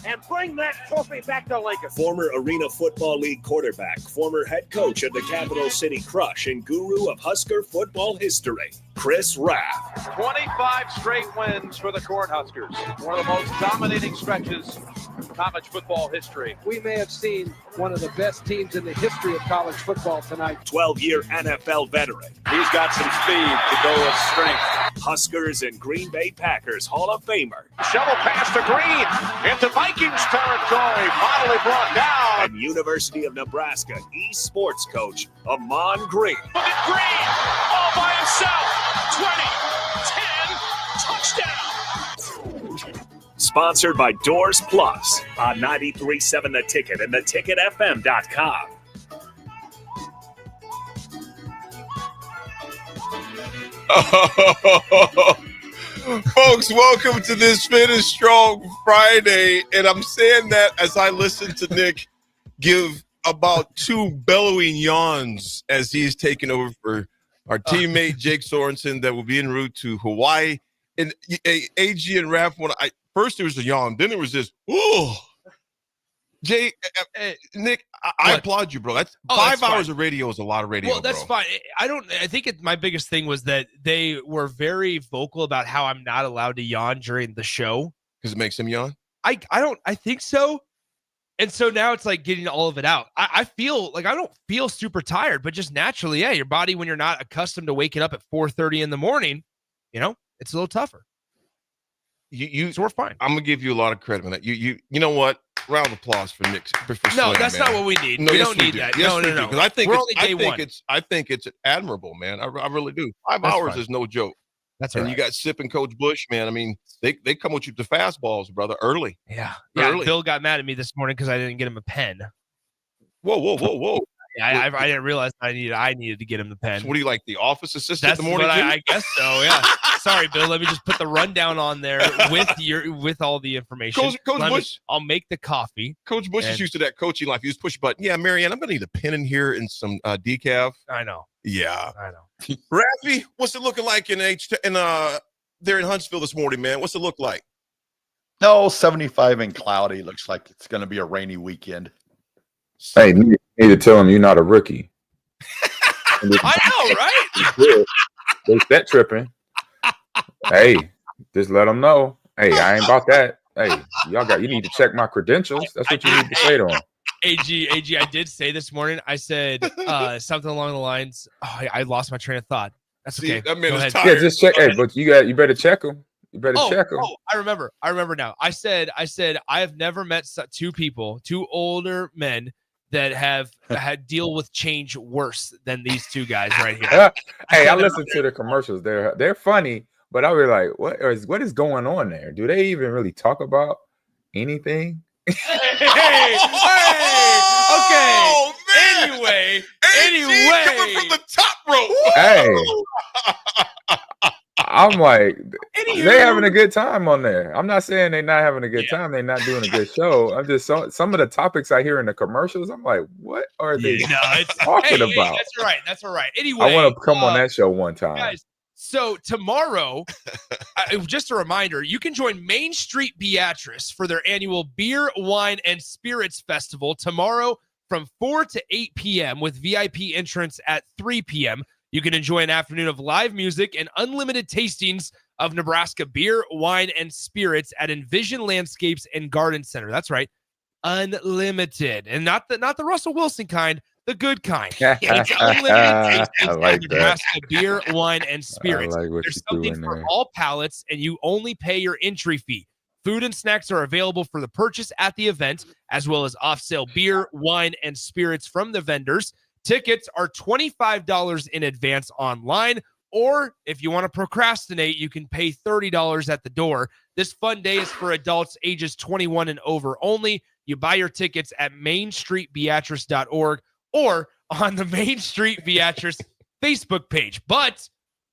and bring that trophy back to Lincoln. Former Arena Football League quarterback, former head coach of the Capital City Crush, and guru of Husker football history, Chris Raff. 25 straight wins for the Cornhuskers. One of the most dominating stretches in college football history. We may have seen one of the best teams in the history of college football tonight. 12-year NFL veteran. He's got some speed to go with strength. Huskers and Green Bay Packers Hall of Famer. Shovel pass to Green into Vikings territory. Finally brought down. And University of Nebraska eSports coach, Amon Green. Look at Green all by himself. 20, 10, touchdown. Sponsored by Doors Plus on 93.7 The Ticket and theticketfm.com. Folks, welcome to this Finish Strong Friday. And I'm saying that as I listen to Nick give about 2 bellowing yawns as he's taking over for our teammate Jake Sorensen that will be en route to Hawaii. And AG and Raff, first there was a yawn, then there was this, oh. Jay, Nick, I applaud you, bro. That's 5 hours of radio is a lot of radio. Well, that's fine. I think my biggest thing was that they were very vocal about how I'm not allowed to yawn during the show. Because it makes him yawn? I think so. And so now it's like getting all of it out. I feel like I don't feel super tired, but just naturally, yeah, your body, when you're not accustomed to waking up at 4:30 in the morning, it's a little tougher. So we're fine. I'm gonna give you a lot of credit on that. You know what? Round of applause for Nick. No, that's not what we need. No, we yes, don't need that. Yes, no. Because I think it's admirable, man. I really do. 5 hours is no joke. That's and right. You got Sip and Coach Bush, man. I mean, they come with you the fastballs, brother, early. Yeah. Early. Bill got mad at me this morning because I didn't get him a pen. Whoa. Yeah, I didn't realize I needed to get him the pen. So what do you like, the office assistant in the morning? I guess so. Yeah. Sorry, Bill. Let me just put the rundown on there with all the information. Coach Bush, I'll make the coffee. Coach Bush is used to that coaching life. You just push a button. Yeah, Marianne, I'm gonna need a pen in here and some decaf. I know. Yeah, I know. Raffy, what's it looking like there in Huntsville this morning, man? What's it look like? No, 75 and cloudy. Looks like it's going to be a rainy weekend. Hey, you need to tell him you're not a rookie. I know, right? They set tripping. Hey, just let them know. Hey, I ain't about that. Hey, you need to check my credentials. That's what you need to say to them. AG, I did say this morning, I said something along the lines, I lost my train of thought. That's okay. That man is tired. Yeah, just check. Hey, but you better check them. You better check them. Oh, I remember now. I said I have never met two older men that have had deal with change worse than these two guys right here. Hey, I listened to the commercials. They're funny, but I was like, what is going on there? Do they even really talk about anything? Hey, okay. Man. Anyway, coming from the top rope. Hey. I'm like, they having a good time on there. I'm not saying they're not having a good time. They're not doing a good show. I'm just some of the topics I hear in the commercials. I'm like, what are they talking about? That's all right. Anyway, I want to come on that show one time. Guys, so tomorrow, just a reminder, you can join Main Street Beatrice for their annual Beer, Wine, and Spirits Festival tomorrow from 4 to 8 p.m. with VIP entrance at 3 p.m. You can enjoy an afternoon of live music and unlimited tastings of Nebraska beer, wine, and spirits at Envision Landscapes and Garden Center. That's right, unlimited, and not the Russell Wilson kind, the good kind. It's unlimited tastings of Nebraska beer, wine, and spirits. There's something for all palates, and you only pay your entry fee. Food and snacks are available for the purchase at the event, as well as off-sale beer, wine, and spirits from the vendors. Tickets are $25 in advance online, or if you want to procrastinate, you can pay $30 at the door. This fun day is for adults ages 21 and over only. You buy your tickets at mainstreetbeatrice.org or on the Main Street Beatrice Facebook page. But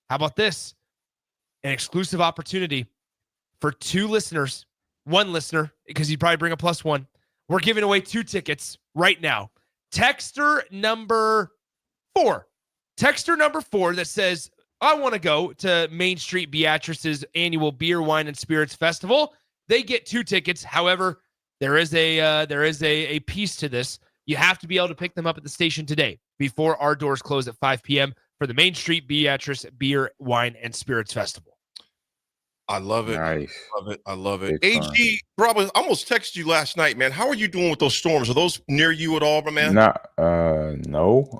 how about this? An exclusive opportunity for one listener, because you'd probably bring a plus one. We're giving away 2 tickets right now. Texter number 4 that says, I want to go to Main Street Beatrice's annual Beer, Wine, and Spirits Festival. They get 2 tickets. However, there is a piece to this. You have to be able to pick them up at the station today before our doors close at 5 p.m. for the Main Street Beatrice Beer, Wine, and Spirits Festival. I love it. Nice. I love it. Big fun. AG, bro, I almost texted you last night, man. How are you doing with those storms? Are those near you at all, man? No.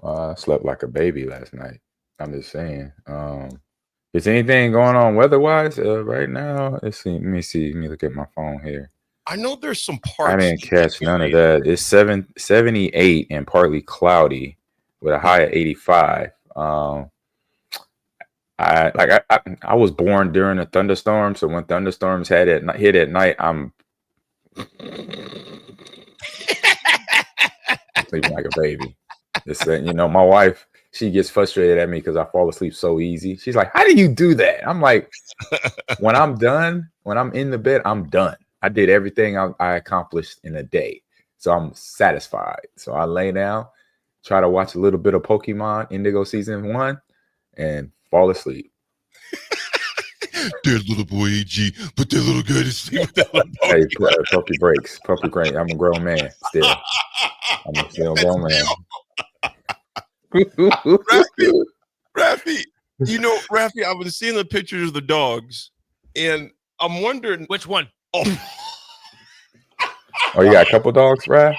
I slept like a baby last night. I'm just saying. Is anything going on weather-wise right now? Let me see. Let me look at my phone here. I know there's some parts. I didn't catch none of that. It's 78 and partly cloudy with a high of 85. I was born during a thunderstorm, so when thunderstorms hit at night, I'm sleeping like a baby. Just saying, my wife, she gets frustrated at me because I fall asleep so easy. She's like, "How do you do that?" I'm like, when I'm done, when I'm in the bed, I'm done. I did everything I accomplished in a day, so I'm satisfied. So I lay down, try to watch a little bit of Pokemon Indigo Season 1, and fall asleep. There's little boy AG, but they're little good to sleep with that little Hey, puppy breaks. Puppy break. I'm a grown man still. I'm still a grown man. Raffy, Raffy, I was seeing the pictures of the dogs, and I'm wondering which one. Oh, you got a couple dogs, Raph?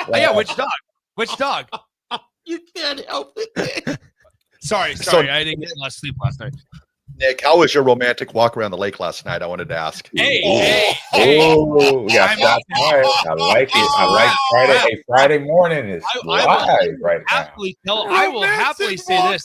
Oh, yeah, which dog? Which dog? You can't help it. Sorry, I didn't get enough sleep last night. Nick, how was your romantic walk around the lake last night? I wanted to ask. Hey. Oh, we got shots fired. I like it. I like Friday. Hey, Friday morning is live right now. I will happily say this.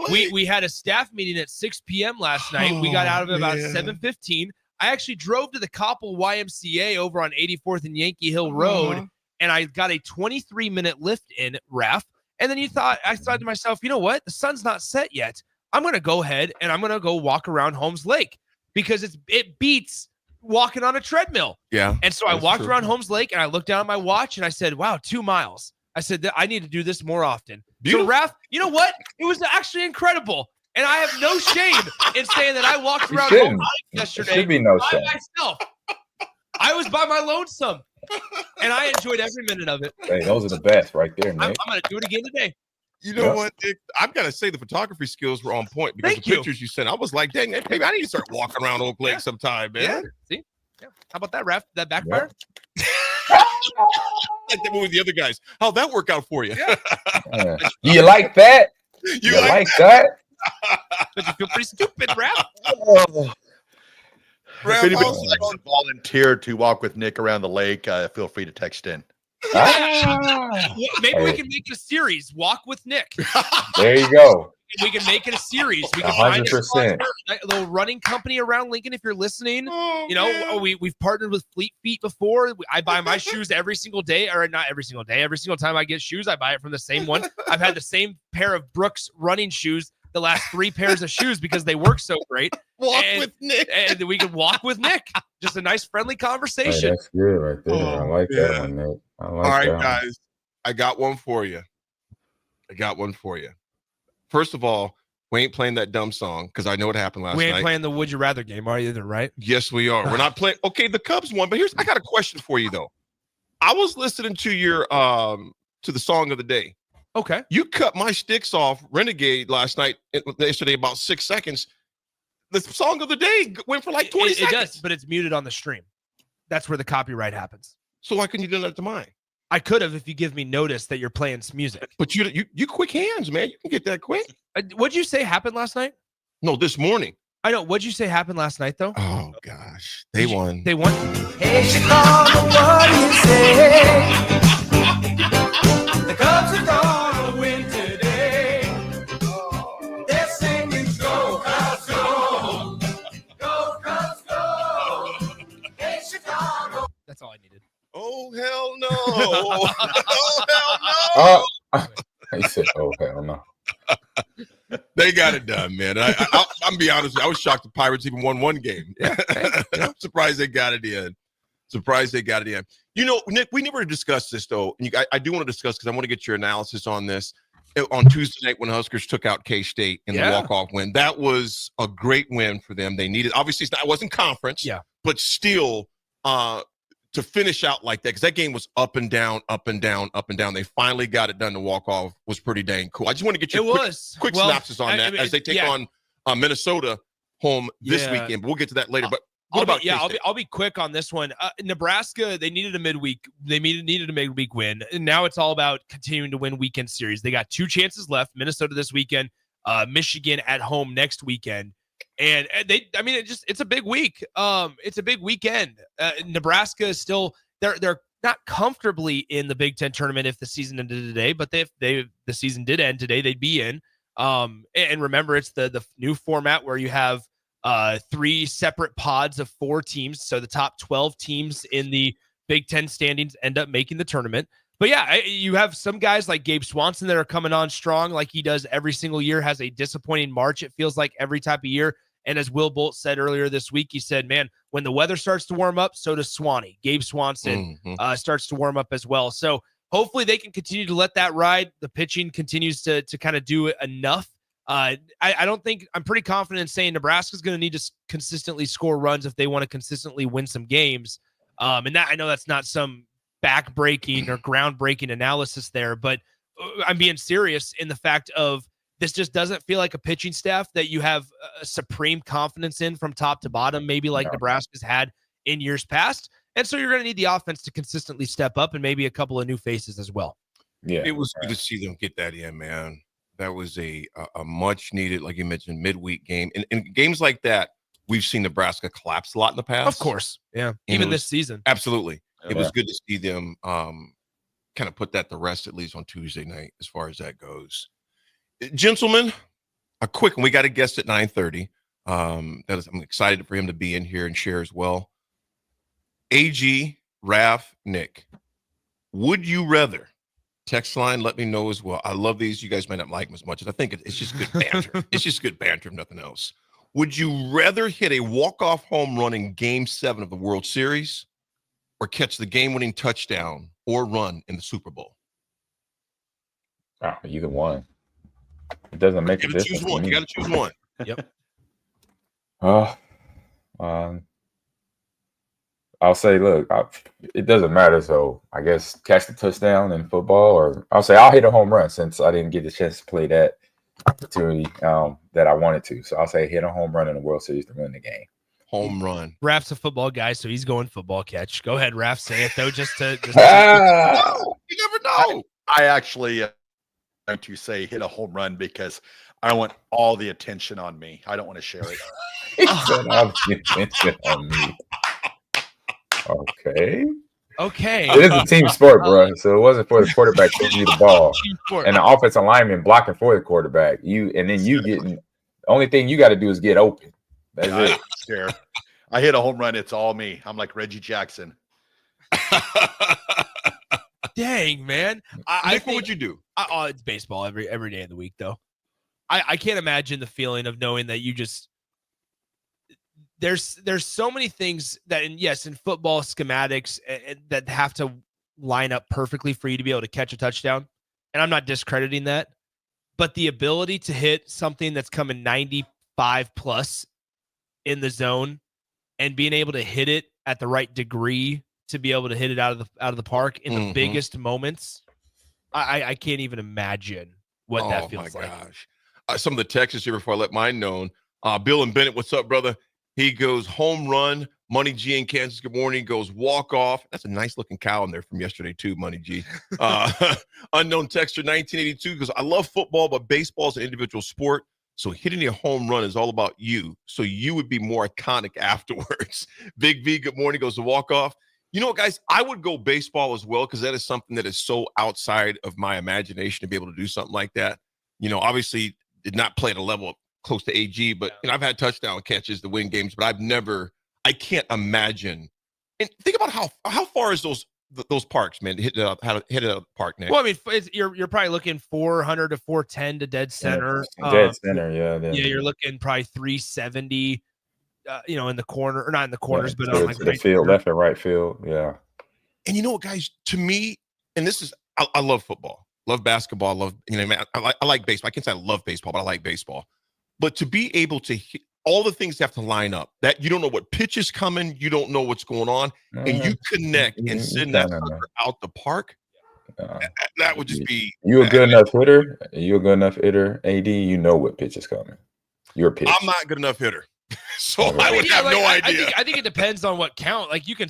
We had a staff meeting at 6 p.m. last night. We got out of it about 7:15. I actually drove to the Koppel YMCA over on 84th and Yankee Hill Road, and I got a 23-minute lift in, Raff. And then I thought to myself, you know what? The sun's not set yet. I'm going to go ahead and I'm going to go walk around Holmes Lake because it beats walking on a treadmill. Yeah. And so I walked around Holmes Lake and I looked down at my watch and I said, wow, 2 miles. I said, I need to do this more often. Beautiful. So, Raph, you know what? It was actually incredible. And I have no shame in saying that I walked around Holmes Lake yesterday should be no by shame. myself. I was by my lonesome. And I enjoyed every minute of it. Hey, those are the best right there, man. I'm going to do it again today. You know what, Nick? I've got to say the photography skills were on point because the pictures you sent, I was like, dang, maybe I need to start walking around Oak Lake sometime, man. Yeah. See? Yeah. How about that, Raph? That backfire? Like that movie with the other guys. How'd that work out for you? Yeah. You like that? You like that? But you feel pretty stupid, Raph. If anybody likes to volunteer to walk with Nick around the lake, feel free to text in. Maybe we can make it a series. Walk with Nick. There you go. We can make it a series. We can 100%. find a little running company around Lincoln if you're listening. We've partnered with Fleet Feet before. I buy my shoes every single day, or not every single day. Every single time I get shoes, I buy it from the same one. I've had the same pair of Brooks running shoes the last 3 pairs of shoes because they work so great. Walk with Nick. And we can walk with Nick. Just a nice friendly conversation. Hey, that's good right there. I like that one, Nick. All right, guys. I got one for you. First of all, we ain't playing that dumb song because I know what happened last night. We ain't playing the Would You Rather game, are you? Right? Yes, we are. We're not playing. Okay, the Cubs won, but I got a question for you though. I was listening to your to the song of the day. Okay. You cut my sticks off Renegade yesterday about 6 seconds. The song of the day went for like 20 seconds. It does, but it's muted on the stream. That's where the copyright happens. So why couldn't you do that to mine? I could have if you give me notice that you're playing music. But you quick hands, man. You can get that quick. What'd you say happened last night? No, this morning. I know. What'd you say happened last night, though? Oh, gosh. They won. They won? Hey, Chicago, what do you say? The Cubs are gonna win today. They're singing, go, Cubs, go. Go, Cubs, go. Hey, Chicago. That's all I needed. Oh, hell no. Oh, hell no. He said, oh, hell no. They got it done, man. I'm be honest with you, I was shocked the Pirates even won one game. Yeah. I'm surprised they got it in. You know, Nick, we never discussed this, though. And I do want to discuss because I want to get your analysis on this. On Tuesday night when Huskers took out K-State in the walk-off win, that was a great win for them. They needed, obviously, it wasn't conference, but still, to finish out like that, because that game was up and down, up and down, up and down. They finally got it done. The walk-off was pretty dang cool. I just want to get your quick synopsis on that as they take on Minnesota home this weekend. But we'll get to that later. But what about I'll be quick on this one. Nebraska, they needed a midweek. They needed a midweek win. And now it's all about continuing to win weekend series. They got 2 chances left. Minnesota this weekend, Michigan at home next weekend. And it's a big week. It's a big weekend. Nebraska is still they're not comfortably in the Big Ten tournament if the season ended today, but if the season did end today, they'd be in. And remember, it's the new format where you have 3 separate pods of 4 teams. So the top 12 teams in the Big Ten standings end up making the tournament. But yeah, you have some guys like Gabe Swanson that are coming on strong like he does every single year, has a disappointing March, it feels like, every type of year. And as Will Bolt said earlier this week, he said, man, when the weather starts to warm up, so does Swanee. Gabe Swanson starts to warm up as well. So hopefully they can continue to let that ride. The pitching continues to kind of do enough. I don't think I'm pretty confident in saying Nebraska's going to need to consistently score runs if they want to consistently win some games. And that I know that's not some back-breaking or groundbreaking analysis there, but I'm being serious in the fact of this just doesn't feel like a pitching staff that you have a supreme confidence in from top to bottom, maybe like Nebraska's had in years past. And so you're going to need the offense to consistently step up and maybe a couple of new faces as well. Yeah, it was good to see them get that in, man. That was a much needed, like you mentioned, midweek game. And games like that, we've seen Nebraska collapse a lot in the past. Of course. Yeah. Even this season. Absolutely. It was good to see them kind of put that to rest, at least on Tuesday night, as far as that goes. Gentlemen, a quick one. We got a guest at 9:30. I'm excited for him to be in here and share as well. AG, Raff, Nick, would you rather? Text line, let me know as well. I love these. You guys might not like them as much as I think it's just good banter. It's just good banter, if nothing else. Would you rather hit a walk-off home run in Game 7 of the World Series or catch the game-winning touchdown or run in the Super Bowl? Either one. It doesn't make a difference. Choose one. You got to choose one. Yep. I'll say, look, it doesn't matter. So I guess catch the touchdown in football, or I'll say I'll hit a home run since I didn't get the chance to play that opportunity that I wanted to. So I'll say hit a home run in the World Series to win the game. Home run. Raff's a football guy, so he's going football catch. Go ahead, Raff. Say it, though, just to you never know. I actually to say hit a home run because I want all the attention on me. I don't want to share it. All the attention on me. Okay. It is a team sport, bro. So it wasn't for the quarterback to you the ball and the offensive lineman blocking for the quarterback. You getting the only thing you got to do is get open. That's it. Sure. I hit a home run. It's all me. I'm like Reggie Jackson. Dang, man. Nick, what would you do? It's baseball every day of the week, though. I can't imagine the feeling of knowing that you just there's so many things that in football schematics that have to line up perfectly for you to be able to catch a touchdown. And I'm not discrediting that, but the ability to hit something that's coming 95 plus in the zone and being able to hit it at the right degree to be able to hit it out of the park in the biggest moments. I can't even imagine what that feels like. Gosh. Some of the texts here before I let mine known. Bill and Bennett, what's up, brother? He goes home run. Money G in Kansas, good morning. Goes walk off. That's a nice looking cow in there from yesterday too, Money G. Unknown texter 1982 goes, I love football, but baseball is an individual sport. So hitting a home run is all about you. So you would be more iconic afterwards. Big V, good morning, goes to walk off. You know what, guys? I would go baseball as well because that is something that is so outside of my imagination to be able to do something like that. You know, obviously did not play at a level close to AG, but I've had touchdown catches to win games, but I can't imagine. And think about how far is those parks, man, to hit it out of park, Nick? Well, I mean, you're probably looking 400 to 410 to dead center. Dead center, yeah. You're looking probably 370. In the corner, or not in the corners, but on the field, left and right field. Yeah. And you know what, guys, to me, and this is, I love football, love basketball, I like baseball. I can't say I love baseball, but I like baseball. But to be able to hit, all the things have to line up. That you don't know what pitch is coming, you don't know what's going on, and you connect and send that sucker out the park. That would just be. You a good enough hitter? You a good enough hitter, AD? You know what pitch is coming. Your pitch. I'm not good enough hitter, so I would have no idea. I think it depends on what count. Like you can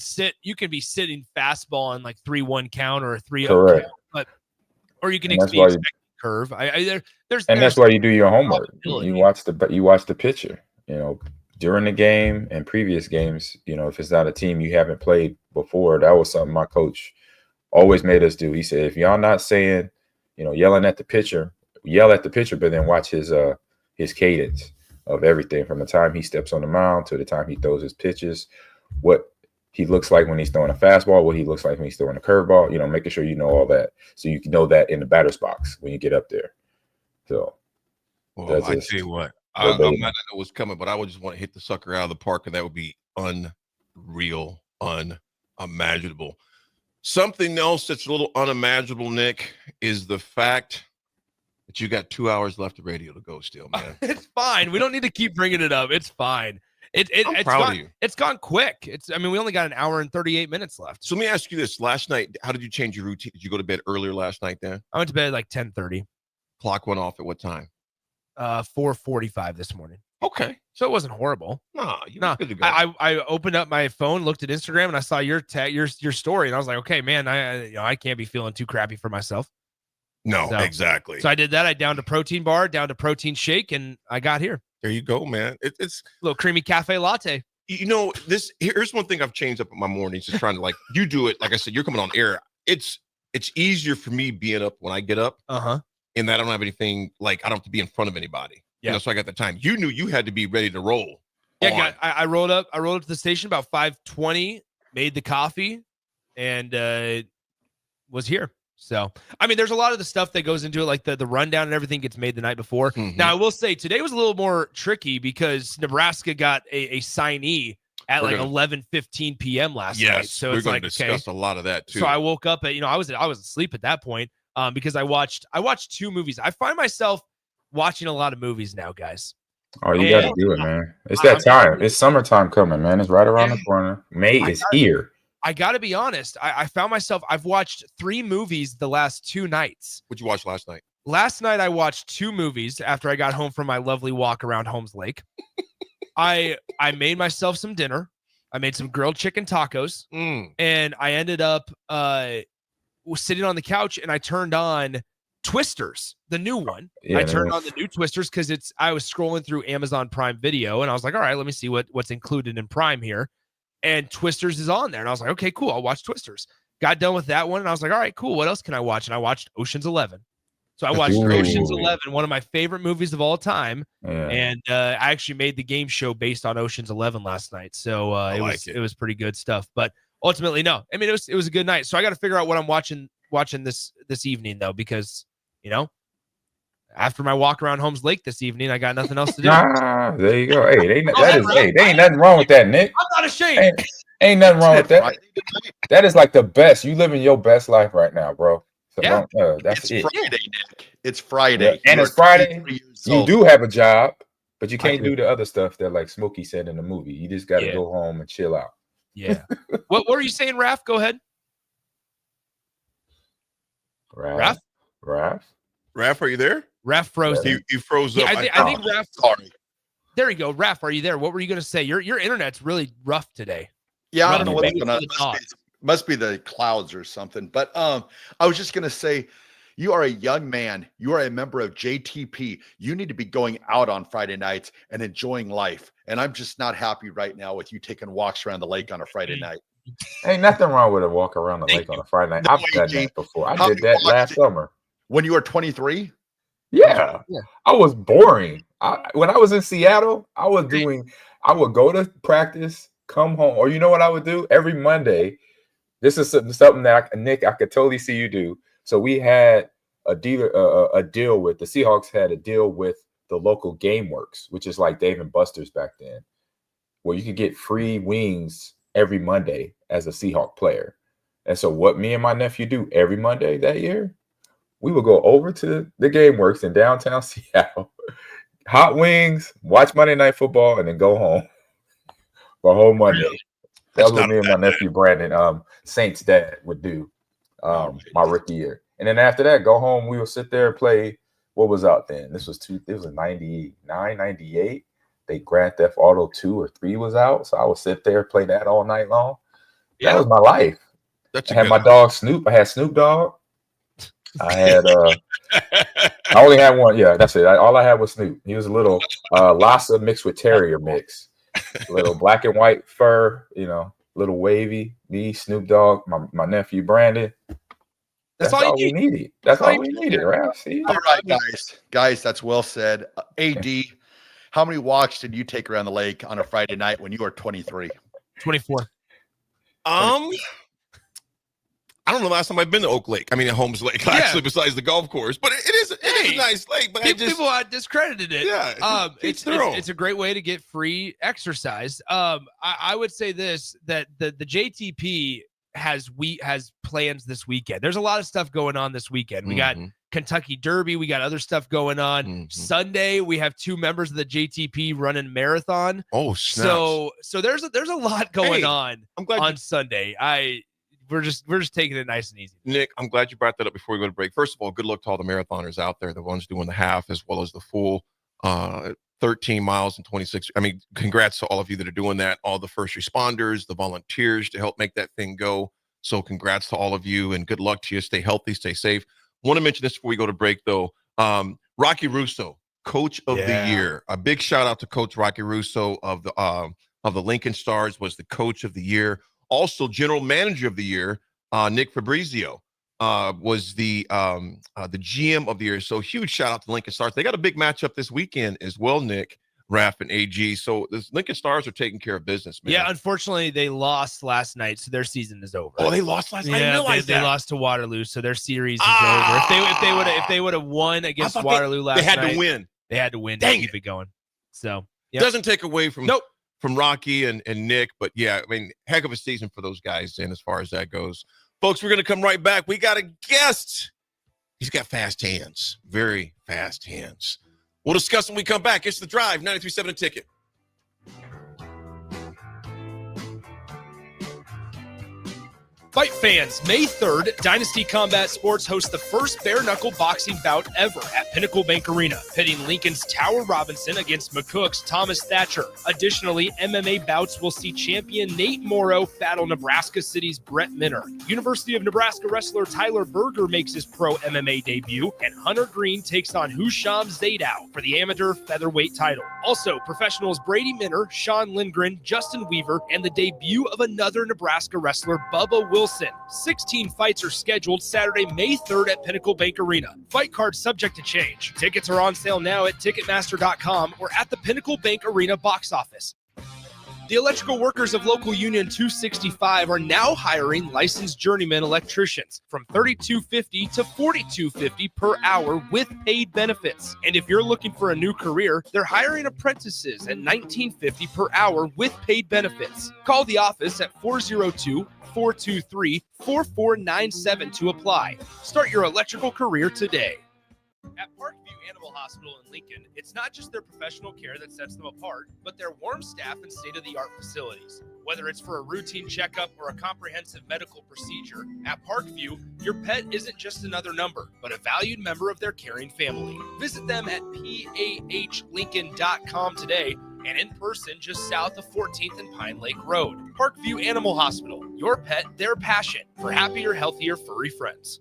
be sitting fastball on like 3-1 count or a 3-0 Correct. count, or you can And expect curve. That's why you do your homework. You watch the pitcher. During the game and previous games. If it's not a team you haven't played before, that was something my coach always made us do. He said, if y'all not saying, yelling at the pitcher, yell at the pitcher, but then watch his cadence of everything from the time he steps on the mound to the time he throws his pitches, what he looks like when he's throwing a fastball, what he looks like when he's throwing a curveball, making sure you know all that. So you can know that in the batter's box when you get up there. So I tell you what, I might not know what's coming, but I would just want to hit the sucker out of the park, and that would be unreal, unimaginable. Something else that's a little unimaginable, Nick, is the fact that you got 2 hours left of radio to go still, man. It's fine. We don't need to keep bringing it up. It's fine. It's gone quick. We only got an hour and 38 minutes left. So let me ask you this. Last night, how did you change your routine? Did you go to bed earlier last night then? I went to bed at like 10:30. Clock went off at what time? 4:45 this morning. Okay. So it wasn't horrible. No. Good to go. I opened up my phone, looked at Instagram, and I saw your story, and I was like, okay, man, I can't be feeling too crappy for myself. No, exactly. So I did that. I downed a protein bar, downed a protein shake, and I got here. There you go, man. It's a little creamy cafe latte. Here's one thing I've changed up in my mornings, just trying to you do it. Like I said, you're coming on air. It's easier for me being up when I get up. In that I don't have anything, I don't have to be in front of anybody. Yeah. So I got the time. You knew you had to be ready to roll. Yeah, I rolled up to the station about 5:20, made the coffee, and was here. So, there's a lot of the stuff that goes into it, like the rundown and everything gets made the night before. Mm-hmm. Now, I will say today was a little more tricky because Nebraska got a signee at 11:15 p.m. last night. So we're going to discuss a lot of that too. So I woke up at, I was asleep at that point because I watched 2 movies. I find myself watching a lot of movies now, guys. Oh, you got to do it, man. It's that time. It's summertime coming, man. It's right around the corner. May is here. I got to be honest. I found myself, I've watched 3 movies the last 2 nights. What'd you watch last night? Last night, I watched 2 movies after I got home from my lovely walk around Holmes Lake. I made myself some dinner. I made some grilled chicken tacos. And I ended up sitting on the couch, and I turned on Twisters, the new one. Yeah, I turned on the new Twisters because I was scrolling through Amazon Prime Video, and I was like, all right, let me see what's included in Prime here. And Twisters is on there. And I was like, okay, cool. I'll watch Twisters. Got done with that one. And I was like, all right, cool. What else can I watch? And I watched Ocean's 11. So I watched Ocean's 11, one of my favorite movies of all time. Yeah. And I actually made the game show based on Ocean's 11 last night. So it was pretty good stuff. But ultimately, no. It was a good night. So I got to figure out what I'm watching this evening, though, because, after my walk around Holmes Lake this evening, I got nothing else to do. There you go. Hey, there ain't nothing wrong with that, Nick. I'm not ashamed. Ain't nothing wrong with that. That is like the best. You living your best life right now, bro. So that's it's Friday, Nick. It's Friday. Yeah. And it's Friday. You do have a job, but you can't do the other stuff that like Smokey said in the movie. You just got to go home and chill out. Yeah. What were you saying, Raff? Go ahead. Raff, are you there? Raff froze. He froze up. I think Raff. Sorry. There you go. Raff, are you there? What were you going to say? Your internet's really rough today. Yeah, I don't know what's going on. Must be the clouds or something. But I was just going to say, you are a young man. You are a member of JTP. You need to be going out on Friday nights and enjoying life. And I'm just not happy right now with you taking walks around the lake on a Friday night. Ain't nothing wrong with a walk around the lake on a Friday night. I've done that before. I did that last summer. When you were 23? Yeah. I was boring. When I was in Seattle, I would go to practice, come home, or you know what I would do? Every Monday, this is something that Nick, I could totally see you do. So we had a deal with the Seahawks had a deal with the local GameWorks, which is like Dave and Buster's back then, where you could get free wings every Monday as a Seahawk player. And so what me and my nephew do every Monday that year, we would go over to the GameWorks in downtown Seattle, hot wings, watch Monday Night Football, and then go home for a whole Monday. That's what me and my nephew Brandon, Saint's dad, would do my rookie year. And then after that, go home. We would sit there and play. What was out then? This was 99, 98. They Grand Theft Auto 2 or 3 was out. So I would sit there, play that all night long. That was my life. I had my dog Snoop. I had Snoop Dogg. I had I only had one. Yeah, that's it. All I had was Snoop. He was a little Lhasa mixed with Terrier mix. A little black and white fur, little wavy. Me, Snoop Dogg, my nephew Brandon. That's all we needed. That's all we needed, right? See? All right, guys, that's well said. AD, how many walks did you take around the lake on a Friday night when you were 23? 24. I don't know the last time I've been to Oak Lake. I mean, at Holmes Lake, actually, besides the golf course. But it is a nice lake. But people discredited it. Yeah, it's a great way to get free exercise. I would say this, that the JTP has plans this weekend. There's a lot of stuff going on this weekend. We got Kentucky Derby. We got other stuff going on. Sunday, we have 2 members of the JTP running marathon. Oh, snaps. So there's a lot going on. I'm glad on Sunday. We're just taking it nice and easy. Nick, I'm glad you brought that up before we go to break. First of all, good luck to all the marathoners out there, the ones doing the half as well as the full 13 miles and 26. I mean, congrats to all of you that are doing that, all the first responders, the volunteers to help make that thing go. So congrats to all of you and good luck to you. Stay healthy, stay safe. Want to mention this before we go to break, though. Rocky Russo, Coach of the Year. A big shout out to Coach Rocky Russo of the Lincoln Stars, was the Coach of the Year. Also, General Manager of the Year, Nick Fabrizio, was the GM of the year. So huge shout out to Lincoln Stars. They got a big matchup this weekend as well, Nick, Raff and AG. So the Lincoln Stars are taking care of business, man. Yeah, unfortunately, they lost last night, so their season is over. Oh, they lost last night? I didn't realize they lost to Waterloo, so their series is over. If they would have won against Waterloo last night, they had to win. They had to win to keep it going. So doesn't take away from from Rocky and Nick, but yeah, I mean, heck of a season for those guys. And as far as that goes, folks, we're going to come right back. We got a guest. He's got fast hands, very fast hands. We'll discuss when we come back. It's The Drive, 93.7 A Ticket. Fight fans, May 3rd, Dynasty Combat Sports hosts the first bare-knuckle boxing bout ever at Pinnacle Bank Arena, pitting Lincoln's Tower Robinson against McCook's Thomas Thatcher. Additionally, MMA bouts will see champion Nate Morrow battle Nebraska City's Brett Minner. University of Nebraska wrestler Tyler Berger makes his pro MMA debut, and Hunter Green takes on Husham Zadow for the amateur featherweight title. Also, professionals Brady Minner, Sean Lindgren, Justin Weaver, and the debut of another Nebraska wrestler, Bubba Wilson. 16 fights are scheduled Saturday, May 3rd at Pinnacle Bank Arena. Fight cards subject to change. Tickets are on sale now at Ticketmaster.com or at the Pinnacle Bank Arena box office. The electrical workers of Local Union 265 are now hiring licensed journeyman electricians from $32.50 to $42.50 per hour with paid benefits. And if you're looking for a new career, they're hiring apprentices at $19.50 per hour with paid benefits. Call the office at 402-423-4497 to apply. Start your electrical career today. At Parkview Animal Hospital in Lincoln, it's not just their professional care that sets them apart, but their warm staff and state-of-the-art facilities. Whether it's for a routine checkup or a comprehensive medical procedure, at Parkview, your pet isn't just another number, but a valued member of their caring family. Visit them at PAHLincoln.com today and in person just south of 14th and Pine Lake Road. Parkview Animal Hospital, your pet, their passion, for happier, healthier, furry friends.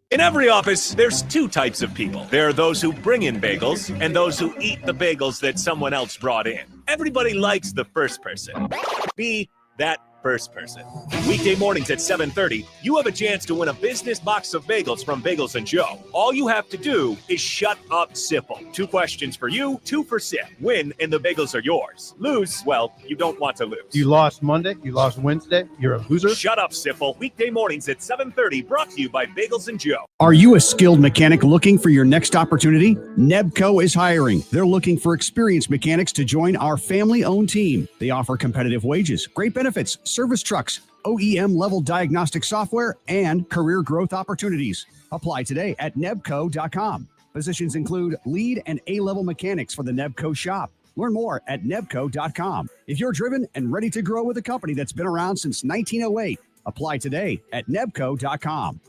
In every office, there's 2 types of people. There are those who bring in bagels and those who eat the bagels that someone else brought in. Everybody likes the first person. Be that first person. Weekday mornings at 7:30, you have a chance to win a business box of bagels from Bagels & Joe. All you have to do is shut up, Sipple. 2 questions for you, 2 for Sip. Win, and the bagels are yours. Lose, well, you don't want to lose. You lost Monday, you lost Wednesday, you're a loser. Shut up, Sipple. Weekday mornings at 7:30, brought to you by Bagels & Joe. Are you a skilled mechanic looking for your next opportunity? Nebco is hiring. They're looking for experienced mechanics to join our family-owned team. They offer competitive wages, great benefits, service trucks, OEM-level diagnostic software, and career growth opportunities. Apply today at nebco.com. Positions include lead and A-level mechanics for the Nebco shop. Learn more at nebco.com. If you're driven and ready to grow with a company that's been around since 1908, apply today at nebco.com.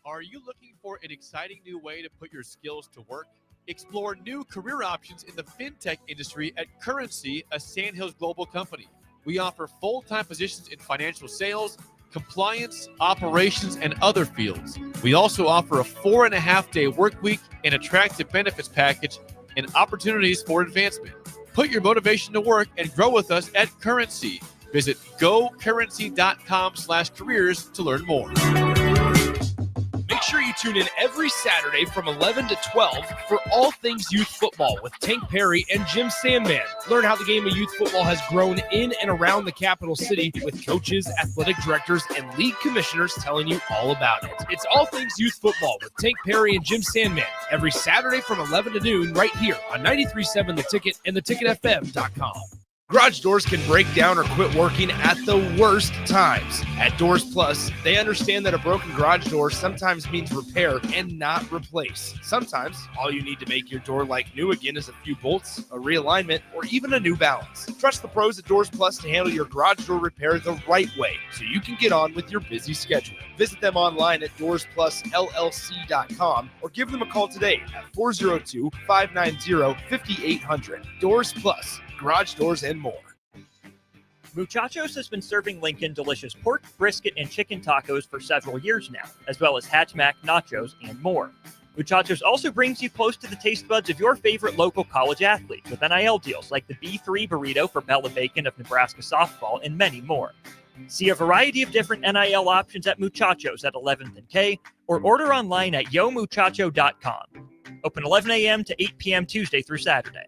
Are you looking for an exciting new way to put your skills to work? Explore new career options in the fintech industry at Currency, a Sandhills Global company. We offer full-time positions in financial sales, compliance, operations, and other fields. We also offer a 4.5-day work week, an attractive benefits package, and opportunities for advancement. Put your motivation to work and grow with us at Currency. Visit gocurrency.com/careers to learn more. Make sure you tune in every Saturday from 11 to 12 for all things youth football with Tank Perry and Jim Sandman. Learn how the game of youth football has grown in and around the capital city with coaches, athletic directors, and league commissioners telling you all about it. It's all things youth football with Tank Perry and Jim Sandman every Saturday from 11 to noon right here on 93.7 The Ticket and theticketfm.com. Garage doors can break down or quit working at the worst times. At Doors Plus, they understand that a broken garage door sometimes means repair and not replace. Sometimes, all you need to make your door like new again is a few bolts, a realignment, or even a new balance. Trust the pros at Doors Plus to handle your garage door repair the right way so you can get on with your busy schedule. Visit them online at DoorsPlusLLC.com or give them a call today at 402-590-5800. Doors Plus. Garage doors and more. Muchachos has been serving Lincoln delicious pork, brisket, and chicken tacos for several years now, as well as Hatch Mac, nachos, and more. Muchachos also brings you close to the taste buds of your favorite local college athletes with NIL deals like the B3 burrito for Bella Bacon of Nebraska softball and many more. See a variety of different NIL options at Muchachos at 11th and K or order online at yomuchacho.com. Open 11 a.m. to 8 p.m. Tuesday through Saturday.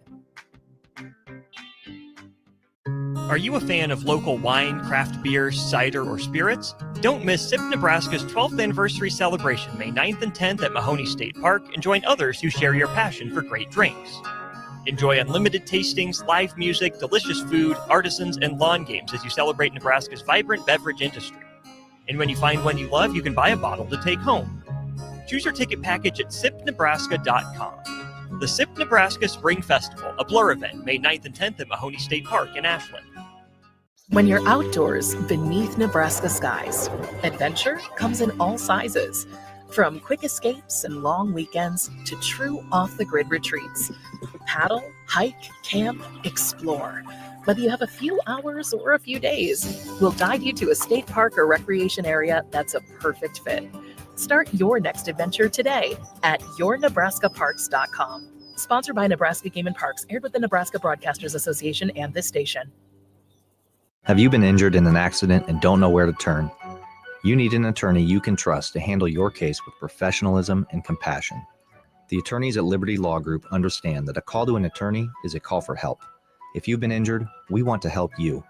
Are you a fan of local wine, craft beers, cider, or spirits? Don't miss SIP Nebraska's 12th anniversary celebration May 9th and 10th at Mahoney State Park and join others who share your passion for great drinks. Enjoy unlimited tastings, live music, delicious food, artisans, and lawn games as you celebrate Nebraska's vibrant beverage industry. And when you find one you love, you can buy a bottle to take home. Choose your ticket package at sipnebraska.com. The SIP Nebraska Spring Festival, a Blur event, May 9th and 10th at Mahoney State Park in Ashland. When you're outdoors beneath Nebraska skies, adventure comes in all sizes. From quick escapes and long weekends to true off-the-grid retreats. Paddle, hike, camp, explore. Whether you have a few hours or a few days, we'll guide you to a state park or recreation area that's a perfect fit. Start your next adventure today at yournebraskaparks.com. Sponsored by Nebraska Game and Parks, aired with the Nebraska Broadcasters Association and this station. Have you been injured in an accident and don't know where to turn? You need an attorney you can trust to handle your case with professionalism and compassion. The attorneys at Liberty Law Group understand that a call to an attorney is a call for help. If you've been injured, we want to help you.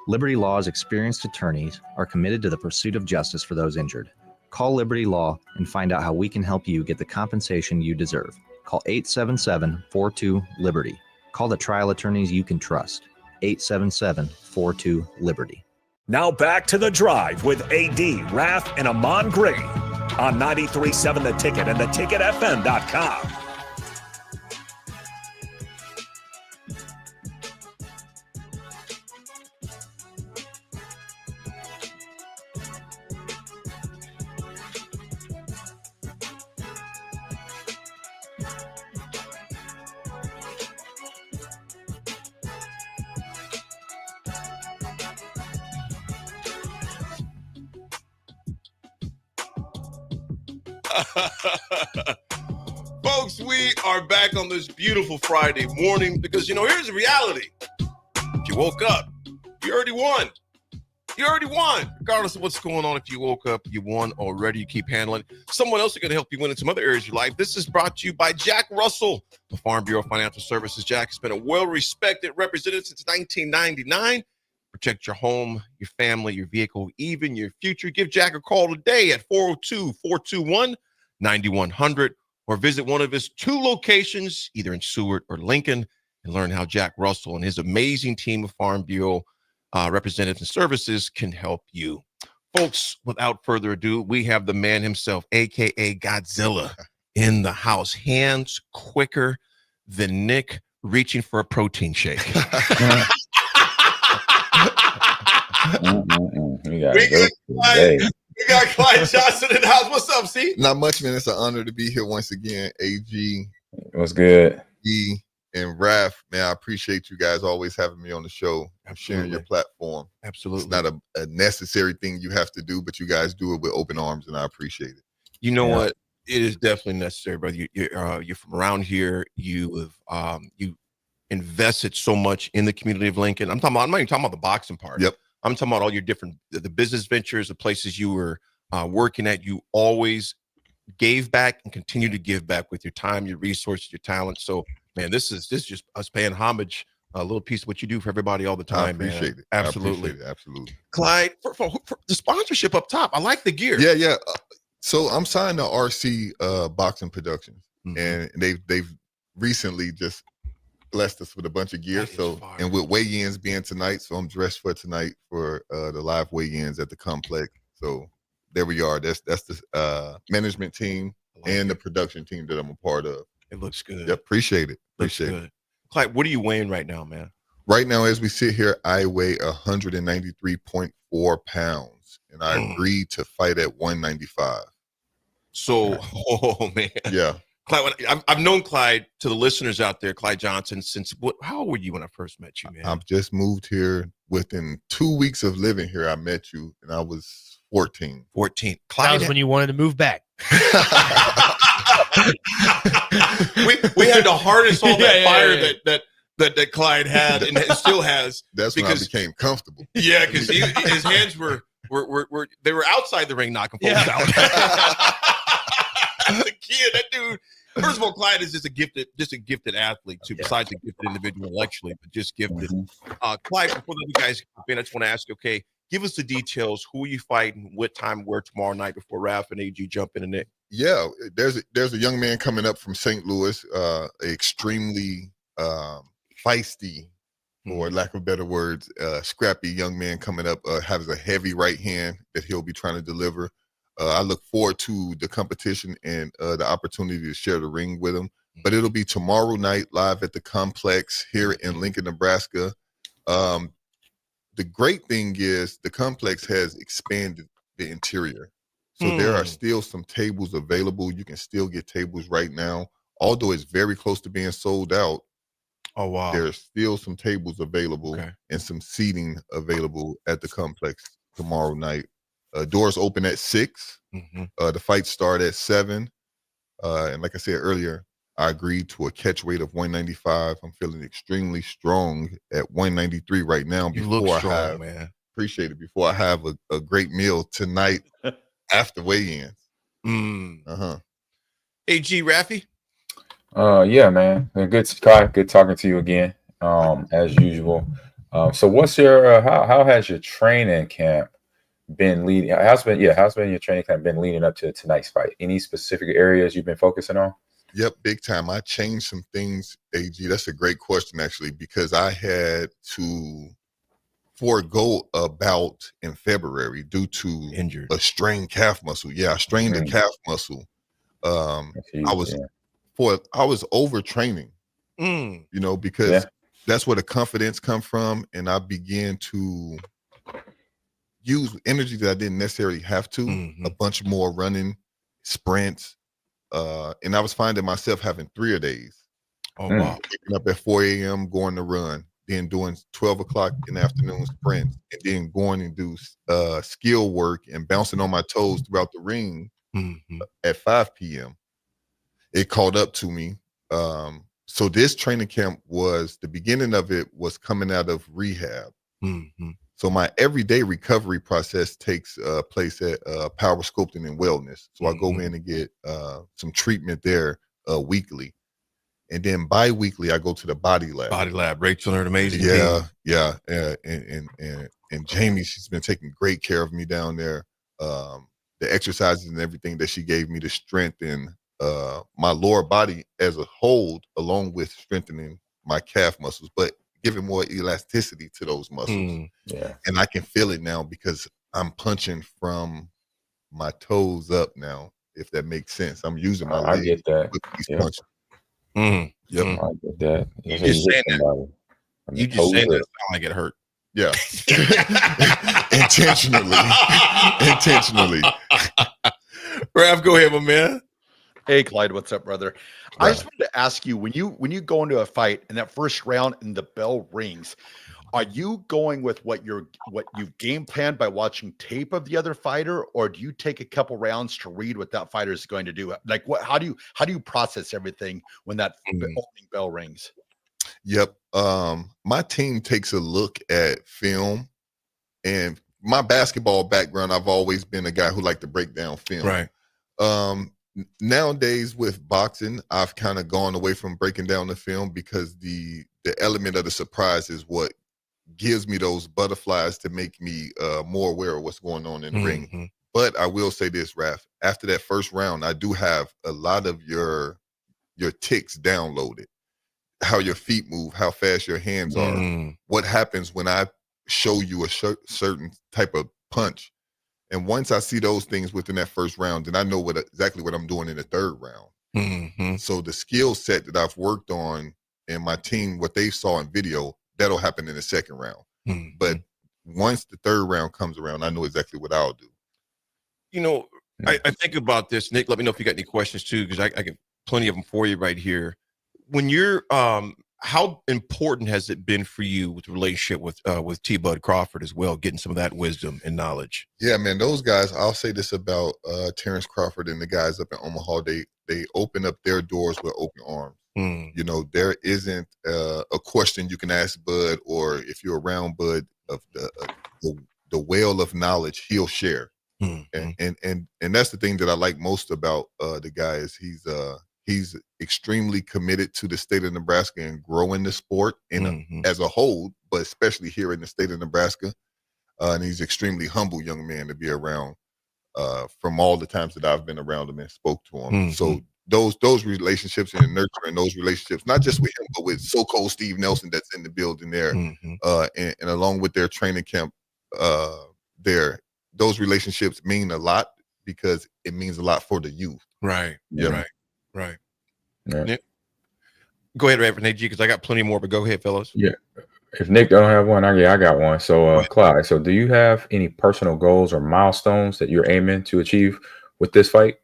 Liberty Law's experienced attorneys are committed to the pursuit of justice for those injured. Call Liberty Law and find out how we can help you get the compensation you deserve. Call 877-42-LIBERTY. Call the trial attorneys you can trust. 877-42-LIBERTY. Now back to The Drive with AD, Raff, and Amon Gray on 93.7 The Ticket and theticketfm.com. Folks, we are back on this beautiful Friday morning because, here's the reality. If you woke up, you already won. You already won. Regardless of what's going on, if you woke up, you won already. You keep handling. Someone else is going to help you win in some other areas of your life. This is brought to you by Jack Russell, the Farm Bureau Financial Services. Jack has been a well-respected representative since 1999. Protect your home, your family, your vehicle, even your future. Give Jack a call today at 402-421-9100 or visit one of his 2 locations, either in Seward or Lincoln, and learn how Jack Russell and his amazing team of Farm Bureau representatives and services can help you. Folks, without further ado, we have the man himself, a.k.a. Godzilla, in the house. Hands quicker than Nick reaching for a protein shake. We got Clyde Johnson in the house. What's up, C? Not much, man. It's an honor to be here once again. AG. What's good? E and Raff, man, I appreciate you guys always having me on the show and sharing your platform. Absolutely. It's not a necessary thing you have to do, but you guys do it with open arms, and I appreciate it. You know what? It is definitely necessary, brother. You're from around here. You have you invested so much in the community of Lincoln. I'm not even talking about the boxing part. Yep. I'm talking about all your different the business ventures, the places you were working at. You always gave back and continue to give back with your time, your resources, your talent. So, man, this is just us paying homage, a little piece of what you do for everybody all the time. I appreciate it. Absolutely. I appreciate it. Absolutely. Clyde, for the sponsorship up top, I like the gear. Yeah. So I'm signed to RC Boxing Productions, and they've recently just blessed us with a bunch of gear. So, and with weigh-ins being tonight, so I'm dressed for tonight for the live weigh-ins at the complex. So there we are. That's the management team and the production team that I'm a part of. It looks good. Yep, appreciate it. Appreciate it. Clyde, what are you weighing right now, man? Right now, as we sit here, I weigh 193.4 pounds, and I agreed to fight at 195. So, oh man, yeah. Clyde, I've known Clyde, to the listeners out there, Clyde Johnson, since how old were you when I first met you, man? I've just moved here. Within 2 weeks of living here, I met you, and I was 14. 14. Clyde, that was when you wanted to move back. we had to harness all that fire that Clyde had and still has. That's when I became comfortable. Yeah, because his hands were they were outside the ring knocking folks out. As a kid, that dude. First of all, Clyde is just a gifted athlete too. Besides a gifted individual intellectually, but just gifted. Clyde, before the guys come in, I just want to ask you, okay, give us the details. Who are you fighting? What time? Where tomorrow night? Before Raff and AG jump in the Nick. Yeah, there's a young man coming up from St. Louis, extremely feisty, for lack of better words, scrappy young man coming up. Has a heavy right hand that he'll be trying to deliver. I look forward to the competition and the opportunity to share the ring with him. But it'll be tomorrow night live at the complex here in Lincoln, Nebraska. The great thing is the complex has expanded the interior. So there are still some tables available. You can still get tables right now. Although it's very close to being sold out. Oh, wow. There's still some tables available and some seating available at the complex tomorrow night. Doors open at 6. The fights start at 7. And like I said earlier, I agreed to a catch weight of 195. I'm feeling extremely strong at 193 right now. You look strong, man. Appreciate it. Before I have a great meal tonight after weigh-ins. AG, Raffy? Yeah, man. Good talking to you again, as usual. So what's your how has your training camp been leading? How's been your training camp been leading up to tonight's fight? Any specific areas you've been focusing on? Yep, big time. I changed some things, AG. That's a great question, actually, because I had to forego a bout in February due to a strained calf muscle. Yeah, I strained the calf muscle. I was overtraining, because that's where the confidence come from, and I began to use energy that I didn't necessarily have to. A bunch more running, sprints, and I was finding myself having 3-a-days. Oh wow! Waking up at 4 a.m., going to run, then doing 12 o'clock in the afternoon sprints, and then going and do skill work and bouncing on my toes throughout the ring at 5 p.m. It caught up to me. So this training camp the beginning of it was coming out of rehab. So my everyday recovery process takes place at Power Sculpting and Wellness. So I go in and get some treatment there weekly. And then bi-weekly, I go to the Body Lab. Body Lab, Rachel and her amazing team. Yeah. And Jamie, she's been taking great care of me down there. The exercises and everything that she gave me to strengthen my lower body as a whole, along with strengthening my calf muscles, but giving more elasticity to those muscles. And I can feel it now because I'm punching from my toes up now. if that makes sense. I'm using my I legs get that. with these Yeah. punches. Yep. I get that. You So just hit saying that. somebody. I mean, You just saying toes that up. sound like it hurt. Yeah. Intentionally. Raff, go ahead, my man. Hey, Clyde, what's up, brother? I just wanted to ask you, when you go into a fight and that first round and the bell rings, are you going with what you've game planned by watching tape of the other fighter, or do you take a couple rounds to read what that fighter is going to do? Like, how do you process everything when that opening bell rings? Yep. My team takes a look at film, and my basketball background, I've always been a guy who liked to break down film. Right. Nowadays with boxing, I've kind of gone away from breaking down the film because the element of the surprise is what gives me those butterflies to make me more aware of what's going on in the ring. But I will say this, Raff, after that first round, I do have a lot of your ticks downloaded. How your feet move, how fast your hands are, what happens when I show you a certain type of punch. And once I see those things within that first round, then I know exactly what I'm doing in the third round. So the skill set that I've worked on and my team, what they saw in video, that'll happen in the second round. But once the third round comes around, I know exactly what I'll do. You know, I think about this. Nick, let me know if you got any questions too, because I get plenty of them for you right here. When you're how important has it been for you with the relationship with T. Bud Crawford as well, getting some of that wisdom and knowledge? Yeah, man, those guys, I'll say this about Terrence Crawford and the guys up in Omaha, they open up their doors with open arms. You know, there isn't a question you can ask Bud, or if you're around Bud, of the well of knowledge he'll share. And that's the thing that I like most about the guy is he's extremely committed to the state of Nebraska and growing the sport as a whole, but especially here in the state of Nebraska. And he's extremely humble young man to be around from all the times that I've been around him and spoke to him. So those relationships and nurturing those relationships, not just with him, but with so-called Steve Nelson that's in the building there, and along with their training camp there, those relationships mean a lot because it means a lot for the youth. Right. Yeah. Right. Yeah. Nick? Go ahead, Raff and AG, because I got plenty more, but go ahead, fellas. Yeah. If Nick don't have one, I got one. So, Clyde, so do you have any personal goals or milestones that you're aiming to achieve with this fight?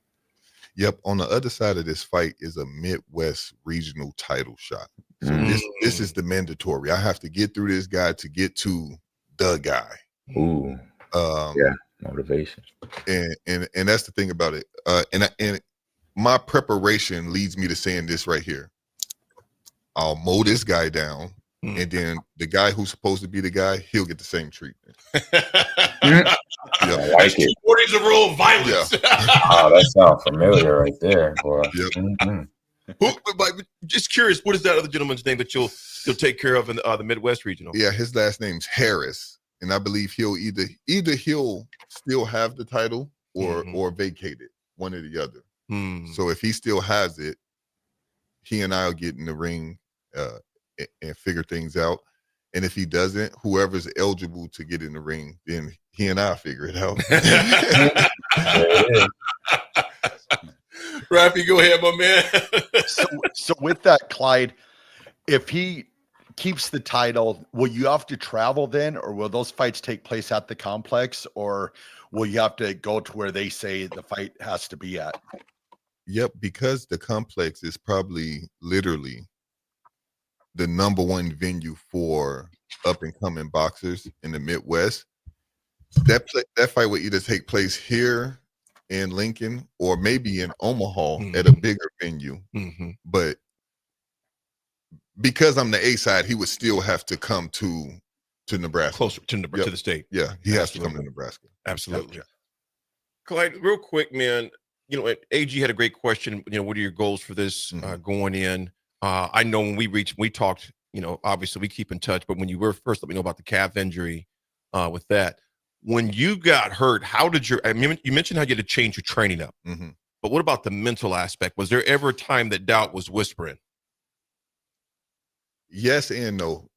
Yep. On the other side of this fight is a Midwest regional title shot. So this is the mandatory. I have to get through this guy to get to the guy. Ooh. Yeah. Motivation. And that's the thing about it. And my preparation leads me to saying this right here. I'll mow this guy down, and then the guy who's supposed to be the guy, he'll get the same treatment. I like it. What is the rule of violence? Oh, that sounds familiar right there, boy. But just curious, what is that other gentleman's name that you'll take care of in the Midwest regional? Yeah, his last name's Harris, and I believe he'll either he'll still have the title or vacate it, one or the other. So if he still has it, he and I'll get in the ring and figure things out. And if he doesn't, whoever's eligible to get in the ring, then he and I figure it out. Raffy, go ahead, my man. So with that, Clyde, if he keeps the title, will you have to travel then, or will those fights take place at the complex, or will you have to go to where they say the fight has to be at? Yep, because the complex is probably literally the number one venue for up and coming boxers in the Midwest. That fight will either take place here in Lincoln or maybe in Omaha at a bigger venue. But because I'm the A side, he would still have to come to Nebraska, closer to the state. Yeah, he has to come to Nebraska. Absolutely. Clyde, real quick, man. You know, AG had a great question. You know, what are your goals for this going in? I know when we talked, you know, obviously we keep in touch, but when you were first, let me know about the calf injury with that. When you got hurt, how did you mentioned how you had to change your training up, but what about the mental aspect? Was there ever a time that doubt was whispering? Yes and no.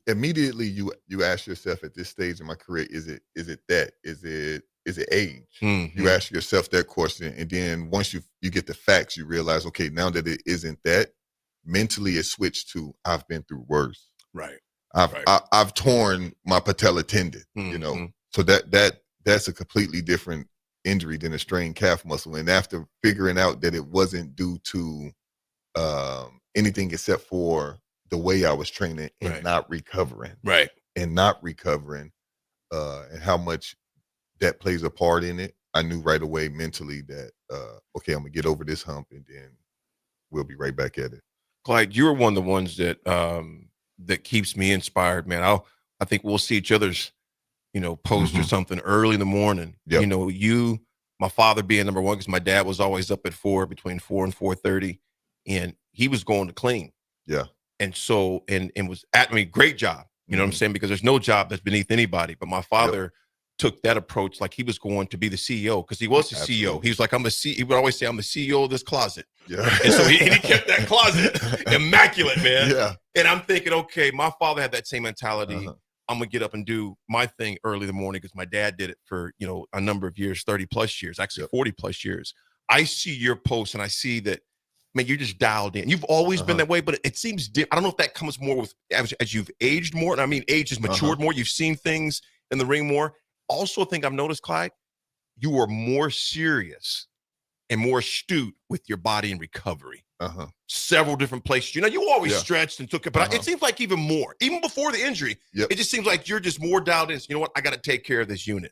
Immediately you ask yourself at this stage in my career, is it that? Is it is it age? Mm-hmm. You ask yourself that question, and then once you get the facts, you realize, okay, now that it isn't that, mentally it switched to I've been through worse. Right. I've torn my patella tendon, you know, so that's a completely different injury than a strained calf muscle. And after figuring out that it wasn't due to anything except for the way I was training and not recovering, and how much that plays a part in it, I knew right away mentally that okay, I'm gonna get over this hump, and then we'll be right back at it. Clyde, you're one of the ones that that keeps me inspired, man. I think we'll see each other's, post or something early in the morning. Yep. My father being number one, because my dad was always up at between 4 and 4:30, and he was going to clean. Yeah. And so, and was great job. You know what I'm saying? Because there's no job that's beneath anybody. But my father took that approach like he was going to be the CEO, because he was the CEO. He was like, he would always say, I'm the CEO of this closet. Yeah. And so he kept that closet immaculate, man. Yeah. And I'm thinking, okay, my father had that same mentality. I'm going to get up and do my thing early in the morning, because my dad did it for, a number of years, 30 plus years, actually 40 plus years. I see your post and I see that, man, you're just dialed in. You've always been that way, but it seems I don't know if that comes more with as you've aged more. And I mean, age has matured more. You've seen things in the ring more. Also, I think I've noticed, Clyde, you are more serious and more astute with your body and recovery. Several different places. You always stretched and took it, but it seems like even more, even before the injury, it just seems like you're just more dialed in. So, you know what? I got to take care of this unit.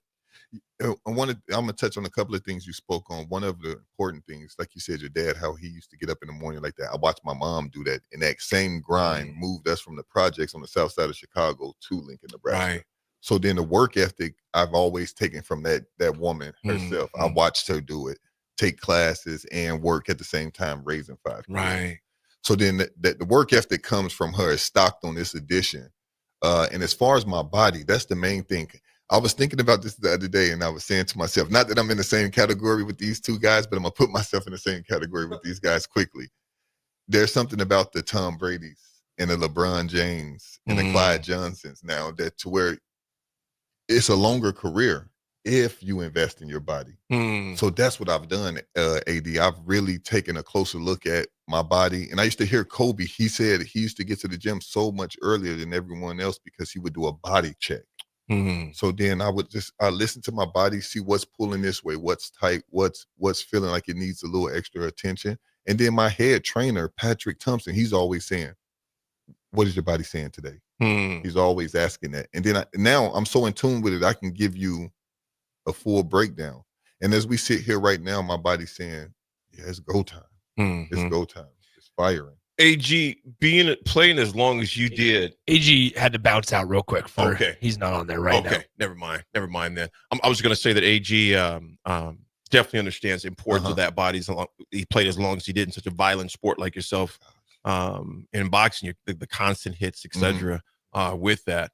I'm going to touch on a couple of things you spoke on. One of the important things, like you said, your dad, how he used to get up in the morning like that. I watched my mom do that, and that same grind moved us from the projects on the south side of Chicago to Lincoln, Nebraska. Right. So then the work ethic I've always taken from that woman herself. I watched her do it, take classes and work at the same time, raising 5 kids. Right. So then the work ethic comes from her, is stocked on this edition. And as far as my body, that's the main thing. I was thinking about this the other day, and I was saying to myself, not that I'm in the same category with these two guys, but I'm going to put myself in the same category with these guys quickly. There's something about the Tom Brady's and the LeBron James and the Clyde Johnsons now that to where it's a longer career if you invest in your body. So that's what I've done, AD. I've really taken a closer look at my body. And I used to hear Kobe, he said he used to get to the gym so much earlier than everyone else because he would do a body check. So then I listen to my body, see what's pulling this way, what's tight, what's feeling like it needs a little extra attention. And then my head trainer, Patrick Thompson, he's always saying, what is your body saying today? He's always asking that. And then now I'm so in tune with it, I can give you a full breakdown. And as we sit here right now, my body's saying, yeah, it's go time. It's go time. It's firing. AG, playing as long as you did. AG had to bounce out real quick. He's not on there right now. Okay, never mind then. I was going to say that AG definitely understands the importance of that body. He played as long as he did in such a violent sport like yourself. In boxing, the constant hits, etc. With that.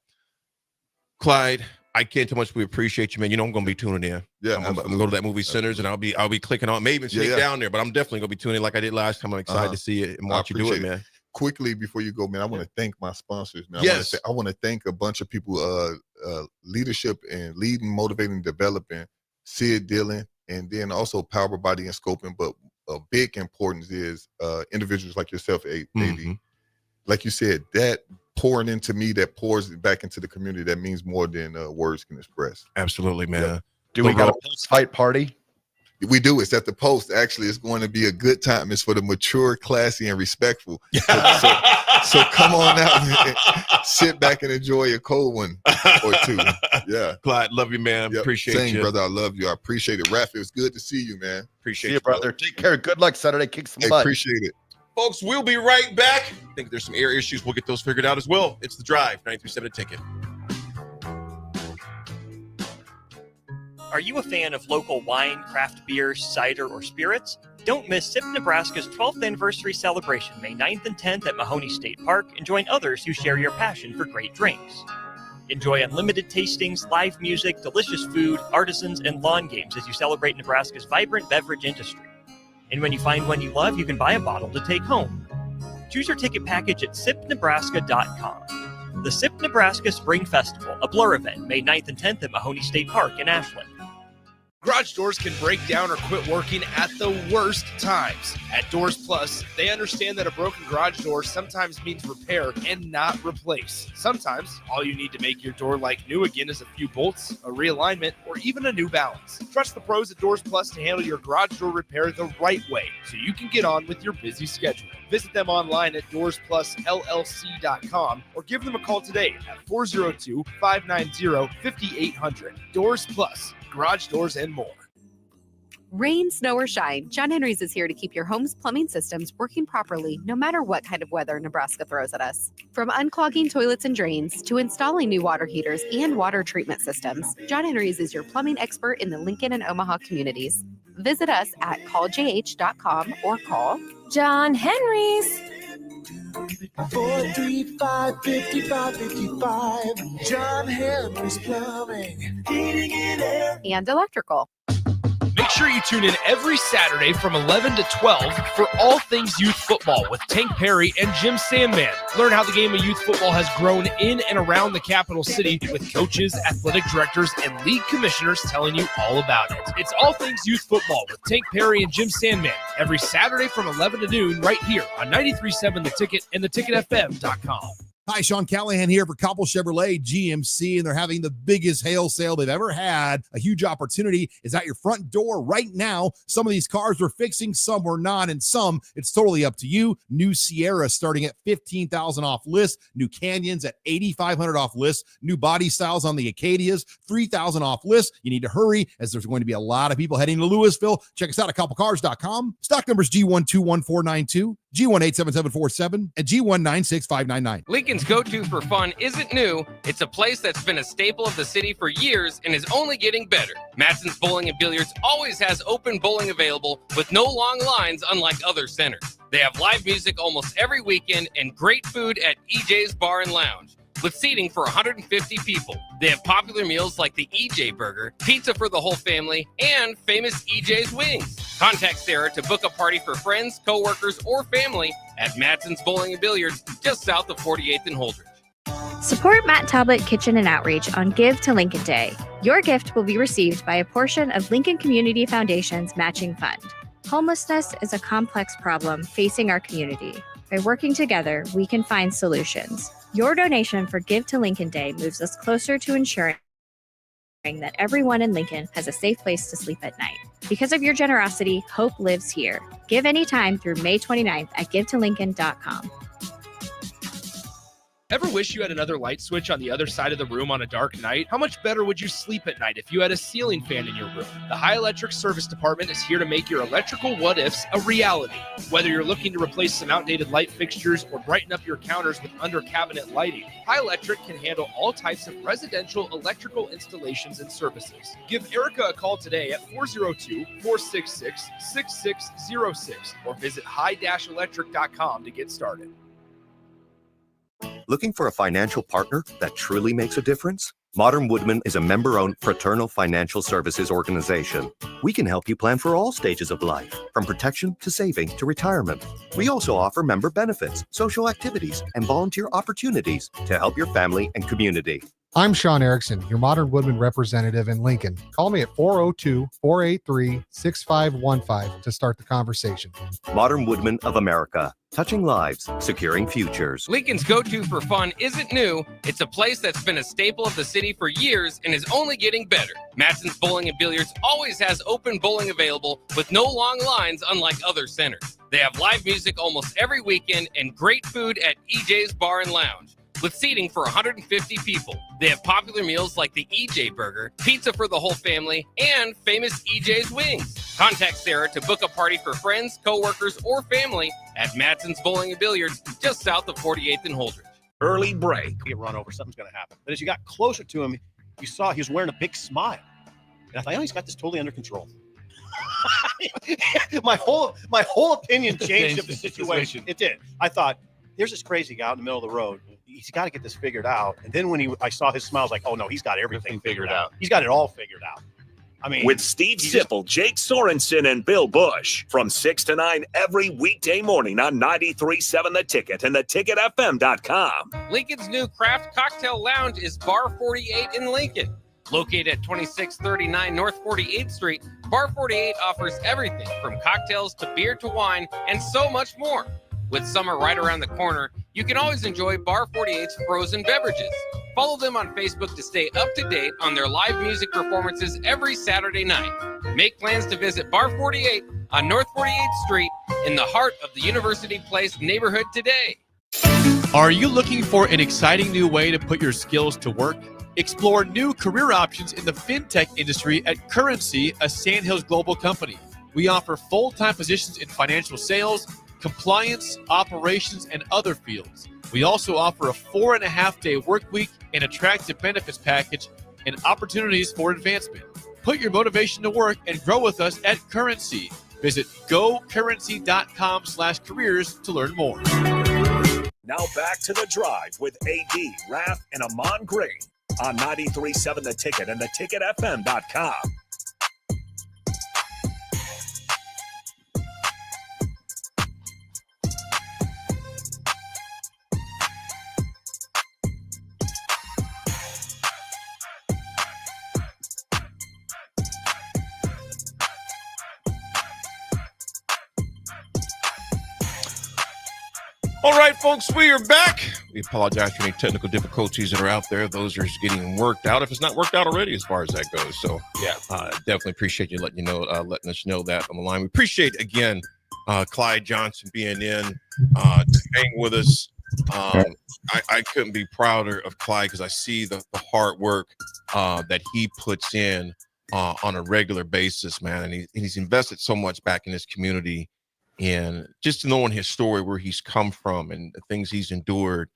Clyde, I can't tell how much we appreciate you, man. I'm going to be tuning in. Yeah, I'm going to go to that movie Centers, and I'll be clicking on, maybe even sneak down there, but I'm definitely going to be tuning in like I did last time. I'm excited to see it and watch you do it, man. Quickly before you go, man, I want to thank my sponsors, man. Yes. I want to thank a bunch of people, leadership and leading, motivating, developing, Sid Dillon, and then also Power Body and Scoping. But a big importance is individuals like yourself, AD. Like you said, that pouring into me, that pours back into the community, that means more than words can express. Absolutely, man. Yeah. Do we got a post-fight party? We do. It's at the Post. Actually, it's going to be a good time. It's for the mature, classy, and respectful. So come on out and sit back and enjoy a cold one or two. Yeah. Clyde, love you, man. Appreciate you. Same, brother. I love you. I appreciate it. Raff, it was good to see you, man. Appreciate See you, brother. Take care. Good luck Saturday. Kick some Hey, butt. appreciate it. Folks, we'll be right back. I think there's some air issues. We'll get those figured out as well. It's The Drive, 93.7 A Ticket. Are you a fan of local wine, craft beer, cider, or spirits? Don't miss SIP Nebraska's 12th anniversary celebration, May 9th and 10th at Mahoney State Park, and join others who share your passion for great drinks. Enjoy unlimited tastings, live music, delicious food, artisans, and lawn games as you celebrate Nebraska's vibrant beverage industry. And when you find one you love, you can buy a bottle to take home. Choose your ticket package at sipnebraska.com. The SIP Nebraska Spring Festival, a Blur event, May 9th and 10th at Mahoney State Park in Ashland. Garage doors can break down or quit working at the worst times. At Doors Plus, they understand that a broken garage door sometimes means repair and not replace. Sometimes, all you need to make your door like new again is a few bolts, a realignment, or even a new balance. Trust the pros at Doors Plus to handle your garage door repair the right way so you can get on with your busy schedule. Visit them online at DoorsPlusLLC.com or give them a call today at 402-590-5800. Doors Plus. Garage doors and more. Rain, snow, or shine, John Henry's is here to keep your home's plumbing systems working properly no matter what kind of weather Nebraska throws at us. From unclogging toilets and drains to installing new water heaters and water treatment systems, John Henry's is your plumbing expert in the Lincoln and Omaha communities. Visit us at calljh.com or call John Henry's. 435-5555. John Henry's Plumbing, Heating and Air, and Electrical. Make sure you tune in every Saturday from 11 to 12 for all things youth football with Tank Perry and Jim Sandman. Learn how the game of youth football has grown in and around the capital city with coaches, athletic directors, and league commissioners telling you all about it. It's all things youth football with Tank Perry and Jim Sandman every Saturday from 11 to noon right here on 93.7 The Ticket and theticketfm.com. Hi, Sean Callahan here for Koppel Chevrolet GMC, and they're having the biggest hail sale they've ever had. A huge opportunity is at your front door right now. Some of these cars we're fixing, some we're not, and some it's totally up to you. New Sierra starting at $15,000 off list. New Canyons at $8,500 off list. New body styles on the Acadias, $3,000 off list. You need to hurry as there's going to be a lot of people heading to Louisville. Check us out at koppelcars.com. Stock numbers G121492, G187747, and G196599. Lincoln's go-to for fun isn't new. It's a place that's been a staple of the city for years and is only getting better. Matson's Bowling and Billiards always has open bowling available with no long lines unlike other centers. They have live music almost every weekend and great food at EJ's Bar and Lounge with seating for 150 people. They have popular meals like the EJ Burger, pizza for the whole family, and famous EJ's Wings. Contact Sarah to book a party for friends, coworkers, or family at Matson's Bowling and Billiards just south of 48th and Holdridge. Support Matt Talbot Kitchen and Outreach on Give to Lincoln Day. Your gift will be received by a portion of Lincoln Community Foundation's matching fund. Homelessness is a complex problem facing our community. By working together, we can find solutions. Your donation for Give to Lincoln Day moves us closer to ensuring that everyone in Lincoln has a safe place to sleep at night. Because of your generosity, hope lives here. Give anytime through May 29th at givetolincoln.com. Ever wish you had another light switch on the other side of the room on a dark night? How much better would you sleep at night if you had a ceiling fan in your room? The High Electric Service Department is here to make your electrical what-ifs a reality. Whether you're looking to replace some outdated light fixtures or brighten up your counters with under-cabinet lighting, High Electric can handle all types of residential electrical installations and services. Give Erica a call today at 402-466-6606 or visit high-electric.com to get started. Looking for a financial partner that truly makes a difference? Modern Woodman is a member-owned fraternal financial services organization. We can help you plan for all stages of life, from protection to saving to retirement. We also offer member benefits, social activities, and volunteer opportunities to help your family and community. I'm Sean Erickson, your Modern Woodman representative in Lincoln. Call me at 402-483-6515 to start the conversation. Modern Woodman of America, touching lives, securing futures. Lincoln's go-to for fun isn't new. It's a place that's been a staple of the city for years and is only getting better. Matson's Bowling and Billiards always has open bowling available with no long lines unlike other centers. They have live music almost every weekend and great food at EJ's Bar and Lounge with seating for 150 people. They have popular meals like the EJ Burger, pizza for the whole family, and famous EJ's Wings. Contact Sarah to book a party for friends, coworkers, or family at Matson's Bowling and Billiards just south of 48th and Holdridge. Early break. Get run over, something's going to happen. But as you got closer to him, you saw he was wearing a big smile. And I thought, oh, he's got this totally under control. my whole opinion changed of the situation. It did. I thought, there's this crazy guy out in the middle of the road. He's got to get this figured out. And then when I saw his smile, I was like, oh no, he's got everything figured out. He's got it all figured out. I mean, with Steve Sipple, Jake Sorensen, and Bill Bush from 6 to 9 every weekday morning on 93.7 The Ticket and theticketfm.com. Lincoln's new craft cocktail lounge is Bar 48 in Lincoln. Located at 2639 North 48th Street, Bar 48 offers everything from cocktails to beer to wine and so much more. With summer right around the corner, you can always enjoy Bar 48's frozen beverages. Follow them on Facebook to stay up to date on their live music performances every Saturday night. Make plans to visit Bar 48 on North 48th Street in the heart of the University Place neighborhood today. Are you looking for an exciting new way to put your skills to work? Explore new career options in the fintech industry at Currency, a Sandhills global company. We offer full-time positions in financial sales, compliance, operations, and other fields. We also offer a 4.5-day work week, an attractive benefits package, and opportunities for advancement. Put your motivation to work and grow with us at Currency. Visit gocurrency.com/careers to learn more. Now back to The Drive with AD, Raff, and Amon Green on 93.7 The Ticket and theticketfm.com. All right, folks, we are back. We apologize for any technical difficulties that are out there. Those are getting worked out, if it's not worked out already, as far as that goes. So, yeah, definitely appreciate you letting us know that on the line. We appreciate, again, Clyde Johnson being in to hang with us. I couldn't be prouder of Clyde because I see the hard work that he puts in on a regular basis, man. And he's invested so much back in his community. And just knowing his story, where he's come from and the things he's endured,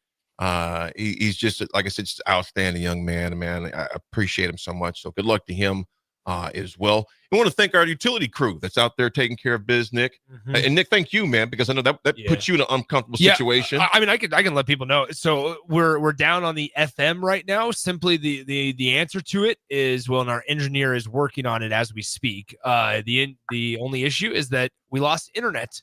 he's just, like I said, just an outstanding young man. Man, I appreciate him so much. So good luck to him as well. I want to thank our utility crew that's out there taking care of biz, Nick. And Nick, thank you, man, because I know that puts you in an uncomfortable situation. I mean, I can let people know. So we're down on the FM right now. Simply the answer to it is, well, and our engineer is working on it as we speak. The only issue is that we lost internet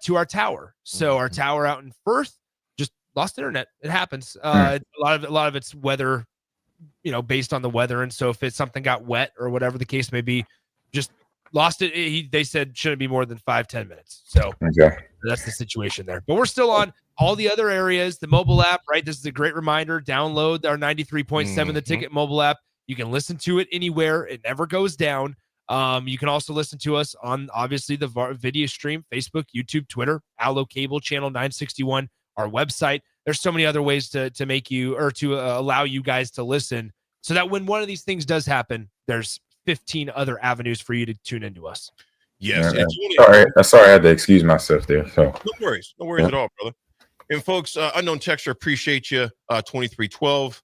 to our tower. So our tower out in Firth just lost internet. It happens. A lot of it's weather, based on the weather. And so if it's something got wet or whatever the case may be, just lost it. They said shouldn't be more than 5-10 minutes. So that's the situation there. But we're still on all the other areas. The mobile app, right? This is a great reminder. Download our 93.7 The Ticket mobile app. You can listen to it anywhere. It never goes down. You can also listen to us on, obviously, the video stream, Facebook, YouTube, Twitter, Allo Cable, Channel 961, our website. There's so many other ways to make you, or to allow you guys to listen, so that when one of these things does happen, there's 15 other avenues for you to tune into us. Yes. Sorry, I had to excuse myself there. So no worries at all, brother. And folks, unknown texter, appreciate you. 2312.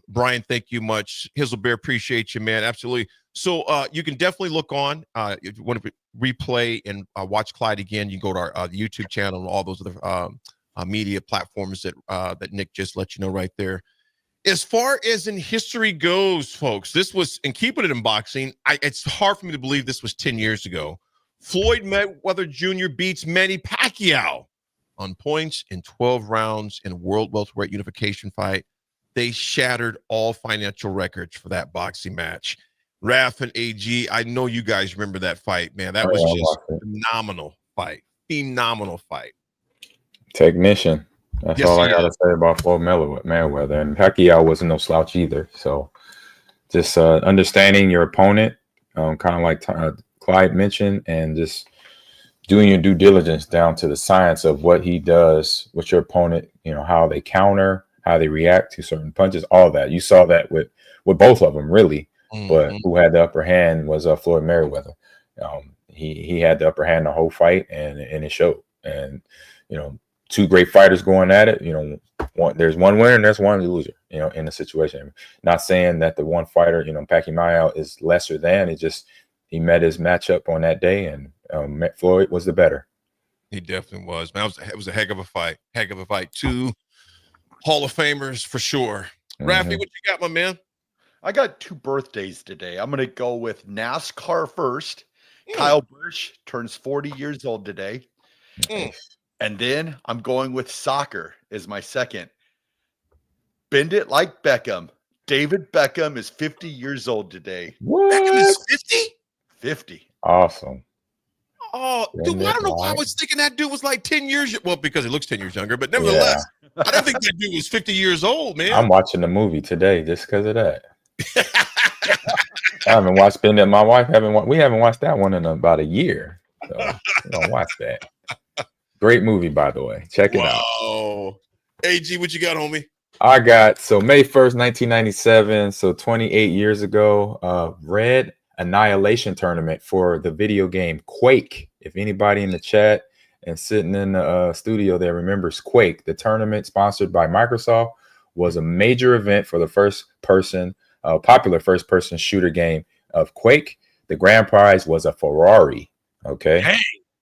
Brian, thank you much. Hizzlebear, appreciate you, man. Absolutely. So you can definitely look on. If you want to replay and watch Clyde again, you can go to our YouTube channel and all those other media platforms that Nick just let you know right there. As far as in history goes, folks, this was, and keeping it in boxing, it's hard for me to believe this was 10 years ago. Floyd Mayweather Jr. beats Manny Pacquiao on points in 12 rounds in World Welterweight Unification fight. They shattered all financial records for that boxing match. Raff and AG, I know you guys remember that fight, man. That was just a phenomenal fight. Phenomenal fight. Technician. That's all I got to say about Floyd Mayweather. And Pacquiao wasn't no slouch either. So just understanding your opponent, kind of like Clyde mentioned, and just doing your due diligence down to the science of what he does with your opponent, how they counter, how they react to certain punches, all that. You saw that with both of them, really. But who had the upper hand was Floyd Mayweather. He had the upper hand the whole fight, and it showed. And, two great fighters going at it. There's one winner and there's one loser, in the situation. Not saying that the one fighter, Pacquiao is lesser than. It just, he met his matchup on that day, and Floyd was the better. He definitely was, man. It was a heck of a fight. Heck of a fight. Two Hall of Famers for sure. Raffy, what you got, my man? I got 2 birthdays today. I'm going to go with NASCAR first. Kyle Busch turns 40 years old today. And then I'm going with soccer as my second. Bend it like Beckham. David Beckham is 50 years old today. Beckham is 50? 50. Awesome. Oh, dude, I don't know why I was thinking that dude was like 10 years. Well, because he looks 10 years younger, but Yeah. nevertheless, I didn't think that dude was 50 years old, man. I'm watching the movie today just because of that. I haven't watched it. My wife we haven't watched that one in about a year. So we don't watch that. Great movie, by the way. Check it out. Oh, AG, what you got, homie? I got May 1st, 1997. So 28 years ago, Red Annihilation Tournament for the video game Quake. If anybody in the chat and sitting in the studio there remembers Quake, the tournament sponsored by Microsoft was a major event for the popular first-person shooter game of Quake. The grand prize was a Ferrari. Okay. Hey.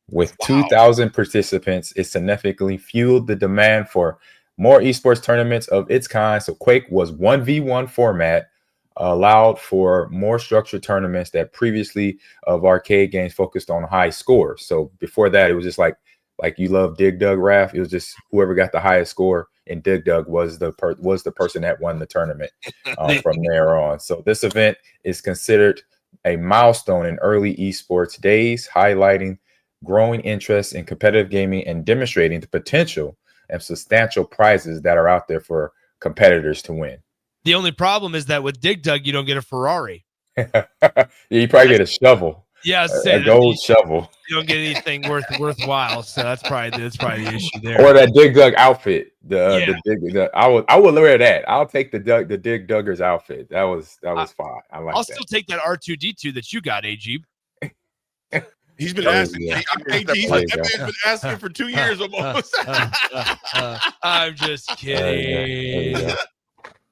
With 2,000 participants, it significantly fueled the demand for more esports tournaments of its kind. So Quake was 1v1 format, allowed for more structured tournaments that previously of arcade games focused on high scores. So before that, it was just like you love Dig Dug, Raff. It was just whoever got the highest score in Dig Dug was the person that won the tournament from there on. So this event is considered a milestone in early esports days, highlighting growing interest in competitive gaming and demonstrating the potential and substantial prizes that are out there for competitors to win. The only problem is that with Dig Dug, you don't get a Ferrari. You probably get a shovel. Yeah, a gold shovel. You don't get anything worthwhile. So that's probably the issue there. Or that Dig Dug outfit. I would wear that. I'll take the Dig Dugger's outfit. That was fine. I'll still take that R2D2 that you got, AG. He's been asking. That man's been asking for 2 years almost. I'm just kidding.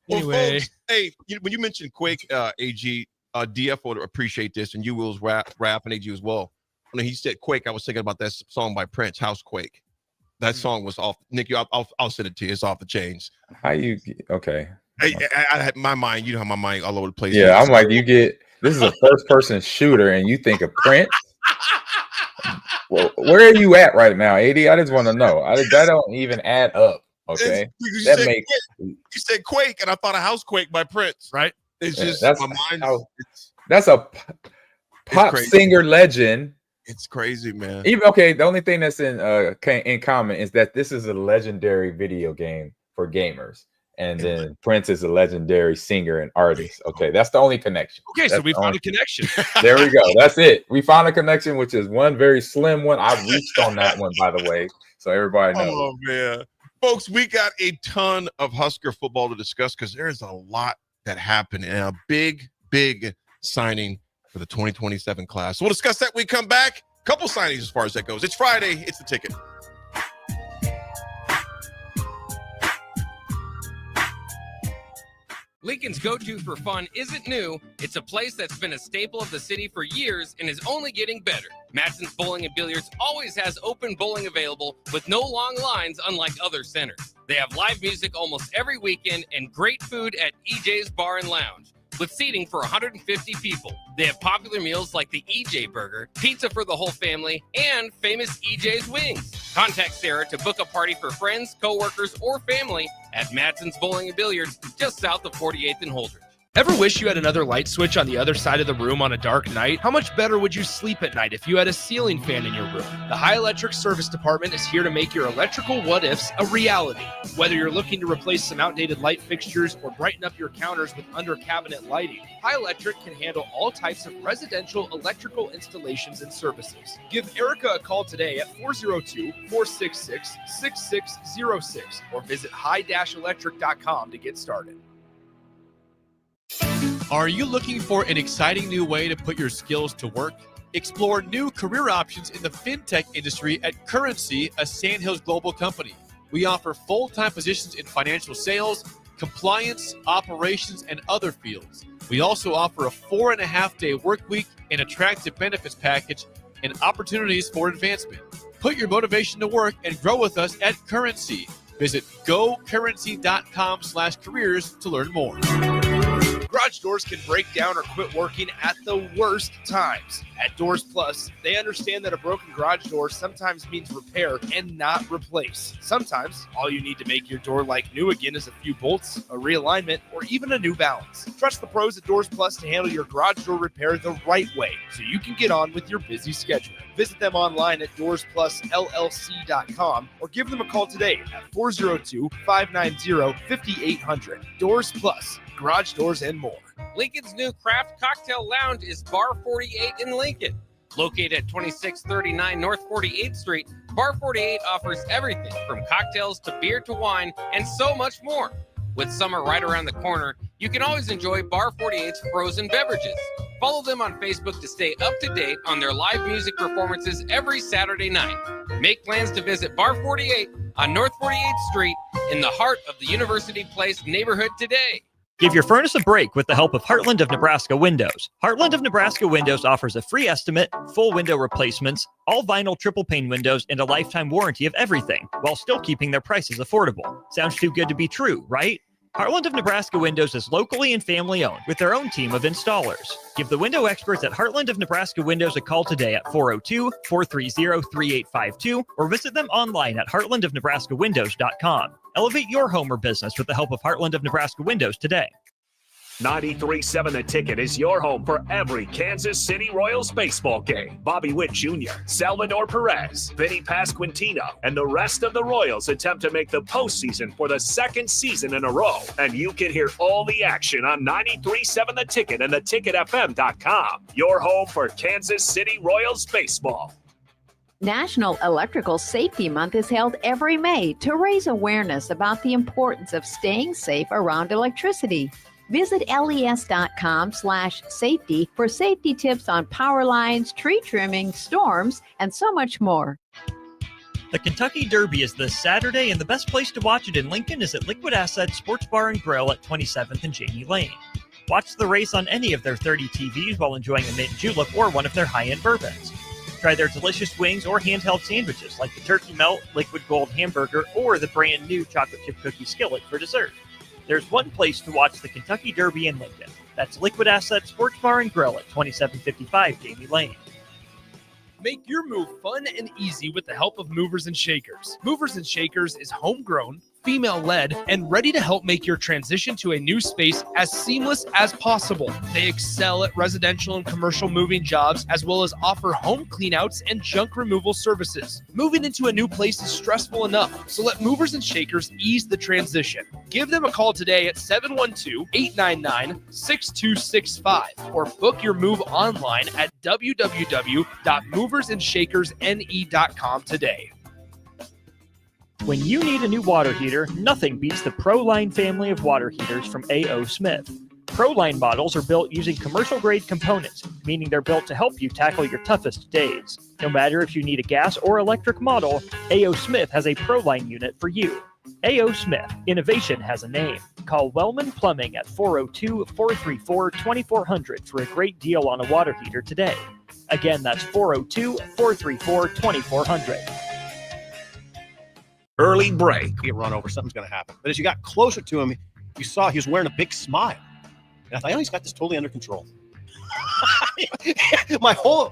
Well, Anyway, folks, hey, when you mentioned Quake, AG, DF would appreciate this, and you will, Raff and AG as well. When he said Quake, I was thinking about that song by Prince, Housequake. That song was off. Nick, I'll send it to you. It's off the chains. Okay. I had my mind. You know how my mind all over the place. Yeah, I'm like, this is a first-person shooter, and you think of Prince. Well, where are you at right now, AD? I just want to know. That don't even add up. Okay, you said Quake, and I thought of Housequake by Prince. Right? It's just my mind. That's a pop singer legend. It's crazy, man. The only thing that's in common is that this is a legendary video game for gamers, and then Prince is a legendary singer and artist. Okay, that's the only connection. Okay, so we found a connection. There we go. That's it. We found a connection, which is one very slim one. I reached on that one, by the way, so everybody knows. Oh man, folks, we got a ton of Husker football to discuss because there's a lot that happened and a big signing for the 2027 class. So we'll discuss that when we come back. Couple signings as far as that goes. It's Friday. It's the ticket. Lincoln's go-to for fun isn't new. It's a place that's been a staple of the city for years and is only getting better. Matson's Bowling and Billiards always has open bowling available with no long lines, unlike other centers. They have live music almost every weekend and great food at EJ's Bar and Lounge, with seating for 150 people. They have popular meals like the EJ Burger, pizza for the whole family, and famous EJ's Wings. Contact Sarah to book a party for friends, coworkers, or family at Matson's Bowling and Billiards, just south of 48th and Holdridge. Ever wish you had another light switch on the other side of the room on a dark night? How much better would you sleep at night if you had a ceiling fan in your room? The High Electric Service Department is here to make your electrical what-ifs a reality. Whether you're looking to replace some outdated light fixtures or brighten up your counters with under-cabinet lighting, High Electric can handle all types of residential electrical installations and services. Give Erica a call today at 402-466-6606 or visit high-electric.com to get started. Are you looking for an exciting new way to put your skills to work? Explore new career options in the fintech industry at Currency, a Sandhills global company. We offer full-time positions in financial sales, compliance, operations, and other fields. We also offer a 4.5-day work week, an attractive benefits package, and opportunities for advancement. Put your motivation to work and grow with us at Currency. Visit gocurrency.com/careers to learn more. Garage doors can break down or quit working at the worst times. At Doors Plus, they understand that a broken garage door sometimes means repair and not replace. Sometimes, all you need to make your door like new again is a few bolts, a realignment, or even a new balance. Trust the pros at Doors Plus to handle your garage door repair the right way so you can get on with your busy schedule. Visit them online at DoorsPlusLLC.com or give them a call today at 402-590-5800. Doors Plus, garage doors and more. Lincoln's new craft cocktail lounge is Bar 48 in Lincoln. Located at 2639 North 48th Street, Bar 48 offers everything from cocktails to beer to wine and so much more. With summer right around the corner, you can always enjoy Bar 48's frozen beverages. Follow them on Facebook to stay up to date on their live music performances every Saturday night. Make plans to visit Bar 48 on North 48th Street in the heart of the University Place neighborhood today. Give your furnace a break with the help of Heartland of Nebraska Windows. Heartland of Nebraska Windows offers a free estimate, full window replacements, all vinyl triple pane windows, and a lifetime warranty of everything, while still keeping their prices affordable. Sounds too good to be true, right? Heartland of Nebraska Windows is locally and family owned with their own team of installers. Give the window experts at Heartland of Nebraska Windows a call today at 402-430-3852 or visit them online at heartlandofnebraskawindows.com. Elevate your home or business with the help of Heartland of Nebraska Windows today. 93.7 The Ticket is your home for every Kansas City Royals baseball game. Bobby Witt Jr., Salvador Perez, Vinny Pasquantino, and the rest of the Royals attempt to make the postseason for the second season in a row. And you can hear all the action on 93.7 The Ticket and theticketfm.com. Your home for Kansas City Royals baseball. National Electrical Safety Month is held every May to raise awareness about the importance of staying safe around electricity. Visit les.com/safety for safety tips on power lines, tree trimming, storms, and so much more. The Kentucky Derby is this Saturday, and the best place to watch it in Lincoln is at Liquid Assets Sports Bar and Grill at 27th and Janie Lane. Watch the race on any of their 30 TVs while enjoying a mint julep or one of their high-end bourbons. Try their delicious wings or handheld sandwiches like the Turkey Melt, Liquid Gold hamburger, or the brand new chocolate chip cookie skillet for dessert. There's one place to watch the Kentucky Derby in Lincoln. That's Liquid Asset Sports Bar and Grill at 2755 Jamie Lane. Make your move fun and easy with the help of Movers and Shakers. Movers and Shakers is homegrown, female-led, and ready to help make your transition to a new space as seamless as possible. They excel at residential and commercial moving jobs, as well as offer home cleanouts and junk removal services. Moving into a new place is stressful enough, so let Movers and Shakers ease the transition. Give them a call today at 712-899-6265 or book your move online at www.moversandShakersNE.com today. When you need a new water heater, nothing beats the ProLine family of water heaters from A.O. Smith. ProLine models are built using commercial-grade components, meaning they're built to help you tackle your toughest days. No matter if you need a gas or electric model, A.O. Smith has a ProLine unit for you. A.O. Smith, innovation has a name. Call Wellman Plumbing at 402-434-2400 for a great deal on a water heater today. Again, that's 402-434-2400. Early break. Get run over, something's going to happen. But as you got closer to him, you saw he was wearing a big smile. And I thought, he's got this totally under control. my whole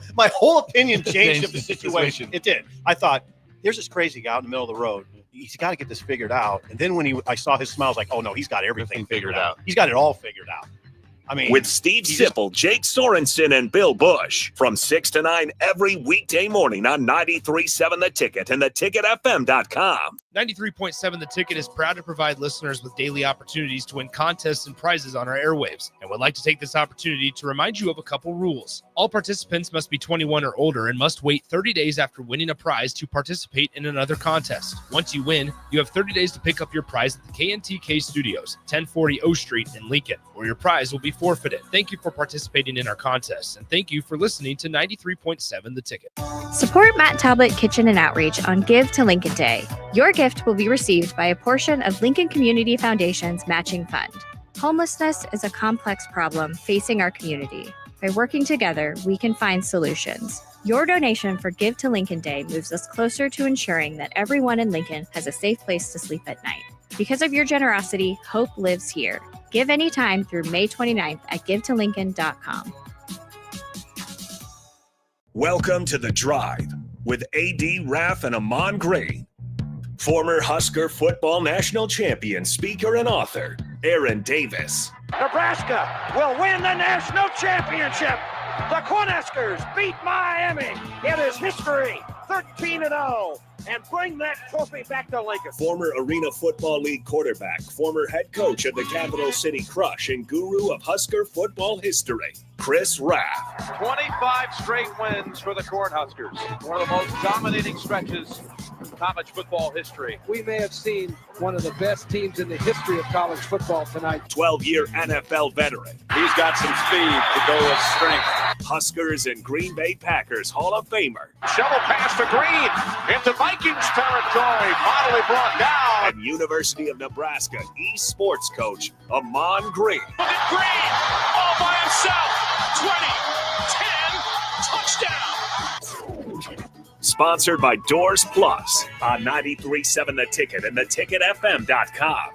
opinion changed of the situation. It did. I thought, there's this crazy guy out in the middle of the road. He's got to get this figured out. And then when I saw his smile, I was like, oh no, he's got everything figured out. He's got it all figured out. I mean, with Steve Sipple, Jake Sorensen, and Bill Bush from 6 to 9 every weekday morning on 93.7 The Ticket and theticketfm.com. 93.7 The Ticket is proud to provide listeners with daily opportunities to win contests and prizes on our airwaves, and would like to take this opportunity to remind you of a couple rules. All participants must be 21 or older and must wait 30 days after winning a prize to participate in another contest. Once you win, you have 30 days to pick up your prize at the KNTK Studios, 1040 O Street in Lincoln, or your prize will be forfeited. Thank you for participating in our contest, and thank you for listening to 93.7 The Ticket. Support Matt Talbot Kitchen and Outreach on Give to Lincoln Day. Your gift will be received by a portion of Lincoln Community Foundation's matching fund. Homelessness is a complex problem facing our community. By working together, we can find solutions. Your donation for Give to Lincoln Day moves us closer to ensuring that everyone in Lincoln has a safe place to sleep at night. Because of your generosity, hope lives here. Give anytime through May 29th at givetolincoln.com. Welcome to The Drive with AD, Raff, and Amon Green. Former Husker football national champion, speaker, and author, Aaron Davis. Nebraska will win the national championship. The Cornhuskers beat Miami. It is history, 13-0, and bring that trophy back to Lincoln. Former Arena Football League quarterback, former head coach of the Capital City Crush, and guru of Husker football history, Chris Raff. 25 straight wins for the Cornhuskers. One of the most dominating stretches in college football history. We may have seen one of the best teams in the history of college football tonight. 12-year NFL veteran. He's got some speed to go with strength. Huskers and Green Bay Packers Hall of Famer. Shovel pass to Green into Vikings territory. Finally brought down. And University of Nebraska eSports coach, Amon Green. Look at Green all by himself. 20, 10, touchdown. Sponsored by Doors Plus on 93.7 The Ticket and theticketfm.com.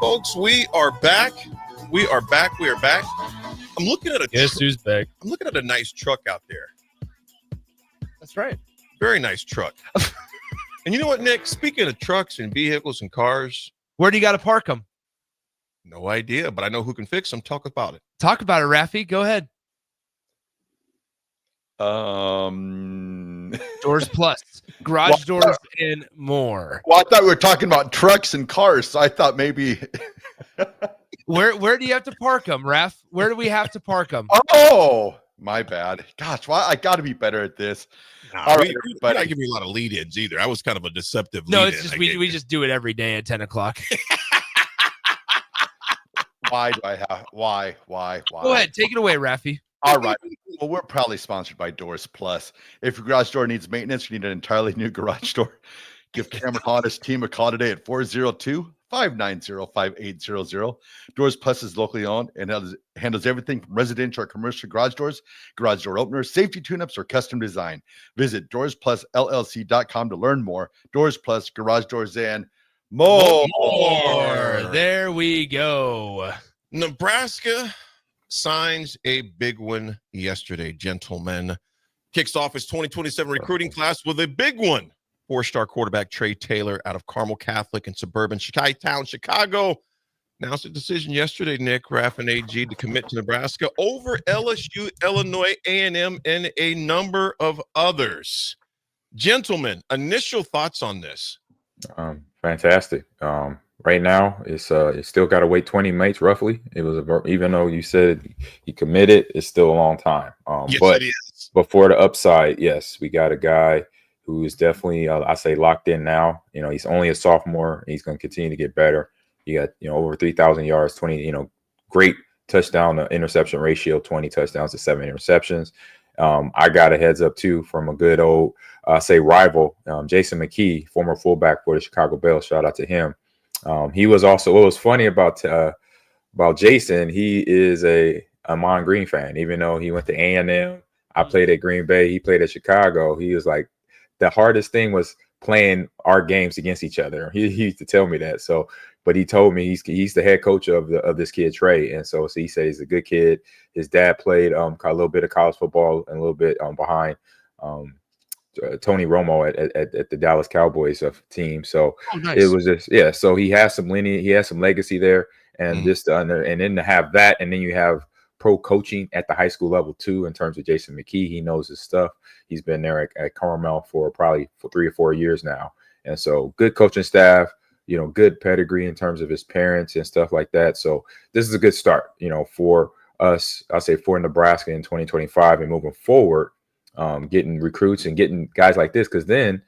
Folks, we are back. We are back. I'm looking at Guess who's back? I'm looking at a nice truck out there. That's right. Very nice truck. And you know what, Nick? Speaking of trucks and vehicles and cars, where do you got to park them? No idea, but I know who can fix them. Talk about it. Talk about it, Raffy. Go ahead. Doors Plus, garage doors, and more. Well, I thought we were talking about trucks and cars, so I thought maybe. Where do you have to park them, Raff? Where do we have to park them? Oh, my bad. Gosh, why I got to be better at this. All right, you're not giving me a lot of lead-ins either. I was kind of a deceptive. No, it's just we just do it every day at 10 o'clock. Why do I have? Why? Go ahead, take it away, Raffy. All right. Well, we're proudly sponsored by Doors Plus. If your garage door needs maintenance, you need an entirely new garage door, give Cameron Honda's team a call today at 402-590-5800. Doors Plus is locally owned and handles everything from residential or commercial garage doors, garage door openers, safety tune-ups, or custom design. Visit DoorsPlusLLC.com to learn more. Doors Plus, garage doors, and more. There we go. Nebraska signs a big one yesterday, gentlemen. Kicks off his 2027 recruiting class with a big one. 4-star quarterback Trey Taylor out of Carmel Catholic in suburban Chi-Town, Chicago. Announced a decision yesterday, Nick, Raff and AG, to commit to Nebraska over LSU, Illinois, A&M, and a number of others. Gentlemen, initial thoughts on this? Fantastic. Right now, it's still got to wait 20 months roughly. It was even though you said he committed, it's still a long time. Yes, but it is. Before the upside, yes, we got a guy who is definitely I say locked in now. You know, he's only a sophomore. And he's going to continue to get better. You got over 3,000 yards, 20. Great touchdown to interception ratio, 20 touchdowns to 7 interceptions. I got a heads up too from a good old rival, Jason McKee, former fullback for the Chicago Bears. Shout out to him. He was also, what was funny about Jason, he is a Amon Green fan, even though he went to A&M. I played at Green Bay. He played at Chicago. He was like, the hardest thing was playing our games against each other. He used to tell me that. So, but he told me he's the head coach of this kid, Trey. And so he said he's a good kid. His dad played a little bit of college football and a little bit behind Tony Romo at the Dallas Cowboys team. So nice. It was just, yeah. So he has some lineage, he has some legacy there, and just and then to have that, and then you have pro coaching at the high school level too. In terms of Jason McKee, he knows his stuff. He's been there at Carmel for probably 3 or 4 years now, and so good coaching staff. Good pedigree in terms of his parents and stuff like that. So this is a good start, for us. I'll say for Nebraska in 2025 and moving forward. Getting recruits and getting guys like this, because then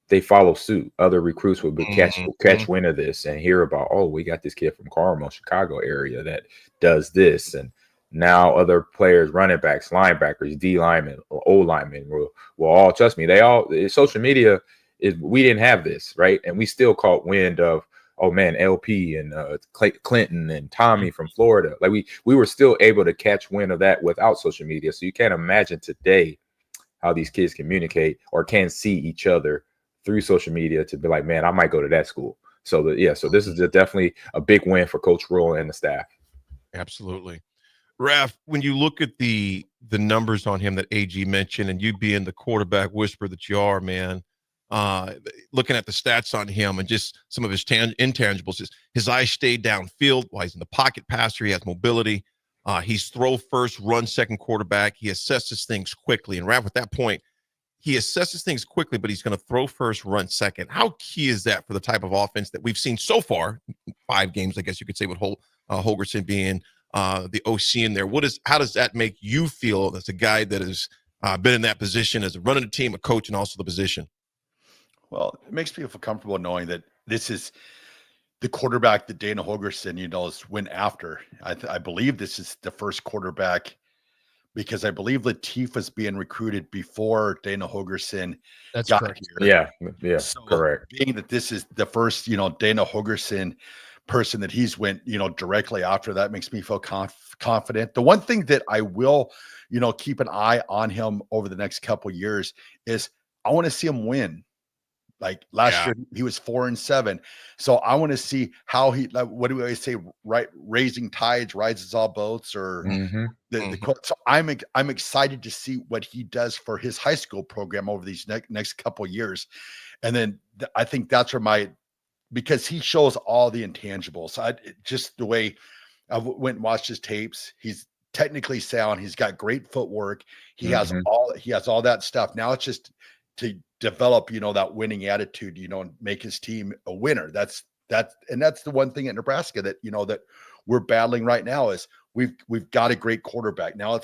they follow suit. Other recruits will catch wind of this and hear about, oh, we got this kid from Carmel, Chicago area that does this, and now other players, running backs, linebackers, D linemen, or O linemen will all, trust me. They all, social media is, we didn't have this, right? And we still caught wind of, oh man, LP and Clinton and Tommy from Florida. Like we were still able to catch wind of that without social media. So you can't imagine today how these kids communicate or can see each other through social media to be like, man, I might go to that school. So so this is definitely a big win for Coach Rule and the staff. Absolutely. Raff, when you look at the numbers on him that AG mentioned, and you being the quarterback whisperer that you are, man, looking at the stats on him and just some of his intangibles, his eyes stay downfield while he's in the pocket passer. He has mobility. He's throw first, run second quarterback. He assesses things quickly. And Raff, at that point, he assesses things quickly, but he's going to throw first, run second. How key is that for the type of offense that we've seen so far? 5 games, I guess you could say, with Holgorsen being the OC in there. How does that make you feel as a guy that has been in that position as a running a team, a coach, and also the position? Well, it makes me feel comfortable knowing that this is the quarterback that Dana Holgorsen, went after. I believe this is the first quarterback, because I believe Latifah's being recruited before Dana Holgorsen got correct. here. Yeah, so correct. Being that this is the first, Dana Holgorsen person that he's went, directly after, that makes me feel confident. The one thing that I will, keep an eye on him over the next couple of years is I want to see him win. Like last year, he was 4-7. So I want to see how what do we always say? Right, raising tides rises all boats, or the quote. So I'm excited to see what he does for his high school program over these next couple of years, and then I think that's where because he shows all the intangibles. Just the way I went and watched his tapes, he's technically sound. He's got great footwork. He has all that stuff. Now it's just to develop, that winning attitude, and make his team a winner. That's the one thing at Nebraska that, that we're battling right now is we've got a great quarterback. Now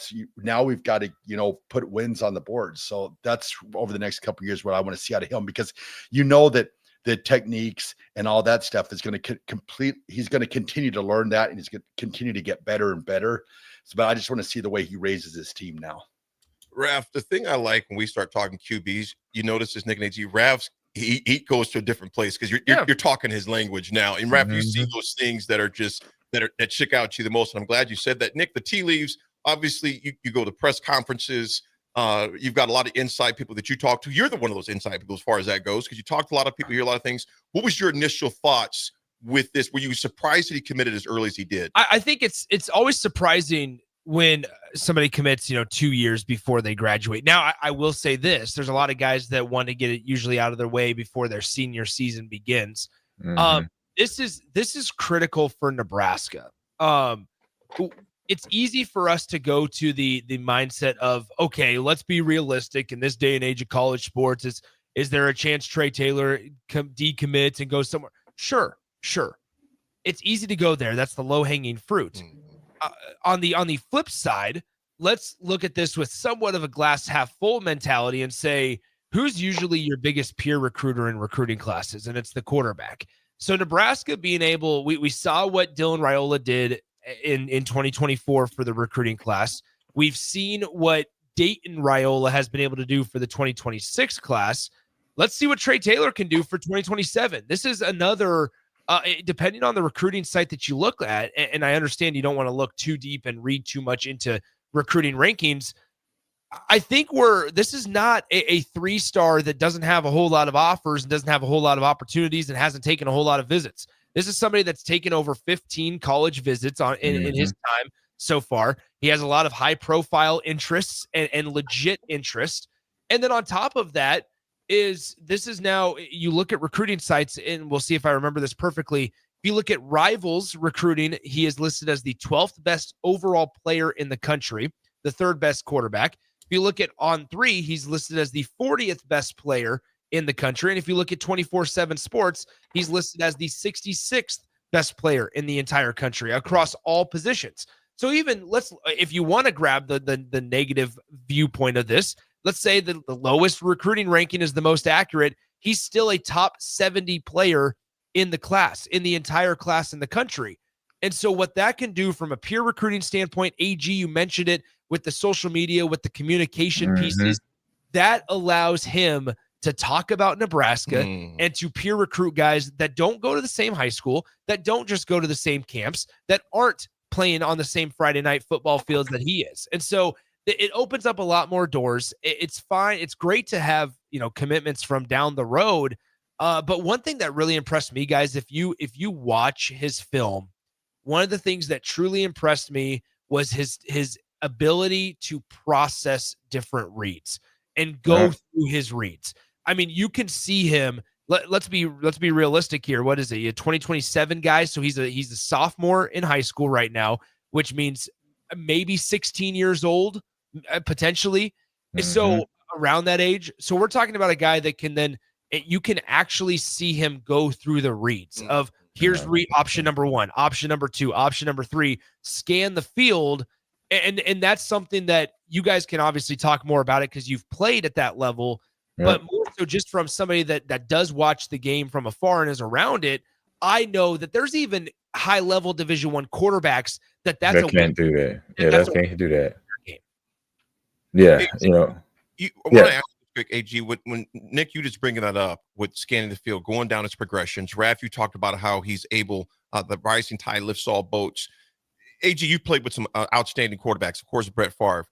we've got to, put wins on the board. So that's over the next couple of years what I want to see out of him, because that the techniques and all that stuff is going to he's going to continue to learn that, and he's going to continue to get better and better. But I just want to see the way he raises his team now. Raff, the thing I like when we start talking QBs, you notice this, Nick and AG, Raff's he goes to a different place because you're talking his language now. And Raff, you see those things that are that stick out to you the most. And I'm glad you said that. Nick, the tea leaves, obviously you go to press conferences. You've got a lot of inside people that you talk to. You're one of those inside people as far as that goes, because you talk to a lot of people, hear a lot of things. What was your initial thoughts with this? Were you surprised that he committed as early as he did? I think it's always surprising when somebody commits, 2 years before they graduate. Now, I will say this. There's a lot of guys that want to get it usually out of their way before their senior season begins. This is critical for Nebraska. It's easy for us to go to the mindset of, okay, let's be realistic in this day and age of college sports. Is there a chance Trey Taylor decommits and goes somewhere? Sure. It's easy to go there. That's the low-hanging fruit. On the flip side, let's look at this with somewhat of a glass half full mentality and say, who's usually your biggest peer recruiter in recruiting classes? And it's the quarterback. So Nebraska being able, we saw what Dylan Raiola did in 2024 for the recruiting class. We've seen what Dayton Raiola has been able to do for the 2026 class. Let's see what Trey Taylor can do for 2027. This is another depending on the recruiting site that you look at, and I understand you don't want to look too deep and read too much into recruiting rankings. I think this is not a 3-star that doesn't have a whole lot of offers and doesn't have a whole lot of opportunities and hasn't taken a whole lot of visits. This is somebody that's taken over 15 college visits in his time so far. He has a lot of high-profile interests and legit interest. And then on top of that, this is now, you look at recruiting sites, and we'll see if I remember this perfectly. If you look at Rivals recruiting, he is listed as the 12th best overall player in the country, the 3rd best quarterback. If you look at On3, he's listed as the 40th best player in the country. And if you look at 24/7 Sports, he's listed as the 66th best player in the entire country across all positions. So even if you want to grab the negative viewpoint of this, let's say that the lowest recruiting ranking is the most accurate. He's still a top 70 player in the class, in the entire class in the country. And so what that can do from a peer recruiting standpoint, AG, you mentioned it with the social media, with the communication pieces, that allows him to talk about Nebraska and to peer recruit guys that don't go to the same high school, that don't just go to the same camps, that aren't playing on the same Friday night football fields that he is. And so it opens up a lot more doors. It's fine. It's great to have, commitments from down the road. But one thing that really impressed me, guys, if you watch his film, one of the things that truly impressed me was his ability to process different reads and go through his reads. I mean, you can see him. Let's be realistic here. What is it? 2027 guys. So he's a sophomore in high school right now, which means maybe 16 years old, potentially. So around that age. So we're talking about a guy that can then, you can actually see him go through the reads of here's read option number 1, option number 2, option number 3, scan the field. And that's something that you guys can obviously talk more about it because you've played at that level. But more so just from somebody that does watch the game from afar and is around it, I know that there's even high-level Division I quarterbacks that can't do that. Yeah, that can't do that. Game. Yeah, I want to ask you quick, AG, when Nick, you just bringing that up with scanning the field, going down its progressions. Raff, you talked about how he's able, the rising tide lifts all boats. AG, you played with some outstanding quarterbacks, of course, Brett Favre.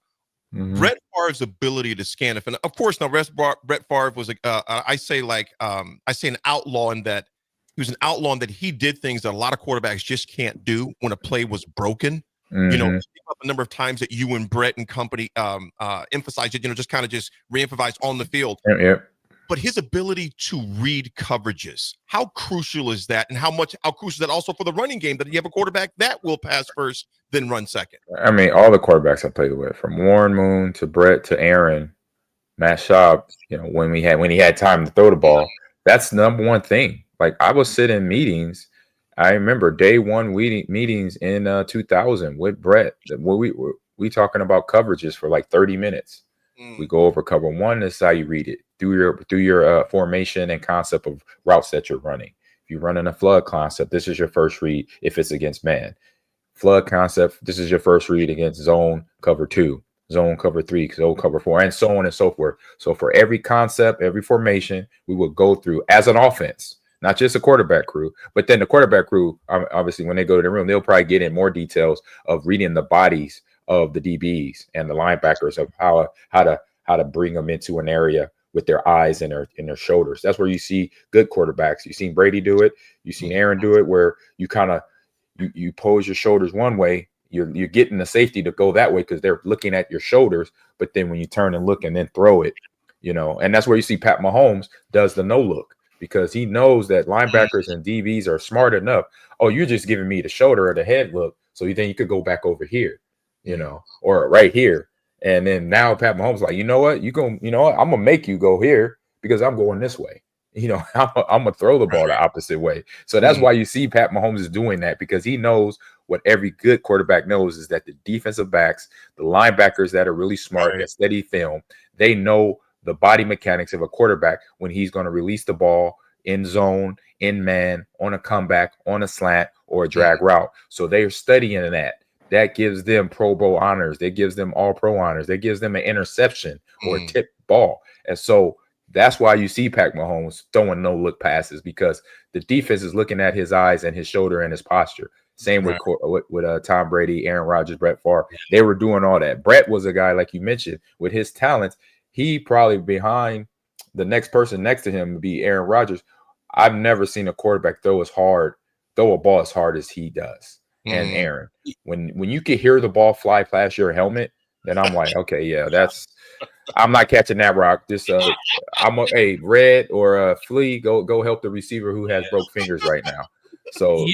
Brett Favre's ability to scan it, and of course, now Brett Favre was I say an outlaw in that he was an outlaw in that he did things that a lot of quarterbacks just can't do when a play was broken. Think about the number of times that you and Brett and company emphasized it, just kind of just re-emphasized on the field. But his ability to read coverages, how crucial is that? And how crucial is that also for the running game, that you have a quarterback that will pass first, then run second? I mean, all the quarterbacks I played with, from Warren Moon to Brett to Aaron, Matt Schaub, when he had time to throw the ball, that's the number one thing. Like, I would sit in meetings. I remember day one meetings in 2000 with Brett. We talking about coverages for like 30 minutes. We go over cover 1. This is how you read it through your formation and concept of routes that you're running. If you're running a flood concept, this is your first read. If it's against man, flood concept, this is your first read against zone cover 2, zone cover 3, zone cover 4, and so on and so forth. So for every concept, every formation, we will go through as an offense, not just a quarterback crew, but then the quarterback crew, obviously, when they go to the room, they'll probably get in more details of reading the bodies of the DBs and the linebackers of how to bring them into an area with their eyes and their shoulders. That's where you see good quarterbacks. You've seen Brady do it. You've seen Aaron do it, where you kind of you pose your shoulders one way. You're getting the safety to go that way because they're looking at your shoulders. But then when you turn and look and then throw it, and that's where you see Pat Mahomes does the no look, because he knows that linebackers and DBs are smart enough. Oh, you're just giving me the shoulder or the head look, so then you could go back over here, or right here. And then now Pat Mahomes like, you know what, I'm gonna make you go here because I'm going this way. I'm gonna throw the ball the opposite way. So that's why you see Pat Mahomes is doing that, because he knows what every good quarterback knows, is that the defensive backs, the linebackers that are really smart, that steady film, they know the body mechanics of a quarterback when he's going to release the ball in zone, in man, on a comeback, on a slant, or a drag route. So they're studying that. That gives them Pro Bowl honors. That gives them all pro honors. That gives them an interception or a tip ball. And so that's why you see Pat Mahomes throwing no look passes, because the defense is looking at his eyes and his shoulder and his posture. Same with Tom Brady, Aaron Rodgers, Brett Favre. They were doing all that. Brett was a guy, like you mentioned, with his talents. He probably behind the next person next to him would be Aaron Rodgers. I've never seen a quarterback throw a ball as hard as he does. And Aaron, when you can hear the ball fly past your helmet, then I'm like, okay, yeah, I'm not catching that rock. Red or a Flea, go help the receiver who has broke fingers right now. So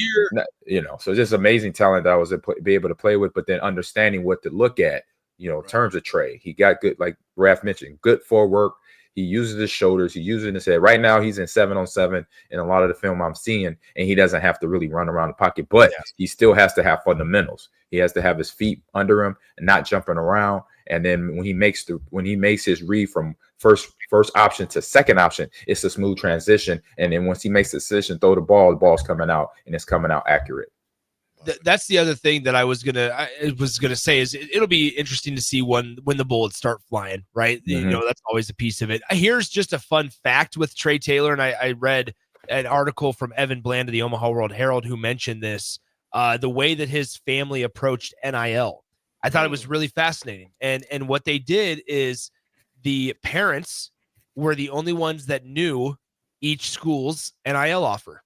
so just amazing talent that I was be able to play with, but then understanding what to look at, in terms of Trey. He got good, like Raff mentioned, good footwork. He uses his shoulders. He uses his head. Right now, he's in 7-on-7 in a lot of the film I'm seeing, and he doesn't have to really run around the pocket, but he still has to have fundamentals. He has to have his feet under him and not jumping around. And then when he makes his read from first option to second option, it's a smooth transition. And then once he makes the decision, throw the ball's coming out, and it's coming out accurate. That's the other thing that I was gonna say is it'll be interesting to see when the bullets start flying, right? That's always a piece of it. Here's just a fun fact with Trey Taylor, and I read an article from Evan Bland of the Omaha World Herald who mentioned this, the way that his family approached NIL. I thought it was really fascinating. And what they did is the parents were the only ones that knew each school's NIL offer.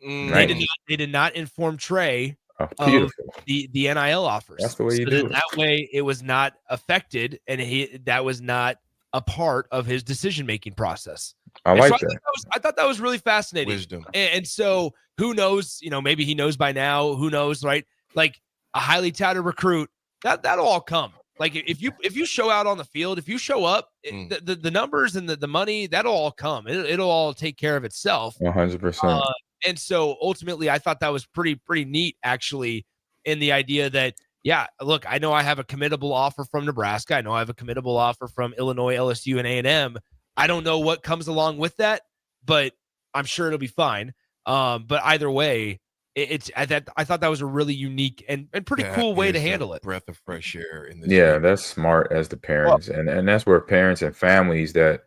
Right. They did not inform Trey of beautiful. the NIL offers. That's the way you So do it. that way it was not affected, and that was not a part of his decision-making process. I like that. I thought that was really fascinating. Wisdom. And so who knows, maybe he knows by now, who knows, right? Like a highly touted recruit, that'll all come. Like if you show out on the field, if you show up, the numbers and the money, that'll all come. It'll all take care of itself. 100%. And so ultimately, I thought that was pretty neat, actually, in the idea that, yeah, look, I know I have a committable offer from Nebraska. I know I have a committable offer from Illinois, LSU, and A&M. I don't know what comes along with that, but I'm sure it'll be fine. But either way, I thought that was a really unique and pretty cool way to handle it. Breath of fresh air in this. Yeah, that's smart as the parents. And that's where parents and families that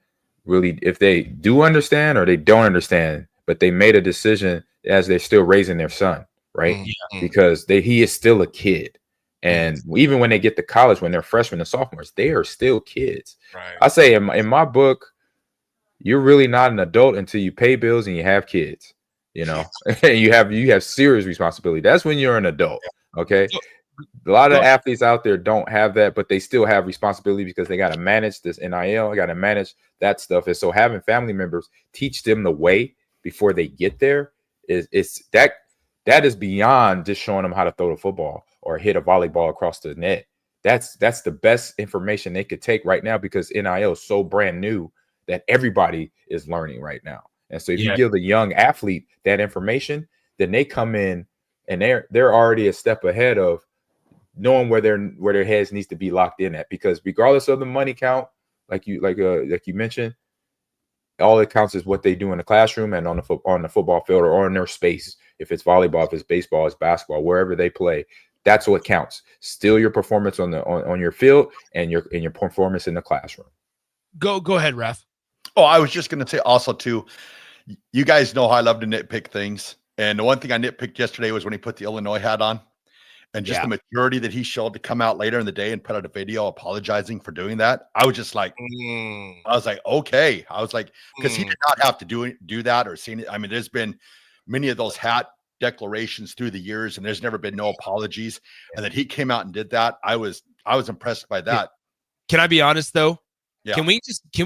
really, if they do understand or they don't understand, but they made a decision as they're still raising their son, right? Yeah. Because he is still a kid. And even when they get to college, when they're freshmen and sophomores, they are still kids. Right. I say in my book, you're really not an adult until you pay bills and you have kids, and you have serious responsibility. That's when you're an adult. Okay. A lot of athletes out there don't have that, but they still have responsibility because they got to manage this NIL. I got to manage that stuff. And so having family members teach them the way before they get there is that is beyond just showing them how to throw the football or hit a volleyball across the net. That's the best information they could take right now because NIL is so brand new that everybody is learning right now. And so if you give the young athlete that information, then they come in and they're already a step ahead of knowing where their heads needs to be locked in at, because regardless of the money count, like you mentioned, all it counts is what they do in the classroom and on the football field or in their space. If it's volleyball, if it's baseball, it's basketball, wherever they play, that's what counts. Still your performance on your field and your performance in the classroom. Go ahead, Raff. Oh, I was just going to say also too, you guys know how I love to nitpick things. And the one thing I nitpicked yesterday was when he put the Illinois hat on. And just the maturity that he showed to come out later in the day and put out a video apologizing for doing that. I was just like, I was like, okay. I was like, because he did not have to do that or seen it. I mean, there's been many of those hat declarations through the years, and there's never been no apologies. And that he came out and did that. I was impressed by that. Can I be honest though? Yeah. Can we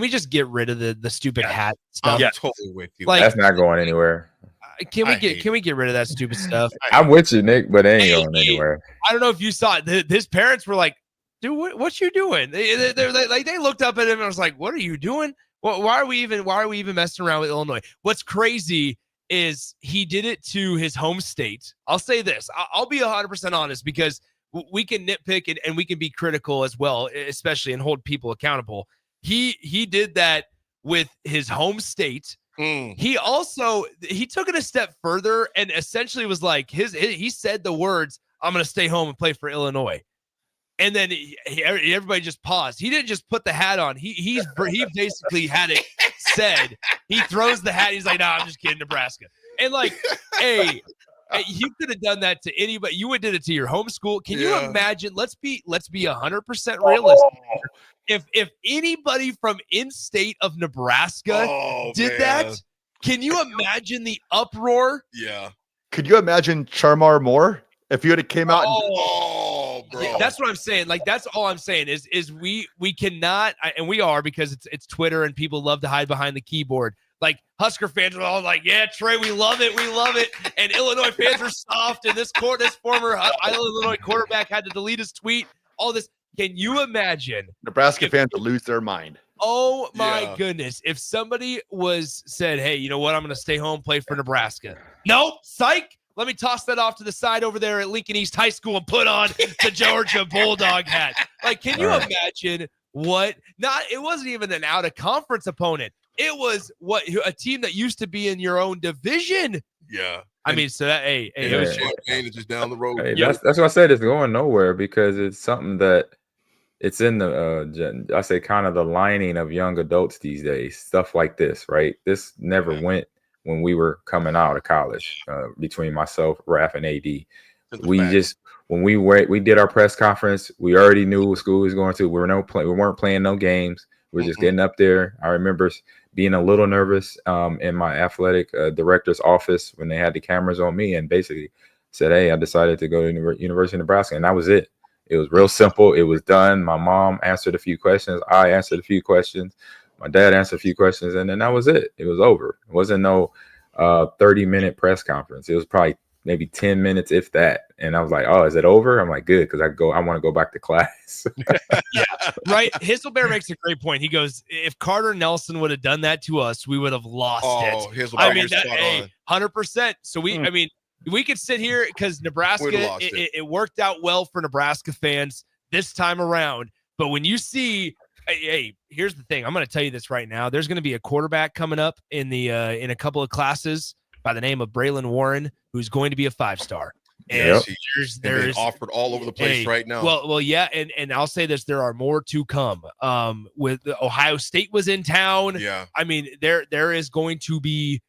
just get rid of the stupid hat stuff? I'm totally with you. That's not going anywhere. Can we get rid of that stupid stuff? I'm with you, Nick, but it ain't going anywhere. I don't know if you saw it. His parents were like, "Dude, what you doing?" They looked up at him and was like, "What are you doing? Why are we even messing around with Illinois?" What's crazy is he did it to his home state. I'll say this. I'll be 100% honest, because we can nitpick and we can be critical as well, especially, and hold people accountable. He did that with his home state. He took it a step further and essentially was like, he said the words, "I'm going to stay home and play for Illinois." And then everybody just paused. He didn't just put the hat on. He basically had it said. He throws the hat. He's like, "Nah, I'm just kidding, Nebraska." And like, hey, you could have done that to anybody. You would have did it to your home school. Can you imagine? Let's be 100% realistic. If anybody from in-state of Nebraska did that, can you imagine the uproar? Yeah. Could you imagine Charmar Moore if you would have came out? Bro. Yeah, that's what I'm saying. Like, that's all I'm saying is we cannot, and we are, because it's Twitter and people love to hide behind the keyboard. Like, Husker fans are all like, "Yeah, Trey, we love it, and Illinois fans are soft. And this former Illinois quarterback had to delete his tweet. All this. Can you imagine Nebraska fans will lose their mind? Oh my goodness. If somebody said, "Hey, you know what? I'm going to stay home, play for Nebraska." Nope. Psych. Let me toss that off to the side over there at Lincoln East High School and put on the Georgia Bulldog hat. Like, can you imagine it wasn't even an out of conference opponent. It was a team that used to be in your own division. Yeah. I mean, so that, it was champagne just down the road. Hey, that's what I said. It's going nowhere because it's something that it's in the, I say, kind of the lining of young adults these days. Stuff like this, right? This never went when we were coming out of college, between myself, Raff, and AD. when we did our press conference, we already knew what school we was going to. We weren't playing no games. We were just getting up there. I remember being a little nervous in my athletic director's office when they had the cameras on me and basically said, "Hey, I decided to go to University of Nebraska," and that was it. It was real simple. It was done. My mom answered a few questions. I answered a few questions. My dad answered a few questions, and then that was it. It was over. It wasn't no 30-minute press conference. It was probably maybe 10 minutes, if that. And I was like, "Oh, is it over?" I'm like, "Good," because I want to go back to class. Yeah, right. Hisselbear makes a great point. He goes, "If Carter Nelson would have done that to us, we would have lost it." I mean, 100%. So I mean, we could sit here because Nebraska, it worked out well for Nebraska fans this time around. But when you see, hey, here's the thing. I'm going to tell you this right now. There's going to be a quarterback coming up in a couple of classes by the name of Braylon Warren, who's going to be a 5-star. And there's offered all over the place right now. Well, yeah, and I'll say this: there are more to come. With Ohio State was in town. Yeah, I mean, there is going to be,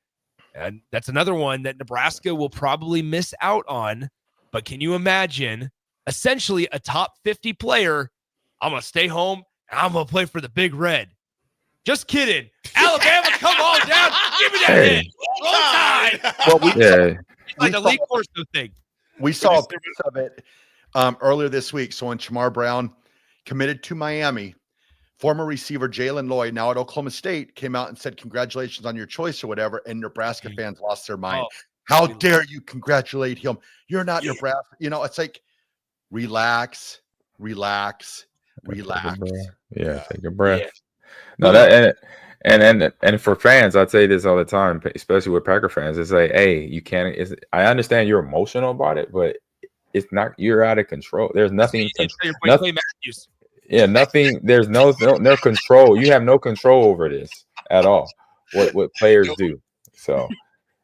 and that's another one that Nebraska will probably miss out on. But can you imagine, essentially, a top 50 player? I'm gonna stay home and I'm gonna play for the Big Red. Just kidding, Alabama, come on down, give me that hit. Roll Tide. Well, It's like a Lee Corso thing. We saw a piece of it earlier this week. So when Shamar Brown committed to Miami, former receiver Jalen Lloyd, now at Oklahoma State, came out and said, "Congratulations on your choice," or whatever. And Nebraska fans lost their mind. How dare you congratulate him? You're not Nebraska. You know, it's like, relax. Yeah, take a breath. Yeah. No, that and for fans, I'd say this all the time, especially with Packer fans. It's like, hey, you can't. I understand you're emotional about it, but it's not. You're out of control. There's nothing. Yeah, nothing. There's no control. You have no control over this at all. What players do. So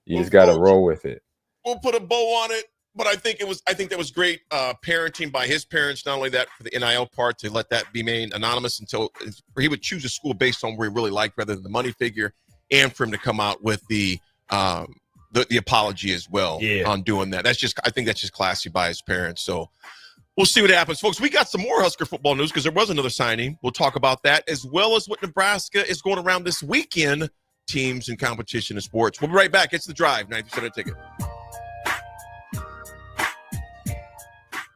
you just got to roll with it. We'll put a bow on it. But I think that was great parenting by his parents. Not only that, for the NIL part, to let that be made anonymous until he would choose a school based on where he really liked rather than the money figure, and for him to come out with the apology as well on doing that. I think that's just classy by his parents. So we'll see what happens, folks. We got some more Husker football news because there was another signing. We'll talk about that as well as what Nebraska is going around this weekend. Teams and competition and sports. We'll be right back. It's The Drive, 90% of the ticket.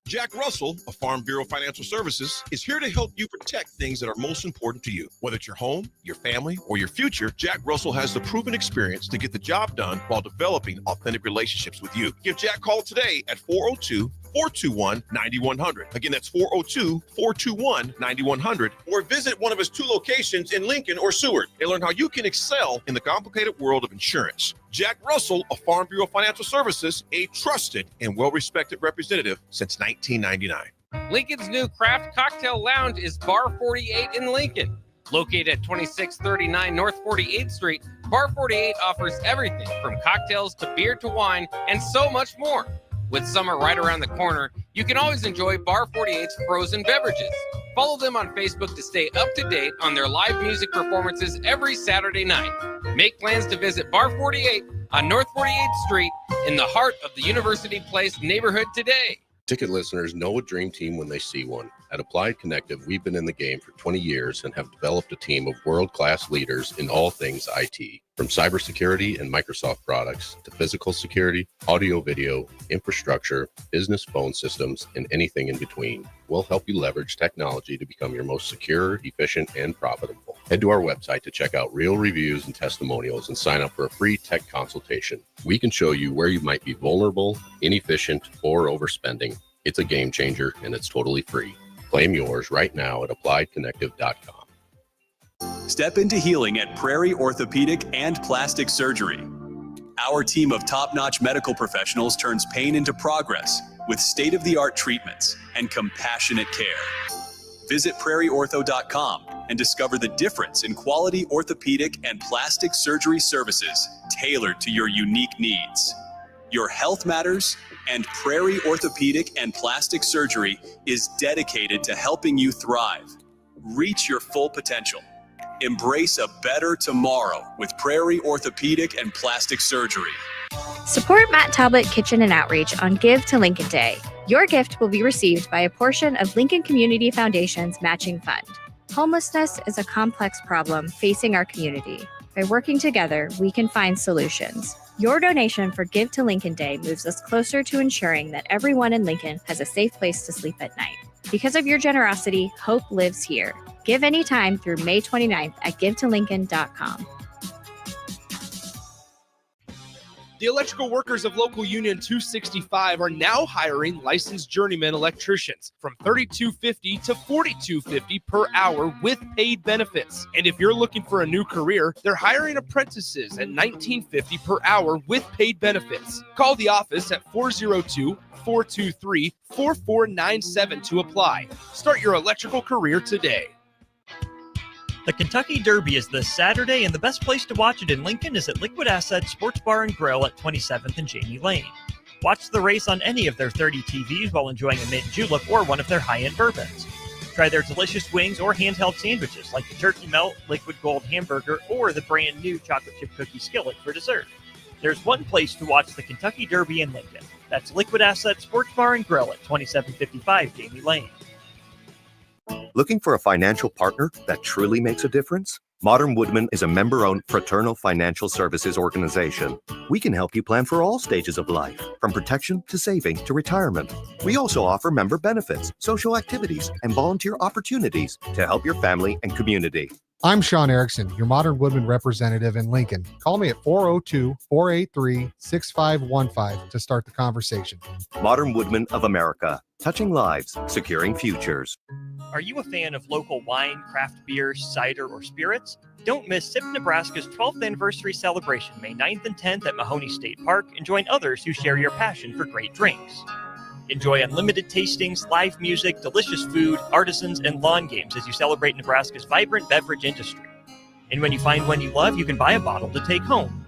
Jack Russell of Farm Bureau Financial Services is here to help you protect things that are most important to you. Whether it's your home, your family, or your future, Jack Russell has the proven experience to get the job done while developing authentic relationships with you. Give Jack a call today at 402-421-9100. Again, that's 402-421-9100. Or visit one of his 2 locations in Lincoln or Seward and learn how you can excel in the complicated world of insurance. Jack Russell of Farm Bureau Financial Services, a trusted and well-respected representative since 1999. Lincoln's new craft cocktail lounge is Bar 48 in Lincoln. Located at 2639 North 48th Street, Bar 48 offers everything from cocktails to beer to wine and so much more. With summer right around the corner, you can always enjoy Bar 48's frozen beverages. Follow them on Facebook to stay up to date on their live music performances every Saturday night. Make plans to visit Bar 48 on North 48th Street in the heart of the University Place neighborhood today. Ticket listeners know a dream team when they see one. At Applied Connective, we've been in the game for 20 years and have developed a team of world-class leaders in all things IT. From cybersecurity and Microsoft products to physical security, audio-video, infrastructure, business phone systems, and anything in between, we'll help you leverage technology to become your most secure, efficient, and profitable. Head to our website to check out real reviews and testimonials and sign up for a free tech consultation. We can show you where you might be vulnerable, inefficient, or overspending. It's a game changer, and it's totally free. Claim yours right now at appliedconnective.com. Step into healing at Prairie Orthopedic and Plastic Surgery. Our team of top-notch medical professionals turns pain into progress with state-of-the-art treatments and compassionate care. Visit prairieortho.com and discover the difference in quality orthopedic and plastic surgery services tailored to your unique needs. Your health matters, and Prairie Orthopedic and Plastic Surgery is dedicated to helping you thrive. Reach your full potential. Embrace a better tomorrow with Prairie Orthopedic and Plastic Surgery. Support Matt Talbot Kitchen and Outreach on Give to Lincoln Day. Your gift will be received by a portion of Lincoln Community Foundation's matching fund. Homelessness is a complex problem facing our community. By working together, we can find solutions. Your donation for Give to Lincoln Day moves us closer to ensuring that everyone in Lincoln has a safe place to sleep at night. Because of your generosity, hope lives here. Give anytime through May 29th at givetolincoln.com. The electrical workers of Local Union 265 are now hiring licensed journeyman electricians from $32.50 to $42.50 per hour with paid benefits. And if you're looking for a new career, they're hiring apprentices at $19.50 per hour with paid benefits. Call the office at 402-423-4497 to apply. Start your electrical career today. The Kentucky Derby is this Saturday, and the best place to watch it in Lincoln is at Liquid Assets Sports Bar and Grill at 27th and Jamie Lane. Watch the race on any of their 30 TVs while enjoying a mint julep or one of their high-end bourbons. Try their delicious wings or handheld sandwiches like the Turkey Melt, Liquid Gold Hamburger, or the brand new Chocolate Chip Cookie Skillet for dessert. There's one place to watch the Kentucky Derby in Lincoln. That's Liquid Assets Sports Bar and Grill at 2755 Jamie Lane. Looking for a financial partner that truly makes a difference? Modern Woodman is a member-owned fraternal financial services organization. We can help you plan for all stages of life, from protection to saving to retirement. We also offer member benefits, social activities, and volunteer opportunities to help your family and community. I'm Sean Erickson, your Modern Woodman representative in Lincoln. Call me at 402-483-6515 to start the conversation. Modern Woodman of America, touching lives, securing futures. Are you a fan of local wine, craft beer, cider, or spirits? Don't miss SIP Nebraska's 12th anniversary celebration May 9th and 10th at Mahoney State Park and join others who share your passion for great drinks. Enjoy unlimited tastings, live music, delicious food, artisans, and lawn games as you celebrate Nebraska's vibrant beverage industry. And when you find one you love, you can buy a bottle to take home.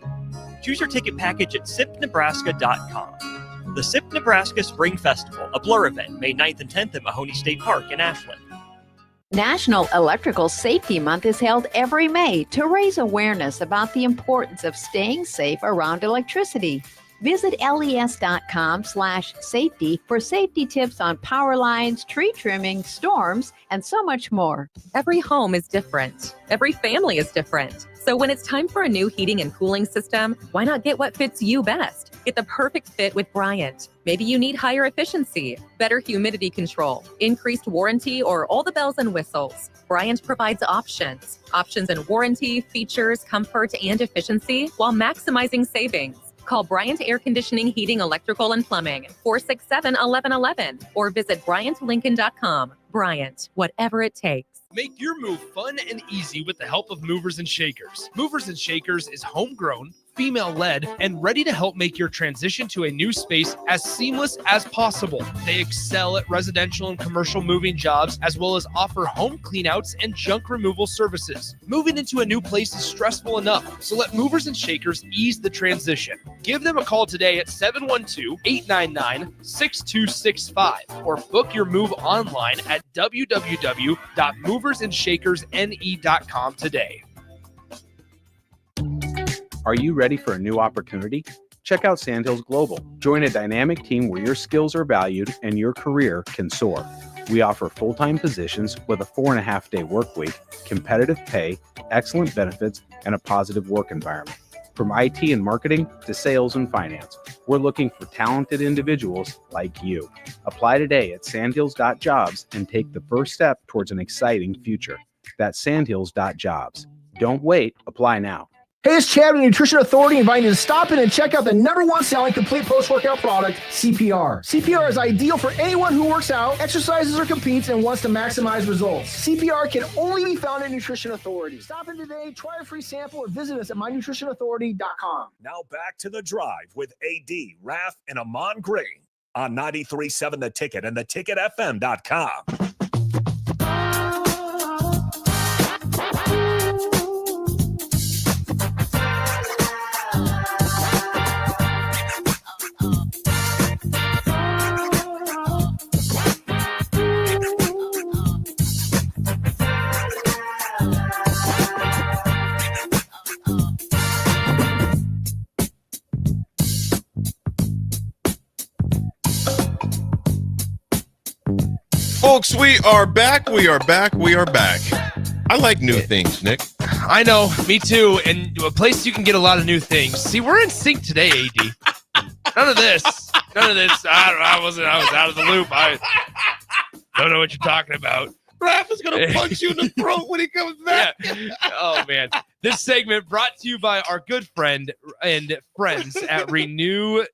Choose your ticket package at sipnebraska.com. The SIP Nebraska Spring Festival, a Blur event, May 9th and 10th at Mahoney State Park in Ashland. National Electrical Safety Month is held every May to raise awareness about the importance of staying safe around electricity. Visit les.com/safety for safety tips on power lines, tree trimming, storms, and so much more. Every home is different. Every family is different. So when it's time for a new heating and cooling system, why not get what fits you best? Get the perfect fit with Bryant. Maybe you need higher efficiency, better humidity control, increased warranty, or all the bells and whistles. Bryant provides options in warranty, features, comfort, and efficiency while maximizing savings. Call Bryant Air Conditioning, Heating, Electrical, and Plumbing, 467-1111, or visit BryantLincoln.com. Bryant, whatever it takes. Make your move fun and easy with the help of Movers and Shakers. Movers and Shakers is homegrown, female-led, and ready to help make your transition to a new space as seamless as possible. They excel at residential and commercial moving jobs, as well as offer home cleanouts and junk removal services. Moving into a new place is stressful enough, so let Movers and Shakers ease the transition. Give them a call today at 712-899-6265 or book your move online at www.moversandShakersNE.com today. Are you ready for a new opportunity? Check out Sandhills Global. Join a dynamic team where your skills are valued and your career can soar. We offer full-time positions with a 4.5-day work week, competitive pay, excellent benefits, and a positive work environment. From IT and marketing to sales and finance, we're looking for talented individuals like you. Apply today at sandhills.jobs and take the first step towards an exciting future. That's sandhills.jobs. Don't wait. Apply now. Hey, it's Chad with Nutrition Authority inviting you to stop in and check out the #1 selling complete post-workout product, CPR. CPR is ideal for anyone who works out, exercises, or competes and wants to maximize results. CPR can only be found at Nutrition Authority. Stop in today, try a free sample, or visit us at mynutritionauthority.com. Now back to The Drive with AD, Raff, and Amon Green on 93.7 The Ticket and theticketfm.com. Folks, we are back. We are back. We are back. I like new things, Nick. I know, me too. And a place you can get a lot of new things. See, we're in sync today, AD. None of this. I was out of the loop. I don't know what you're talking about. Raff is going to punch you in the throat when he comes back. Yeah. Oh, man. This segment brought to you by our good friend and friends at Renew.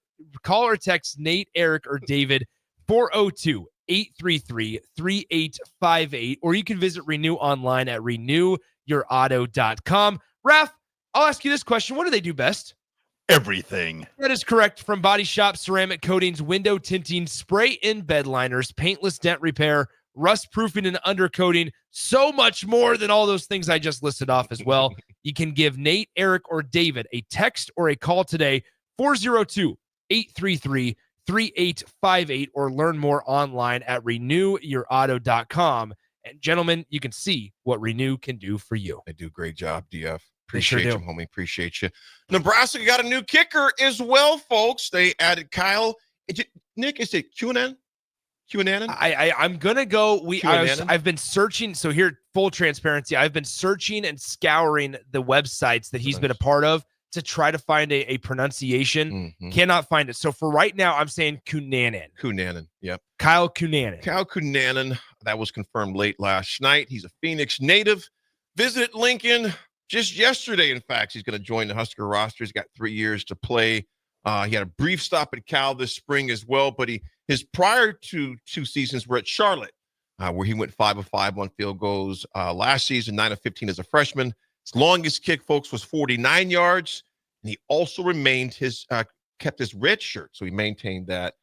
Call or text Nate, Eric, or David 402-833-3858, or you can visit Renew online at renewyourauto.com. Raff, I'll ask you this question. What do they do best? Everything. That is correct. From body shop, ceramic coatings, window tinting, spray-in bed liners, paintless dent repair, rust proofing and undercoating, so much more than all those things I just listed off as well. You can give Nate, Eric, or David a text or a call today, 402-833-3858, or learn more online at renewyourauto.com. And gentlemen, you can see what Renew can do for you. They do a great job, DF. They sure Appreciate do. you, homie. Appreciate you. Nebraska got a new kicker as well, folks. They added Kyle. Nick, is it QAnon? I'm gonna go. I've been searching. So here, full transparency. I've been searching and scouring the websites that he's been a part of to try to find a pronunciation. Cannot find it. So for right now, I'm saying Cunanan. Yep. Kyle Cunanan. Kyle Cunanan. That was confirmed late last night. He's a Phoenix native. Visited Lincoln just yesterday. In fact, he's going to join the Husker roster. He's got 3 years to play. He had a brief stop at Cal this spring as well, but his prior two seasons were at Charlotte, where he went 5 of 5 on field goals last season, 9 of 15 as a freshman. His longest kick, folks, was 49 yards, and he also kept his red shirt, so he maintained that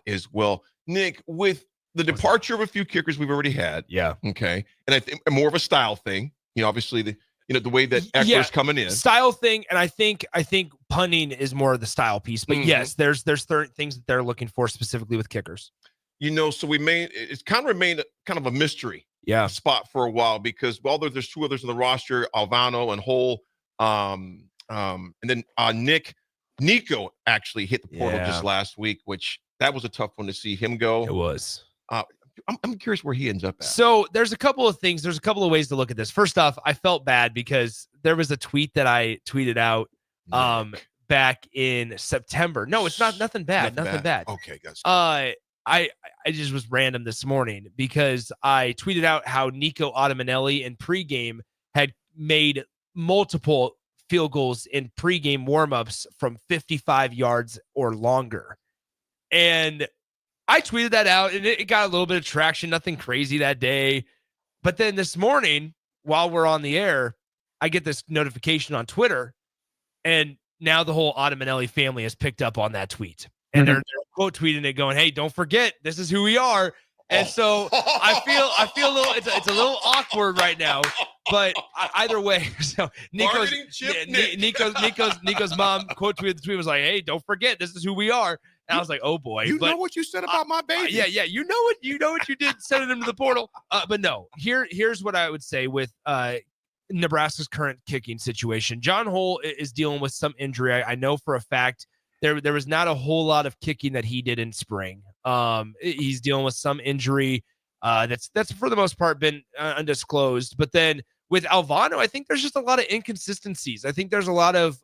as well. Nick, with the departure of a few kickers we've already had, okay, and I think more of a style thing. Obviously the way that Eckler's coming in, style thing, and I think punting is more of the style piece. But yes, there's certain things that they're looking for specifically with kickers. So it's kind of remained kind of a mystery spot for a while, because there's two others on the roster, Alvano and Hole, and then Nico actually hit the portal just last week, which that was a tough one to see him go. It was. I'm curious where he ends up at. So there's a couple of things. There's a couple of ways to look at this. First off, I felt bad because there was a tweet that I tweeted out back in September. No, it's nothing bad. Nothing bad. Okay, guys. I just was random this morning because I tweeted out how Nico Ottamanelli in pregame had made multiple field goals in pregame warmups from 55 yards or longer. And I tweeted that out, and it got a little bit of traction, nothing crazy that day. But then this morning, while we're on the air, I get this notification on Twitter, and now the whole Ottamanelli family has picked up on that tweet. And they're quote tweeting it, going, "Hey, don't forget, this is who we are." And so I feel a little, it's a little awkward right now, but either way, so Nico's mom quote tweeted the tweet, was like, "Hey, don't forget, this is who we are." And I was like, "Oh boy!" You know what you said about my baby? Yeah. You know what you did, sending him to the portal. But no, here's what I would say with Nebraska's current kicking situation. John Hole is dealing with some injury. I know for a fact there was not a whole lot of kicking that he did in spring. He's dealing with some injury that's for the most part been undisclosed. But then with Alvano, I think there's just a lot of inconsistencies. I think there's a lot of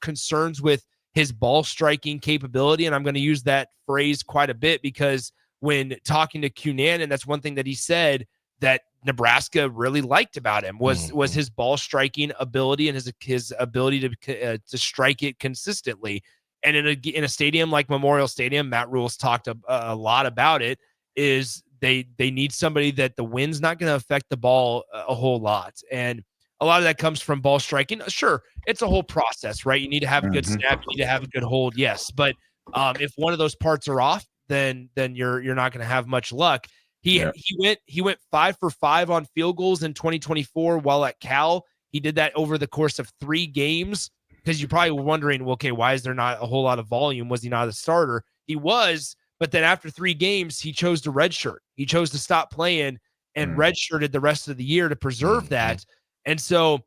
concerns with his ball striking capability. And I'm going to use that phrase quite a bit because when talking to Cunanan, that's one thing that he said that Nebraska really liked about him was his ball striking ability and his ability to strike it consistently. And in a stadium like Memorial Stadium, Matt Rule's talked a lot about it, is they need somebody that the wind's not going to affect the ball a whole lot. And a lot of that comes from ball striking. Sure, it's a whole process, right? You need to have a good snap, you need to have a good hold, yes. But if one of those parts are off, then you're not going to have much luck. He went 5 for 5 on field goals in 2024 while at Cal. He did that over the course of 3 games, because you're probably wondering, well, okay, why is there not a whole lot of volume? Was he not a starter? He was, but then after 3 games, he chose to redshirt. He chose to stop playing and redshirted the rest of the year to preserve that. And so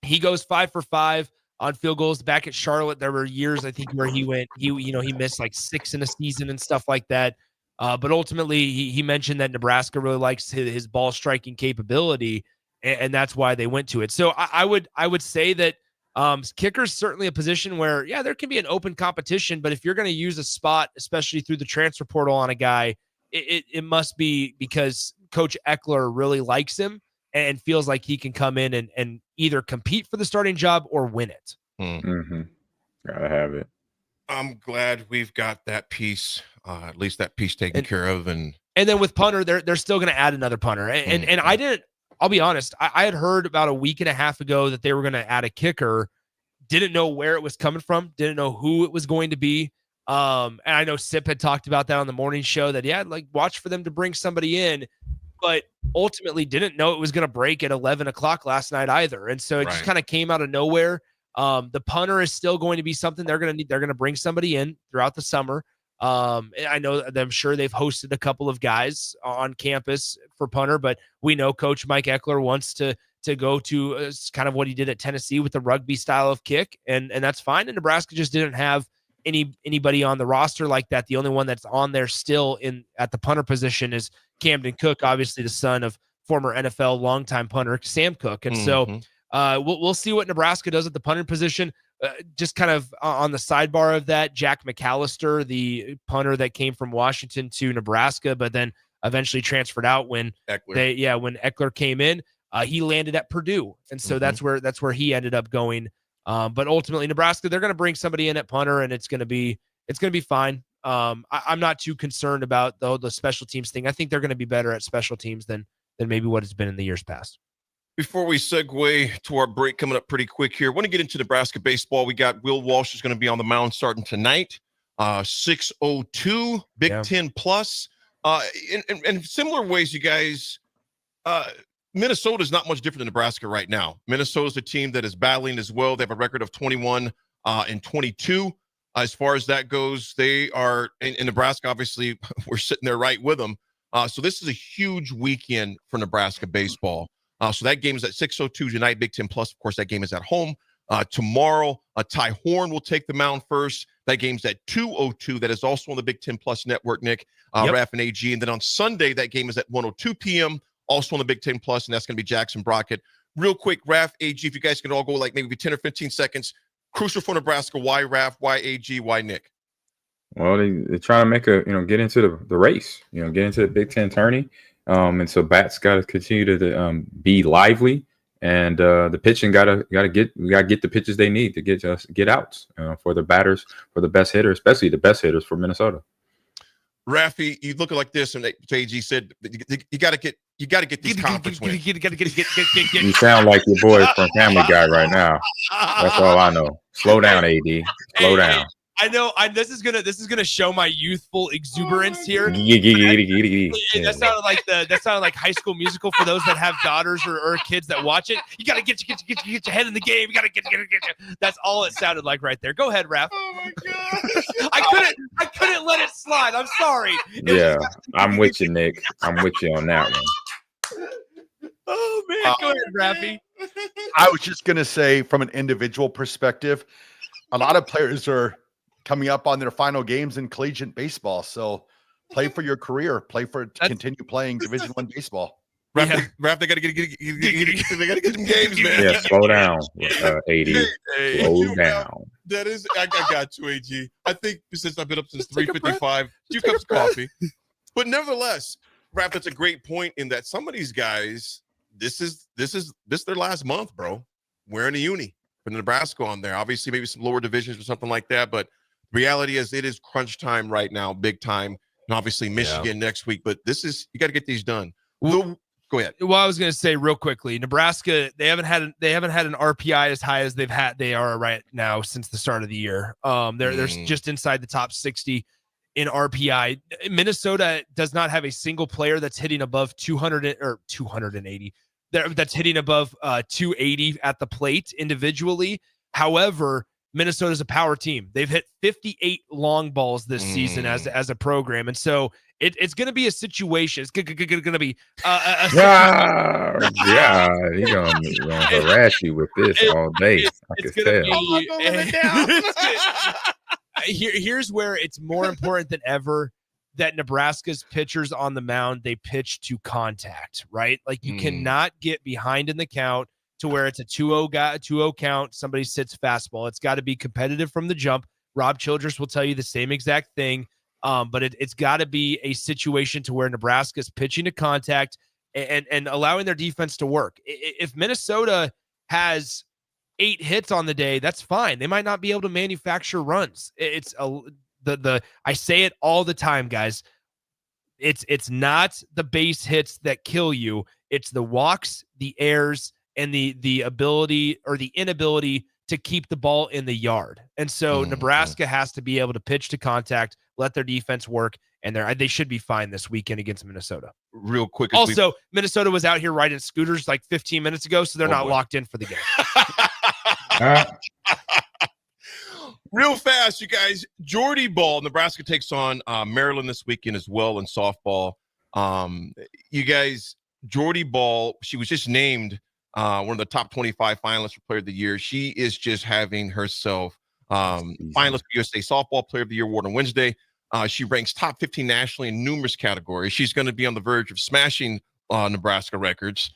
he goes 5 for 5 on field goals. Back at Charlotte, there were years, I think, where he missed like 6 in a season and stuff like that. But ultimately, he mentioned that Nebraska really likes his ball striking capability, and that's why they went to it. So I would say that kicker's certainly a position where, yeah, there can be an open competition, but if you're going to use a spot, especially through the transfer portal on a guy, it must be because Coach Eckler really likes him and feels like he can come in and either compete for the starting job or win it. Mm-hmm. Gotta have it. I'm glad we've got that piece, at least that piece taken care of. And then with punter, they're still going to add another punter. And I didn't, I'll be honest, I had heard about a week and a half ago that they were going to add a kicker. Didn't know where it was coming from. Didn't know who it was going to be. And I know Sip had talked about that on the morning show that, yeah, like watch for them to bring somebody in, but ultimately didn't know it was going to break at 11 o'clock last night either. And so it just kind of came out of nowhere. The punter is still going to be something they're going to bring somebody in throughout the summer. I know that I'm sure they've hosted a couple of guys on campus for punter, but we know Coach Mike Eckler wants to go to kind of what he did at Tennessee with the rugby style of kick. And that's fine. And Nebraska just didn't have anybody on the roster like that. The only one that's on there still at the punter position is Camden Cook, obviously the son of former NFL longtime punter Sam Cook. And so we'll see what Nebraska does at the punter position. Just kind of on the sidebar of that, Jack McAllister, the punter that came from Washington to Nebraska, but then eventually transferred out when Eckler came in. He landed at Purdue, and so that's where he ended up going. But ultimately, Nebraska, they're going to bring somebody in at punter, and it's going to be fine. I'm not too concerned about the special teams thing. I think they're going to be better at special teams than maybe what it's been in the years past. Before we segue to our break coming up pretty quick here, I want to get into Nebraska baseball. We got Will Walsh is going to be on the mound starting tonight. 6:02 Big Ten Plus. In similar ways, you guys. Minnesota is not much different than Nebraska right now. Minnesota is a team that is battling as well. They have a record of 21 and 22. As far as that goes, they are in Nebraska. Obviously, we're sitting there right with them. So this is a huge weekend for Nebraska baseball. So that game is at 6:02 tonight, Big Ten Plus. Of course, that game is at home. Tomorrow, Ty Horn will take the mound first. That game's at 2:02. That is also on the Big Ten Plus network, Nick. Raff and AG. And then on Sunday, that game is at 1:02 p.m., also on the Big Ten Plus, and that's going to be Jackson Brockett. Real quick, Raff, AG, if you guys can all go like maybe 10 or 15 seconds. Crucial for Nebraska. Why Raff? Why AG? Why Nick? Well, they're trying to make get into the race, get into the Big Ten tourney. And so bats got to continue to be lively, and the pitching got to get the pitches they need to get outs for the batters, for the best hitters, especially the best hitters for Minnesota. Raffy, you look like this, and AG said you got to get these conference wins. You sound like your boy from Family Guy right now. That's all I know. Slow down, AD. Slow down. I know. This is gonna show my youthful exuberance here. That sounded like High School Musical for those that have daughters or kids that watch it. You gotta get your head in the game. You gotta get. That's all it sounded like right there. Go ahead, Raph. Oh my gosh. I couldn't let it slide. I'm sorry. I'm with you, Nick. I'm with you on that one. Oh man, go ahead, Raffy. I was just gonna say, from an individual perspective, a lot of players are coming up on their final games in collegiate baseball. So play for your career, continue playing Division I baseball. Raff, they got to get some games, man. Yeah, slow down, AD. Slow down. That is, I got you, AG. I think since I've been up since 3:55, 2 cups of coffee. But nevertheless, Raff, that's a great point in that some of these guys, this is their last month, bro. Wearing a uni. Put Nebraska on there. Obviously, maybe some lower divisions or something like that, but reality is it is crunch time right now, big time. And obviously Michigan next week, but you got to get these done. Go ahead. Well, I was going to say real quickly, Nebraska, they haven't had an RPI as high as they are right now since the start of the year. They're just inside the top 60 in RPI. Minnesota does not have a single player that's hitting above 200 or 280. That's hitting above 280 at the plate individually. However, Minnesota's a power team. They've hit 58 long balls this season as a program. And so it's going to be a situation. It's going to be he's going to harass you with this all day. I can tell. Here's where it's more important than ever that Nebraska's pitchers on the mound, they pitch to contact, right? Like you cannot get behind in the count to where it's a 2-0 count. Somebody sits fastball. It's got to be competitive from the jump. Rob Childress will tell you the same exact thing. But it's got to be a situation to where Nebraska's pitching to contact and allowing their defense to work. If Minnesota has 8 hits on the day, that's fine. They might not be able to manufacture runs. I say it all the time, guys. It's not the base hits that kill you. It's the walks, the errors, and the ability or the inability to keep the ball in the yard. And so Nebraska has to be able to pitch to contact, let their defense work, and they should be fine this weekend against Minnesota. Real quick. Also, Minnesota was out here riding scooters like 15 minutes ago, so they're not locked in for the game. Real fast, you guys. Jordy Ball, Nebraska takes on Maryland this weekend as well in softball. You guys, Jordy Ball, she was just named one of the top 25 finalists for Player of the Year. She is just having herself finalist for USA Softball Player of the Year award on Wednesday. She ranks top 15 nationally in numerous categories. She's going to be on the verge of smashing Nebraska records.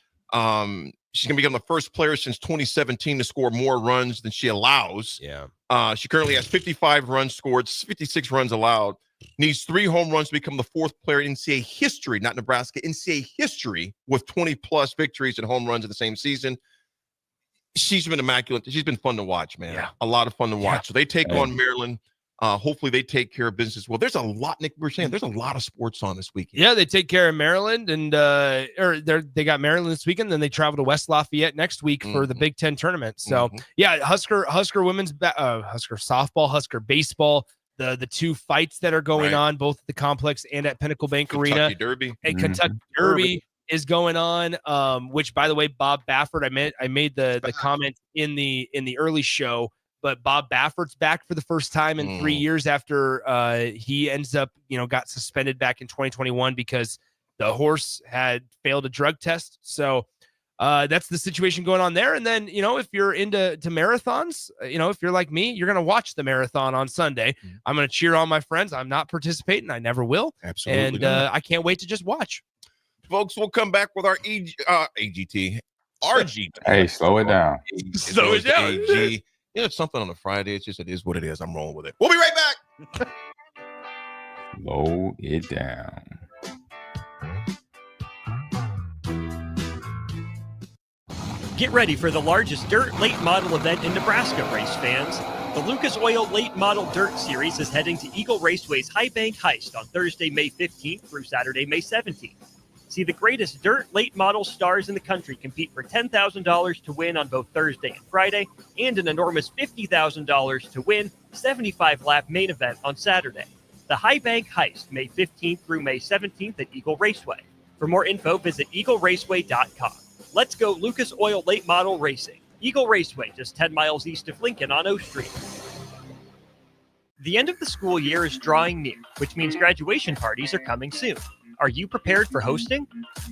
She's going to become the first player since 2017 to score more runs than she allows. Yeah. She currently has 55 runs scored, 56 runs allowed. Needs 3 home runs to become the 4th player in NCAA history, not Nebraska, NCAA history, with 20-plus victories and home runs in the same season. She's been immaculate. She's been fun to watch, man. Yeah. A lot of fun to watch. Yeah. So they take on Maryland. Hopefully they take care of business. Well, there's a lot, Nick, we were saying there's a lot of sports on this weekend. Yeah, they take care of Maryland, and they got Maryland this weekend. Then they travel to West Lafayette next week for the Big Ten tournament. So yeah, Husker women's Husker softball, Husker baseball, the 2 fights that are going on both at the complex and at Pinnacle Bank Arena. Derby. And Kentucky Derby is going on. Which, by the way, Bob Baffert, I made the comment in the early show. But Bob Baffert's back for the first time in 3 years after he ends up, got suspended back in 2021 because the horse had failed a drug test. So that's the situation going on there. And then, if you're into marathons, if you're like me, you're going to watch the marathon on Sunday. I'm going to cheer on my friends. I'm not participating. I never will. Absolutely. And I can't wait to just watch. Folks, we'll come back with our AGT. RGT. Hey, slow it down. Slow it down. AG. It's something on a Friday. It's just, it is what it is. I'm rolling with it. We'll be right back. Slow it down. Get ready for the largest dirt late model event in Nebraska, race fans. The Lucas Oil Late Model Dirt Series is heading to Eagle Raceway's High Bank Heist on Thursday, May 15th through Saturday, May 17th. See the greatest dirt late model stars in the country compete for $10,000 to win on both Thursday and Friday, and an enormous $50,000 to win 75-lap main event on Saturday. The High Bank Heist, May 15th through May 17th at Eagle Raceway. For more info, visit eagleraceway.com. Let's go Lucas Oil Late Model Racing. Eagle Raceway, just 10 miles east of Lincoln on O Street. The end of the school year is drawing near, which means graduation parties are coming soon. Are you prepared for hosting?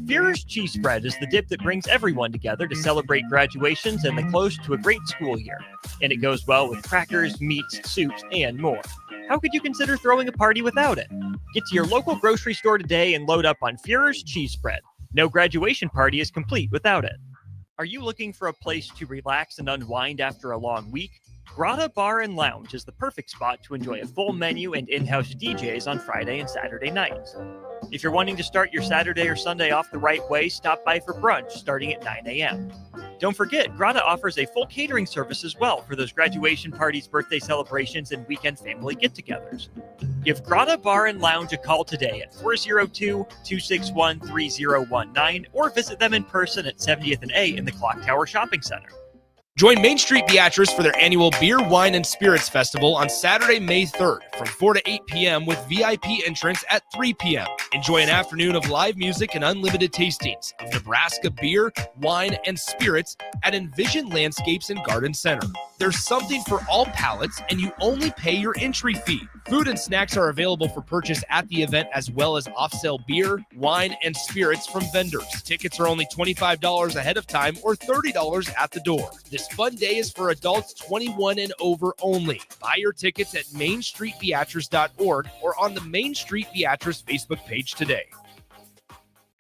Führer's Cheese Spread is the dip that brings everyone together to celebrate graduations and the close to a great school year. And it goes well with crackers, meats, soups, and more. How could you consider throwing a party without it? Get to your local grocery store today and load up on Führer's Cheese Spread. No graduation party is complete without it. Are you looking for a place to relax and unwind after a long week? Grata Bar and Lounge is the perfect spot to enjoy a full menu and in-house DJs on Friday and Saturday nights. If you're wanting to start your Saturday or Sunday off the right way, stop by for brunch starting at 9 a.m. Don't forget, Grata offers a full catering service as well for those graduation parties, birthday celebrations, and weekend family get-togethers. Give Grata Bar and Lounge a call today at 402-261-3019 or visit them in person at 70th and A in the Clock Tower Shopping Center. Join Main Street Beatrice for their annual Beer, Wine, and Spirits Festival on Saturday, May 3rd from 4 to 8 p.m. with VIP entrance at 3 p.m. Enjoy an afternoon of live music and unlimited tastings of Nebraska beer, wine, and spirits at Envision Landscapes and Garden Center. There's something for all palates, and you only pay your entry fee. Food and snacks are available for purchase at the event, as well as off-sale beer, wine, and spirits from vendors. Tickets are only $25 ahead of time or $30 at the door. This fun day is for adults 21 and over only. Buy your tickets at mainstreetbeatrice.org or on the Main Street Beatrice Facebook page today.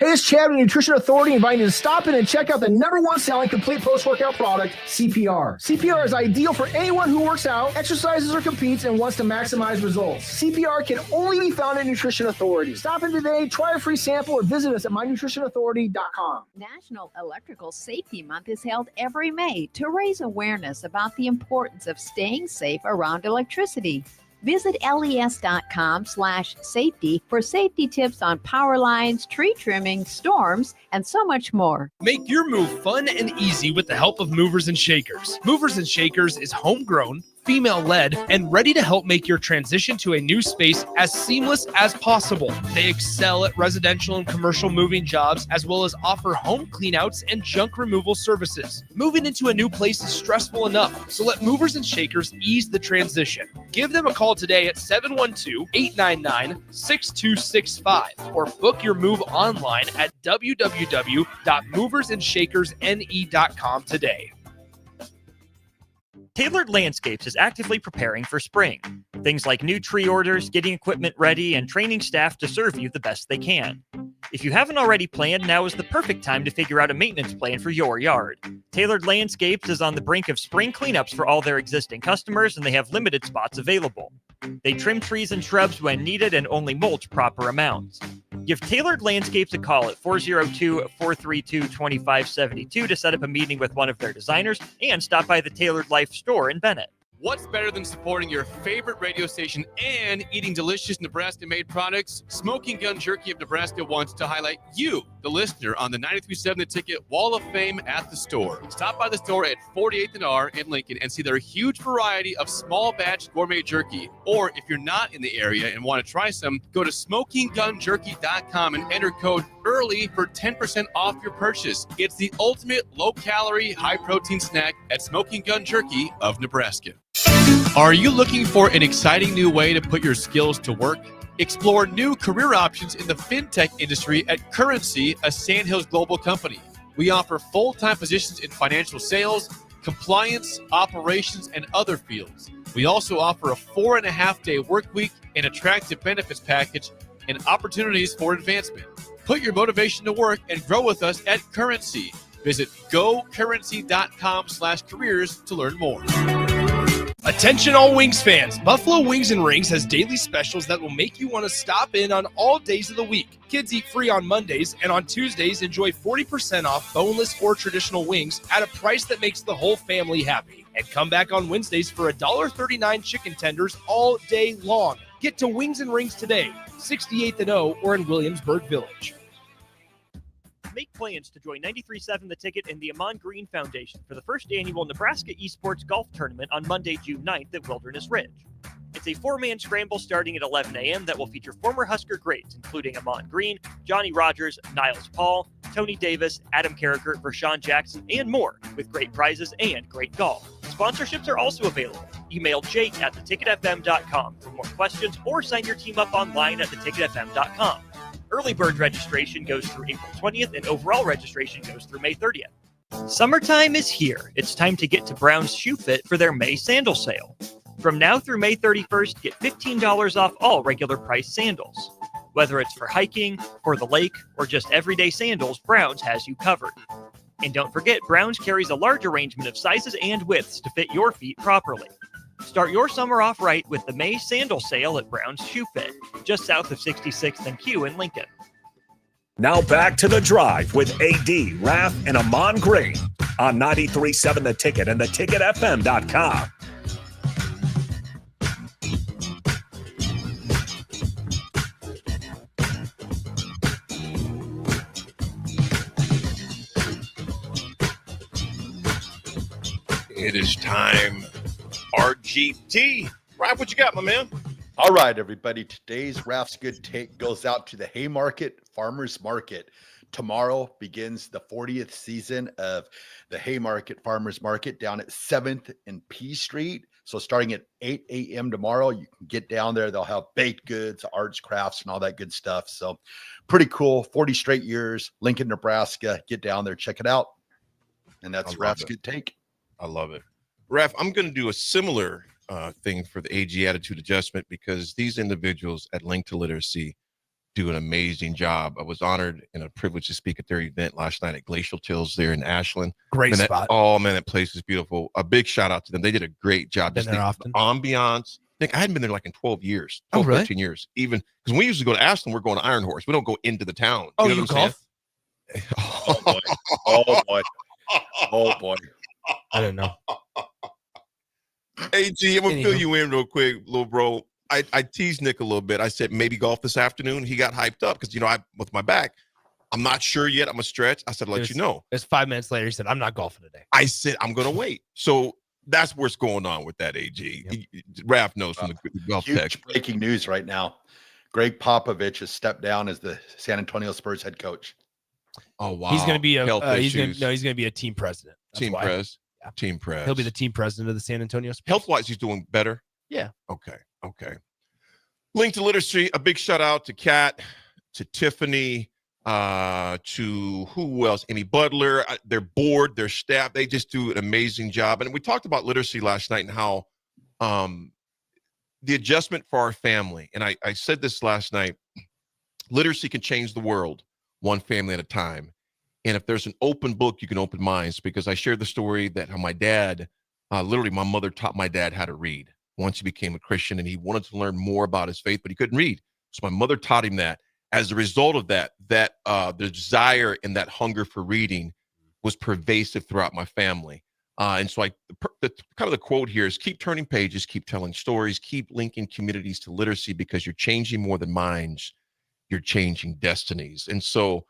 Hey, it's Chad with Nutrition Authority inviting you to stop in and check out the #1 selling complete post-workout product, CPR. CPR is ideal for anyone who works out, exercises, or competes and wants to maximize results. CPR can only be found at Nutrition Authority. Stop in today, try a free sample, or visit us at mynutritionauthority.com. National Electrical Safety Month is held every May to raise awareness about the importance of staying safe around electricity. Visit les.com/safety for safety tips on power lines, tree trimming, storms, and so much more. Make your move fun and easy with the help of Movers and Shakers. Movers and Shakers is homegrown, female-led, and ready to help make your transition to a new space as seamless as possible. They excel at residential and commercial moving jobs, as well as offer home cleanouts and junk removal services. Moving into a new place is stressful enough, so let Movers and Shakers ease the transition. Give them a call today at 712-899-6265 or book your move online at www.moversandShakersNE.com today. Tailored Landscapes is actively preparing for spring. Things like new tree orders, getting equipment ready, and training staff to serve you the best they can. If you haven't already planned, now is the perfect time to figure out a maintenance plan for your yard. Tailored Landscapes is on the brink of spring cleanups for all their existing customers, and they have limited spots available. They trim trees and shrubs when needed and only mulch proper amounts. Give Tailored Landscapes a call at 402-432-2572 to set up a meeting with one of their designers and stop by the Tailored Life store in Bennett. What's better than supporting your favorite radio station and eating delicious Nebraska-made products? Smoking Gun Jerky of Nebraska wants to highlight you, the listener, on the 93.7 The Ticket Wall of Fame at the store. Stop by the store at 48th and R in Lincoln and see their huge variety of small batch gourmet jerky. Or if you're not in the area and want to try some, go to smokinggunjerky.com and enter code EARLY for 10% off your purchase. It's the ultimate low-calorie, high-protein snack at Smoking Gun Jerky of Nebraska. Are you looking for an exciting new way to put your skills to work? Explore new career options in the fintech industry at Currency, a Sandhills global company. We offer full-time positions in financial sales, compliance, operations, and other fields. We also offer a 4.5-day work week, an attractive benefits package, and opportunities for advancement. Put your motivation to work and grow with us at Currency. Visit gocurrency.com/careers to learn more. Attention all Wings fans, Buffalo Wings and Rings has daily specials that will make you want to stop in on all days of the week. Kids eat free on Mondays, and on Tuesdays enjoy 40% off boneless or traditional wings at a price that makes the whole family happy. And come back on Wednesdays for $1.39 chicken tenders all day long. Get to Wings and Rings today, 68th and O or in Williamsburg Village. Make plans to join 93.7 The Ticket and the Amon Green Foundation for the first annual Nebraska Esports Golf Tournament on Monday, June 9th at Wilderness Ridge. It's a 4-man scramble starting at 11 a.m. that will feature former Husker greats, including Amon Green, Johnny Rogers, Niles Paul, Tony Davis, Adam Carricker, Vershawn Jackson, and more, with great prizes and great golf. Sponsorships are also available. Email Jake at theticketfm.com for more questions or sign your team up online at theticketfm.com. Early bird registration goes through April 20th, and overall registration goes through May 30th. Summertime is here. It's time to get to Brown's Shoe Fit for their May sandal sale. From now through May 31st, get $15 off all regular price sandals. Whether it's for hiking, for the lake, or just everyday sandals, Brown's has you covered. And don't forget, Brown's carries a large arrangement of sizes and widths to fit your feet properly. Start your summer off right with the May sandal sale at Brown's Shoe Fit, just south of 66th and Q in Lincoln. Now back to The Drive with AD, Raff, and Amon Green on 93.7 The Ticket and theticketfm.com. It is time. RGT. Raff, what you got, my man? All right, everybody. Today's Raff's Good Take goes out to the Haymarket Farmers Market. Tomorrow begins the 40th season of the Haymarket Farmers Market down at 7th and P Street. So starting at 8 a.m. tomorrow, you can get down there. They'll have baked goods, arts, crafts, and all that good stuff. So pretty cool. 40 straight years, Lincoln, Nebraska. Get down there, check it out. And that's Raff's good take. I love it. Raff, I'm going to do a similar thing for the AG attitude adjustment because these individuals at Link to Literacy do an amazing job. I was honored and a privilege to speak at their event last night at Glacial Tills there in Ashland. Great Man, spot. That place is beautiful. A big shout out to them. They did a great job. Been there often. The ambiance. I hadn't been there like in 12 years, 12, 13 years. Even because when we usually go to Ashland, we're going to Iron Horse. We don't go into the town. Oh, know you what I'm golf? saying? Oh boy. Oh boy. Oh boy. I don't know. AG, I'm gonna fill you in real quick, little bro. I teased Nick a little bit. I said maybe golf this afternoon. He got hyped up because I with my back, I'm not sure yet. I'm gonna stretch. I said, let you know. It's 5 minutes later. He said, I'm not golfing today. I said I'm gonna wait. So that's what's going on with that. AG. Raff knows from the golf Huge tech. breaking news right now. Greg Popovich has stepped down as the San Antonio Spurs head coach. Oh wow. He's going to be Health issues. he's going to be a team president. That's Team why. pres. Yeah. Team pres. He'll be the team president of the San Antonio Spurs. Health wise, he's doing better. Yeah. Okay. Link to Literacy. A big shout out to Kat, to Tiffany, to who else? Amy Butler. Their board, their staff. They just do an amazing job. And we talked about literacy last night and how the adjustment for our family. And I said this last night. Literacy can change the world one family at a time. And if there's an open book, you can open minds, because I shared the story that how my dad, literally my mother taught my dad how to read once he became a Christian, and he wanted to learn more about his faith, but he couldn't read. So my mother taught him that. As a result of that, the desire and that hunger for reading was pervasive throughout my family. And so the quote here is keep turning pages, keep telling stories, keep linking communities to literacy, because you're changing more than minds, you're changing destinies. And so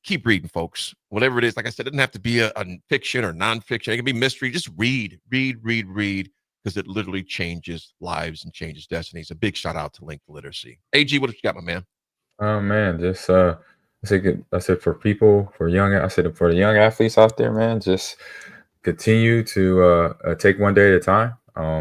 keep reading, folks. Whatever it is, like I said, it doesn't have to be a fiction or nonfiction. It can be mystery. Just read, because it literally changes lives and changes destinies. A big shout out to Link to Literacy. AG, what have you got, my man? Oh man, just I said for the young athletes out there, man, just continue to take one day at a time,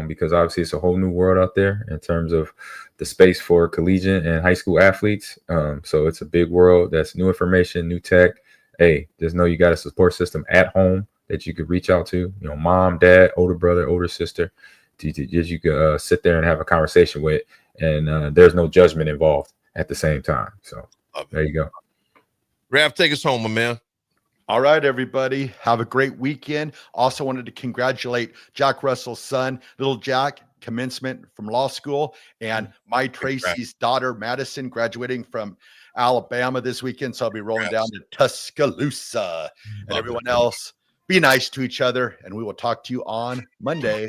because obviously it's a whole new world out there in terms of the space for collegiate and high school athletes. So it's a big world. That's new information, new tech. Hey, just know you got a support system at home that you could reach out to. Mom, dad, older brother, older sister. You could sit there and have a conversation with, and there's no judgment involved at the same time. So there you go. Raff, take us home, my man. All right, everybody. Have a great weekend. Also wanted to congratulate Jack Russell's son, little Jack, commencement from law school, and my Tracy's daughter, Madison, graduating from Alabama this weekend. So I'll be rolling down to Tuscaloosa. And everyone else, be nice to each other, and we will talk to you on Monday.